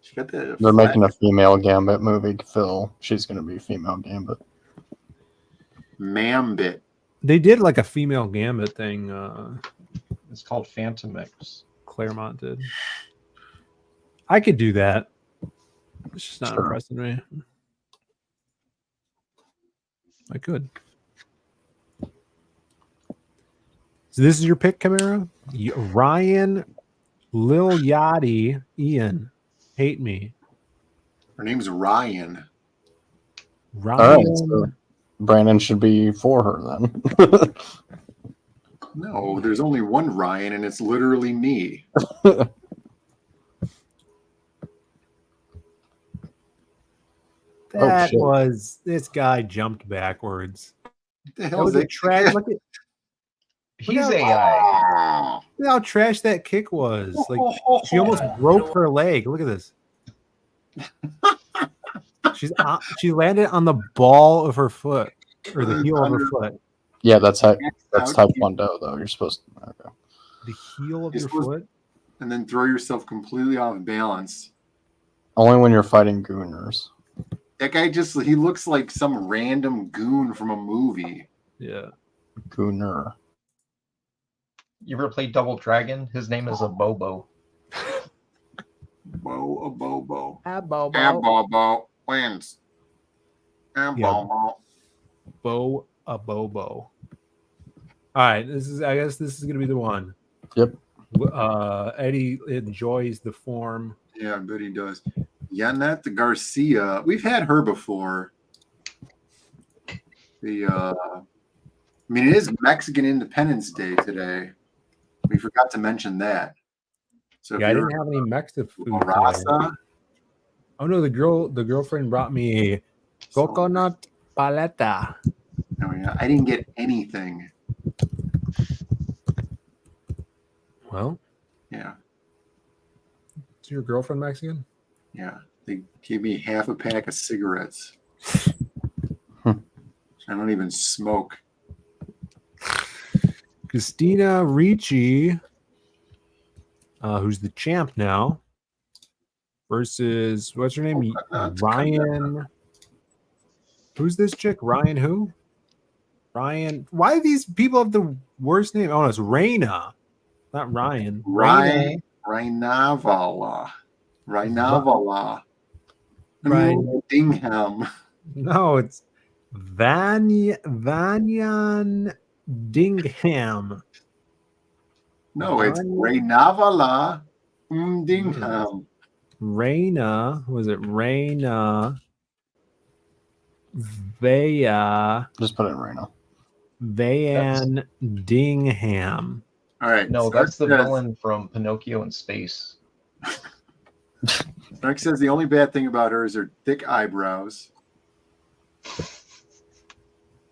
She got that. They're making a female Gambit movie, Phil. She's going to be female Gambit. Mambit. They did like a female gambit thing. It's called Phantom X. Claremont did. I could do that. It's just not impressing me. I could. So this is your pick, Chimera? Ryan, Lil Yachty, Ian. Hate me. Her name's Ryan. Ryan. All right, so Brandon should be for her then. No, there's only one Ryan, and it's literally me. That was this guy jumped backwards. What the That hell was is a that? trash. Look at He's AI. look how trash that kick was. Like she almost broke her leg. Look at this. She landed on the ball of her foot or the heel of her foot. Yeah, that's Taekwondo though. You're supposed to. Okay. The heel of You're your supposed- foot. And then throw yourself completely off balance. Only when you're fighting gooners. That guy he looks like some random goon from a movie. Yeah. Gunner. You ever played Double Dragon? His name is a Bobo. Bobo. A Bobo. Bobo wins. Bobo. A Bobo. All right, I guess this is gonna be the one. Yep. Eddie enjoys the form. Yeah, I bet he does. Yanette Garcia. We've had her before. I mean, it is Mexican Independence Day today. We forgot to mention that. So Yeah, I didn't have any Mexican food today. Rasa. Oh no, the girlfriend brought me a coconut paleta. Oh yeah, I didn't get anything. Well, yeah. Is your girlfriend Mexican? Yeah, they gave me half a pack of cigarettes. I don't even smoke. Christina Ricci, who's the champ now, versus what's her name? Ryan. Who's this chick? Ryan who? Ryan. Why do these people have the worst name? Oh, no, it's Raina, not Ryan. Rainavala. Dingham. No, it's Vanyan Dingham. No, it's Rainavala Dingham. Raina, was it Raina Vaya? Just put it in Raina. Van Dingham. All right. No, that's the villain from Pinocchio in Space. Mark says the only bad thing about her is her thick eyebrows. You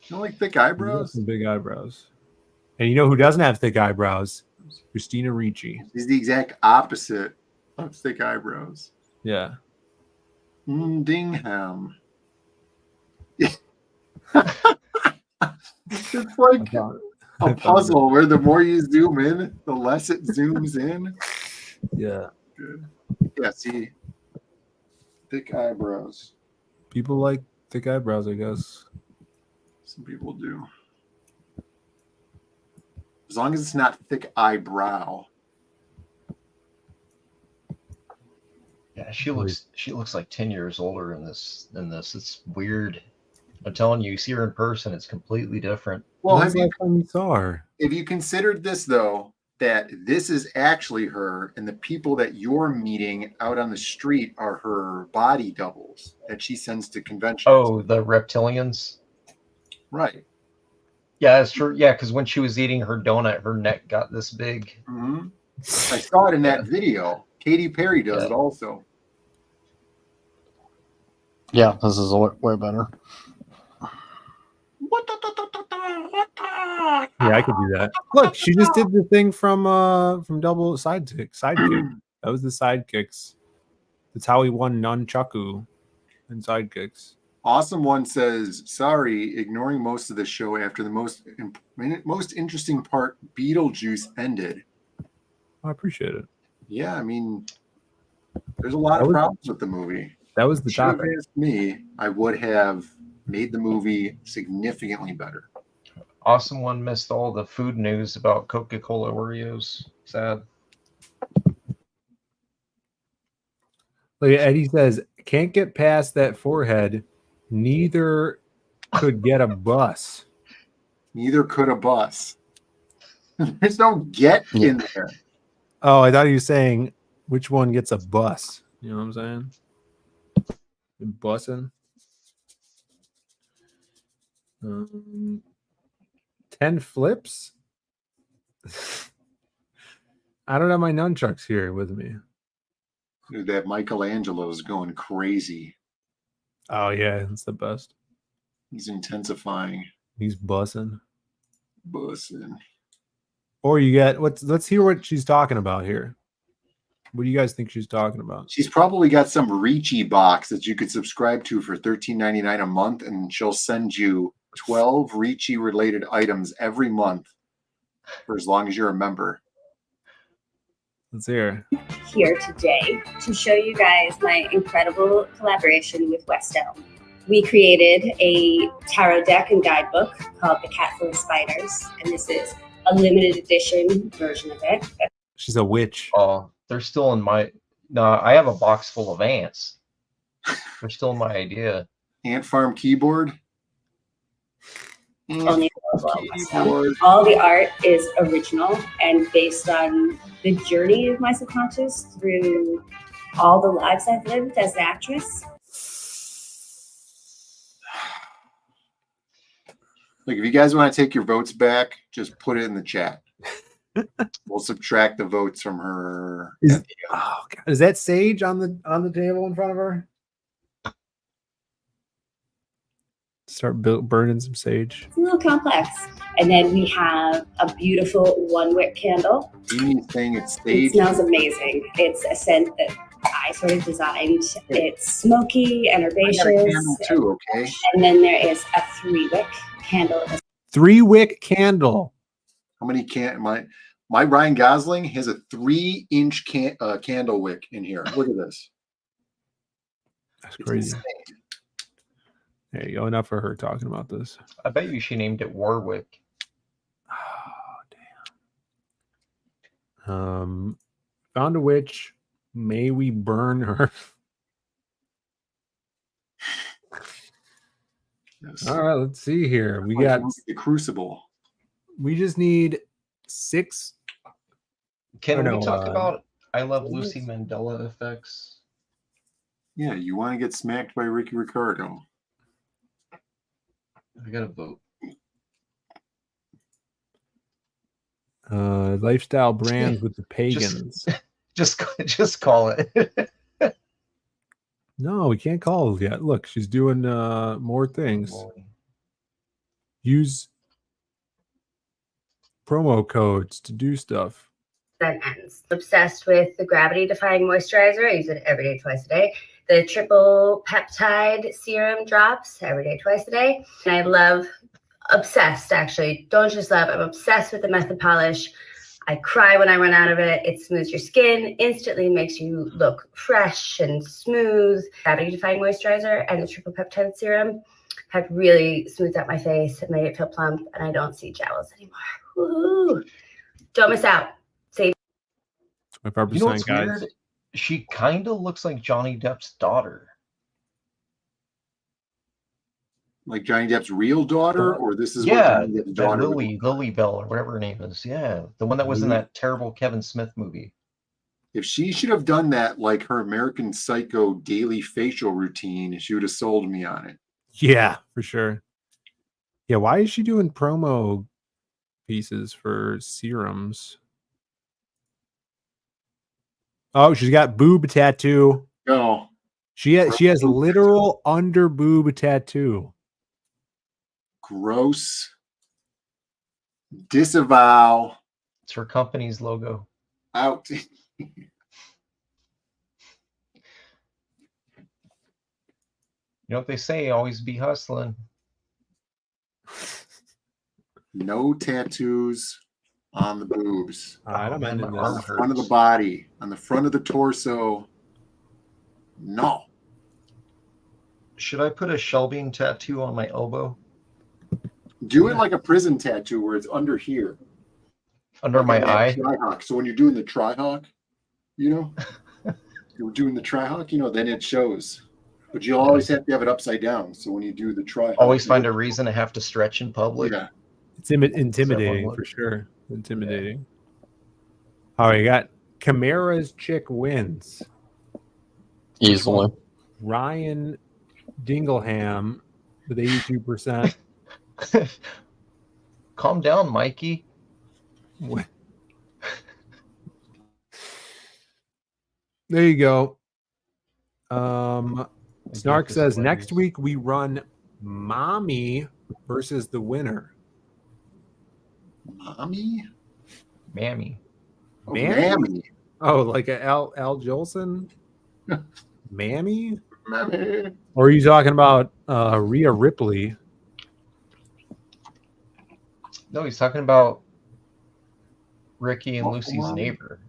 don't like thick eyebrows? Some big eyebrows. And you know who doesn't have thick eyebrows? Christina Ricci. She's the exact opposite of thick eyebrows. Yeah. Dingham. It's like a puzzle where the more you zoom in, the less it zooms in. Yeah. Good. Yeah, see. Thick eyebrows. People like thick eyebrows, I guess. Some people do. As long as it's not thick eyebrow. Yeah, she looks like 10 years older in this. It's weird. I'm telling you, see her in person, it's completely different. Well, When's the last time you saw her? If you considered this, though, that this is actually her, and the people that you're meeting out on the street are her body doubles that she sends to conventions. Oh, the reptilians? Right. Yeah, that's true. Yeah, because when she was eating her donut, her neck got this big. Mm-hmm. I saw it in that video. Katy Perry does it also. Yeah, this is way better. Yeah, I could do that. Look, she just did the thing from Double Sidekick. That was the sidekicks. That's how he won Nunchaku in sidekicks. Awesome One says, sorry, ignoring most of the show after the most interesting part, Beetlejuice ended. I appreciate it. Yeah, I mean, there's a lot of problems with the movie. That was the topic. topic. If you asked me, I would have made the movie significantly better. Awesome One missed all the food news about Coca-Cola Oreos. Sad. Look, Eddie says, can't get past that forehead. Neither could get a bus. Neither could a bus. There's no get in there. Oh, I thought he was saying which one gets a bus. You know what I'm saying? Bussing. 10 flips? I don't have my nunchucks here with me. Dude, that Michelangelo's going crazy. Oh, yeah, it's the best. He's intensifying. He's bussing. Or you get let's hear what she's talking about here. What do you guys think she's talking about? She's probably got some Ricci box that you could subscribe to for $13.99 a month, and she'll send you 12 Ricci related items every month for as long as you're a member. Let's hear. Here today to show you guys my incredible collaboration with West Elm. We created a tarot deck and guidebook called The Cat Full of Spiders, and this is a limited edition version of it. She's a witch. Oh, they're still in my. No, I have a box full of ants. They're still in my idea. Ant Farm keyboard. Only available. All the art is original and based on the journey of my subconscious through all the lives I've lived as an actress. Like, if you guys want to take your votes back, just put it in the chat. We'll subtract the votes from her. Oh God. Is that sage on the table in front of her? Start burning some sage. It's a little complex. And then we have a beautiful one-wick candle. Anything, it's It sage. smells amazing. It's a scent that I sort of designed. It's smoky and I herbaceous. got a candle too, okay? And then there is a 3-wick candle. 3-wick candle. How many my Ryan Gosling has a 3-inch candle wick in here. Look at this. That's crazy. Insane. There you go. Enough for her talking about this. I bet you she named it Warwick. Found a witch. May we burn her? Yes. All right, let's see here. We got the Crucible. We just need 6. Can we talk about I Love Lucy Mandela effects? Yeah, you want to get smacked by Ricky Ricardo. I gotta vote. Lifestyle brands with the pagans. Just call it. No, we can't call it yet. Look, she's doing more things. Use promo codes to do stuff. Then ends. Obsessed with the gravity defying moisturizer. I use it every day, twice a day. The triple peptide serum drops every day, twice a day. And I love, obsessed actually, don't just love, I'm obsessed with the method polish. I cry when I run out of it. It smooths your skin, instantly makes you look fresh and smooth. Gravity defying moisturizer and the triple peptide serum have really smoothed out my face and made it feel plump, and I don't see jowls anymore. Woohoo! Don't miss out. Save. 25%, You know what's guys. weird? She kind of looks like Johnny Depp's daughter. Like Johnny Depp's real daughter, or this is Yeah, what Johnny Depp's that daughter Lily Bell or whatever her name is. Yeah, the one that was in that terrible Kevin Smith movie. If she should have done that like her American Psycho daily facial routine, she would have sold me on it. Yeah, for sure. Yeah, why is she doing promo pieces for serums? Oh, she's got boob tattoo. No. She has literal under boob tattoo. Gross. Disavow. It's her company's logo. Out. You know what they say? Always be hustling. No tattoos on the boobs. All right, I'm ending On the this. front of the body, on the front of the torso. No. Should I put a Shelbing tattoo on my elbow? Do it like a prison tattoo where it's under here. Under my eye? Tri-hawk. So when you're doing the tri-hawk, you know, you're doing the tri-hawk, you know, then it shows. But you always have to have it upside down. So when you do the tri-hawk, Always find a reason to have to stretch in public. Yeah. It's intimidating for sure. Intimidating. All right, you got Chimera's chick wins. Easily. Ryan Dingleham with 82%. Calm down, Mikey. There you go. Snark says next week we run Mommy versus the winner. Mommy? Mammy. Oh, Mammy. Oh, like a Al Jolson? Mammy? Mammy. Or are you talking about Rhea Ripley? No, he's talking about Ricky and Oh, Lucy's Mommy. neighbor.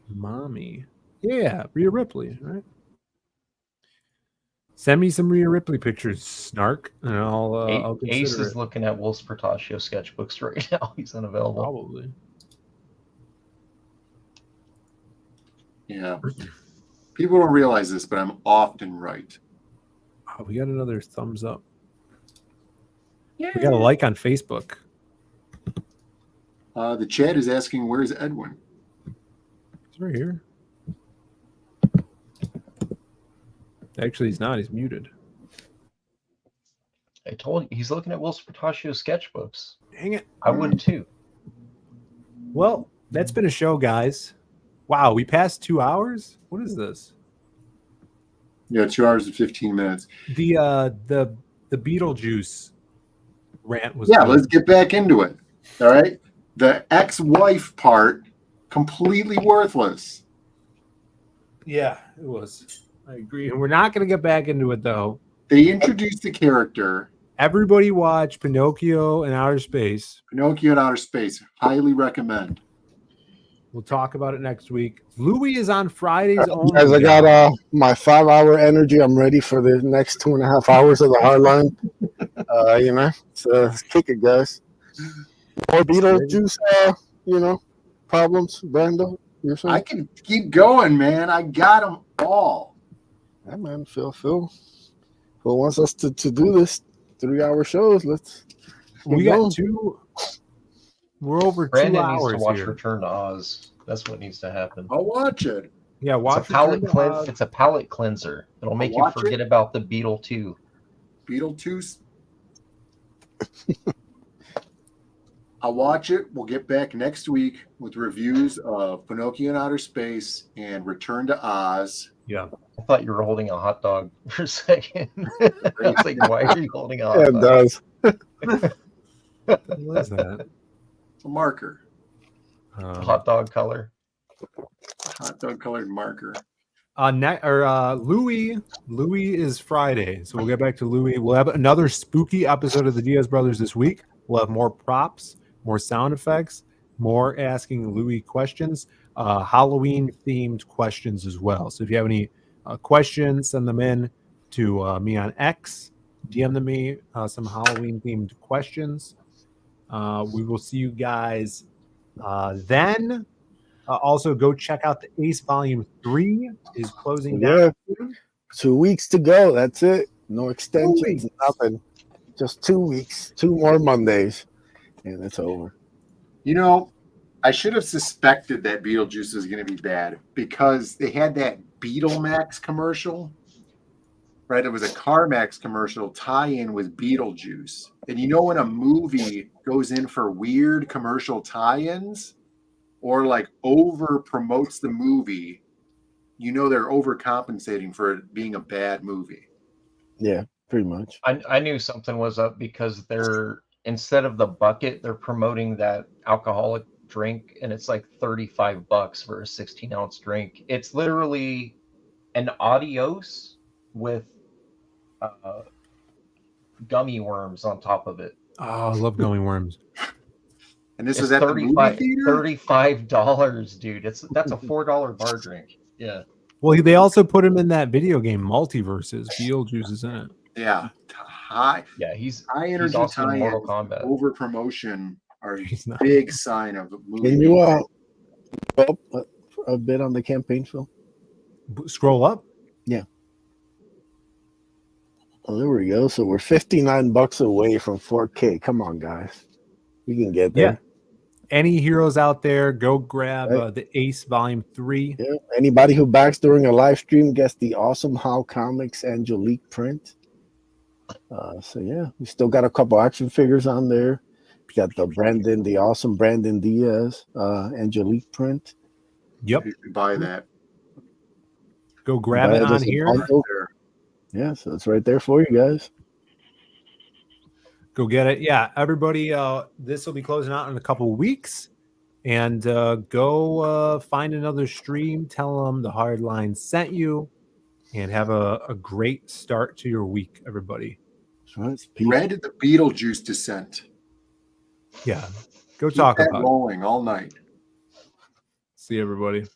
Mommy. Yeah, Rhea Ripley, right? Send me some Rhea Ripley pictures, Snark, and I'll consider Ace is it. looking at Wolf's Portaccio sketchbooks right now. He's unavailable. Probably. Yeah. People don't realize this, but I'm often right. Oh, we got another thumbs up. We got a like on Facebook. The chat is asking, where's Edwin? He's right here. Actually, he's not. He's muted. I told you, he's looking at Wolf's Portaccio sketchbooks. Dang it. I would too. Well, that's been a show, guys. Wow, we passed 2 hours? What is this? Yeah, 2 hours and 15 minutes. The Beetlejuice rant was Yeah, good. let's get back into it. All right. The ex-wife part, completely worthless. Yeah, it was. I agree. And we're not going to get back into it, though. They introduced the character. Everybody watch Pinocchio in Outer Space. Pinocchio in Outer Space. Highly recommend. We'll talk about it next week. Louis is on Fridays only. Guys, I got my 5-hour energy. I'm ready for the next 2.5 hours of the hardline. You know, so let's kick it, guys. More Beetlejuice, problems, Brando. I can keep going, man. I got them all. Yeah, man, Phil wants us to do this 3-hour shows. Let's. We got two. We're over Brandon 2 hours needs to watch here. Return to Oz. That's what needs to happen. I'll watch it. Yeah, watch it's a palate Return to Oz. It's a palate cleanser. It'll make you watch forget it. about the Beetle 2. Beetlejuice. I'll watch it. We'll get back next week with reviews of Pinocchio in Outer Space and Return to Oz. Yeah. I thought you were holding a hot dog for a second. It's like, why are you holding a hot Yeah, it dog? does. What is that? It's a marker. Hot dog color. Hot dog colored marker. Louis is Friday, so we'll get back to Louis. We'll have another spooky episode of the Diaz Brothers this week. We'll have more props, more sound effects, more asking Louis questions, Halloween themed questions as well. So if you have any questions, send them in to me on X, DM them me some Halloween themed questions. We will see you guys then. Also, go check out the Ace Volume 3 is closing down. 2 weeks to go. That's it. No extensions, nothing. Just 2 weeks. 2 more Mondays, and it's over. You know, I should have suspected that Beetlejuice was going to be bad because they had that Beetlemax commercial, right? It was a CarMax commercial tie-in with Beetlejuice. And you know when a movie goes in for weird commercial tie-ins or like over promotes the movie, you know they're overcompensating for it being a bad movie. Yeah, pretty much. I knew something was up because they're, instead of the bucket, they're promoting that alcoholic drink, and it's like $35 for a 16-ounce drink. It's literally an Adios with gummy worms on top of it. Oh, I love gummy worms. And this It's is at the movie theater? $35, dude. That's a $4 bar drink. Yeah. Well, they also put him in that video game Multiverses. Beetlejuice is in it. Yeah. High energy also in tie-ins, Mortal Kombat. over promotion are a big sign of a movie. Can you up a bit on the campaign, Phil? Scroll up. Yeah. Oh, there we go. So we're $59 away from 4K. Come on, guys. We can get there. Yeah. Any heroes out there, go grab the Ace Volume 3. Yeah. Anybody who backs during a live stream gets the awesome How Comics Angelique print. So yeah, we still got a couple action figures on there. We got the awesome Brandon Diaz Angelique print. Yep. You can buy that. Go grab it on here. Yeah, so it's right there for you guys. Go get it. Yeah, everybody, this will be closing out in a couple of weeks. And go find another stream. Tell them the Hardline sent you. And have a great start to your week, everybody. Read the Beetlejuice descent. Yeah. Go talk Keep that about rolling all night. See everybody.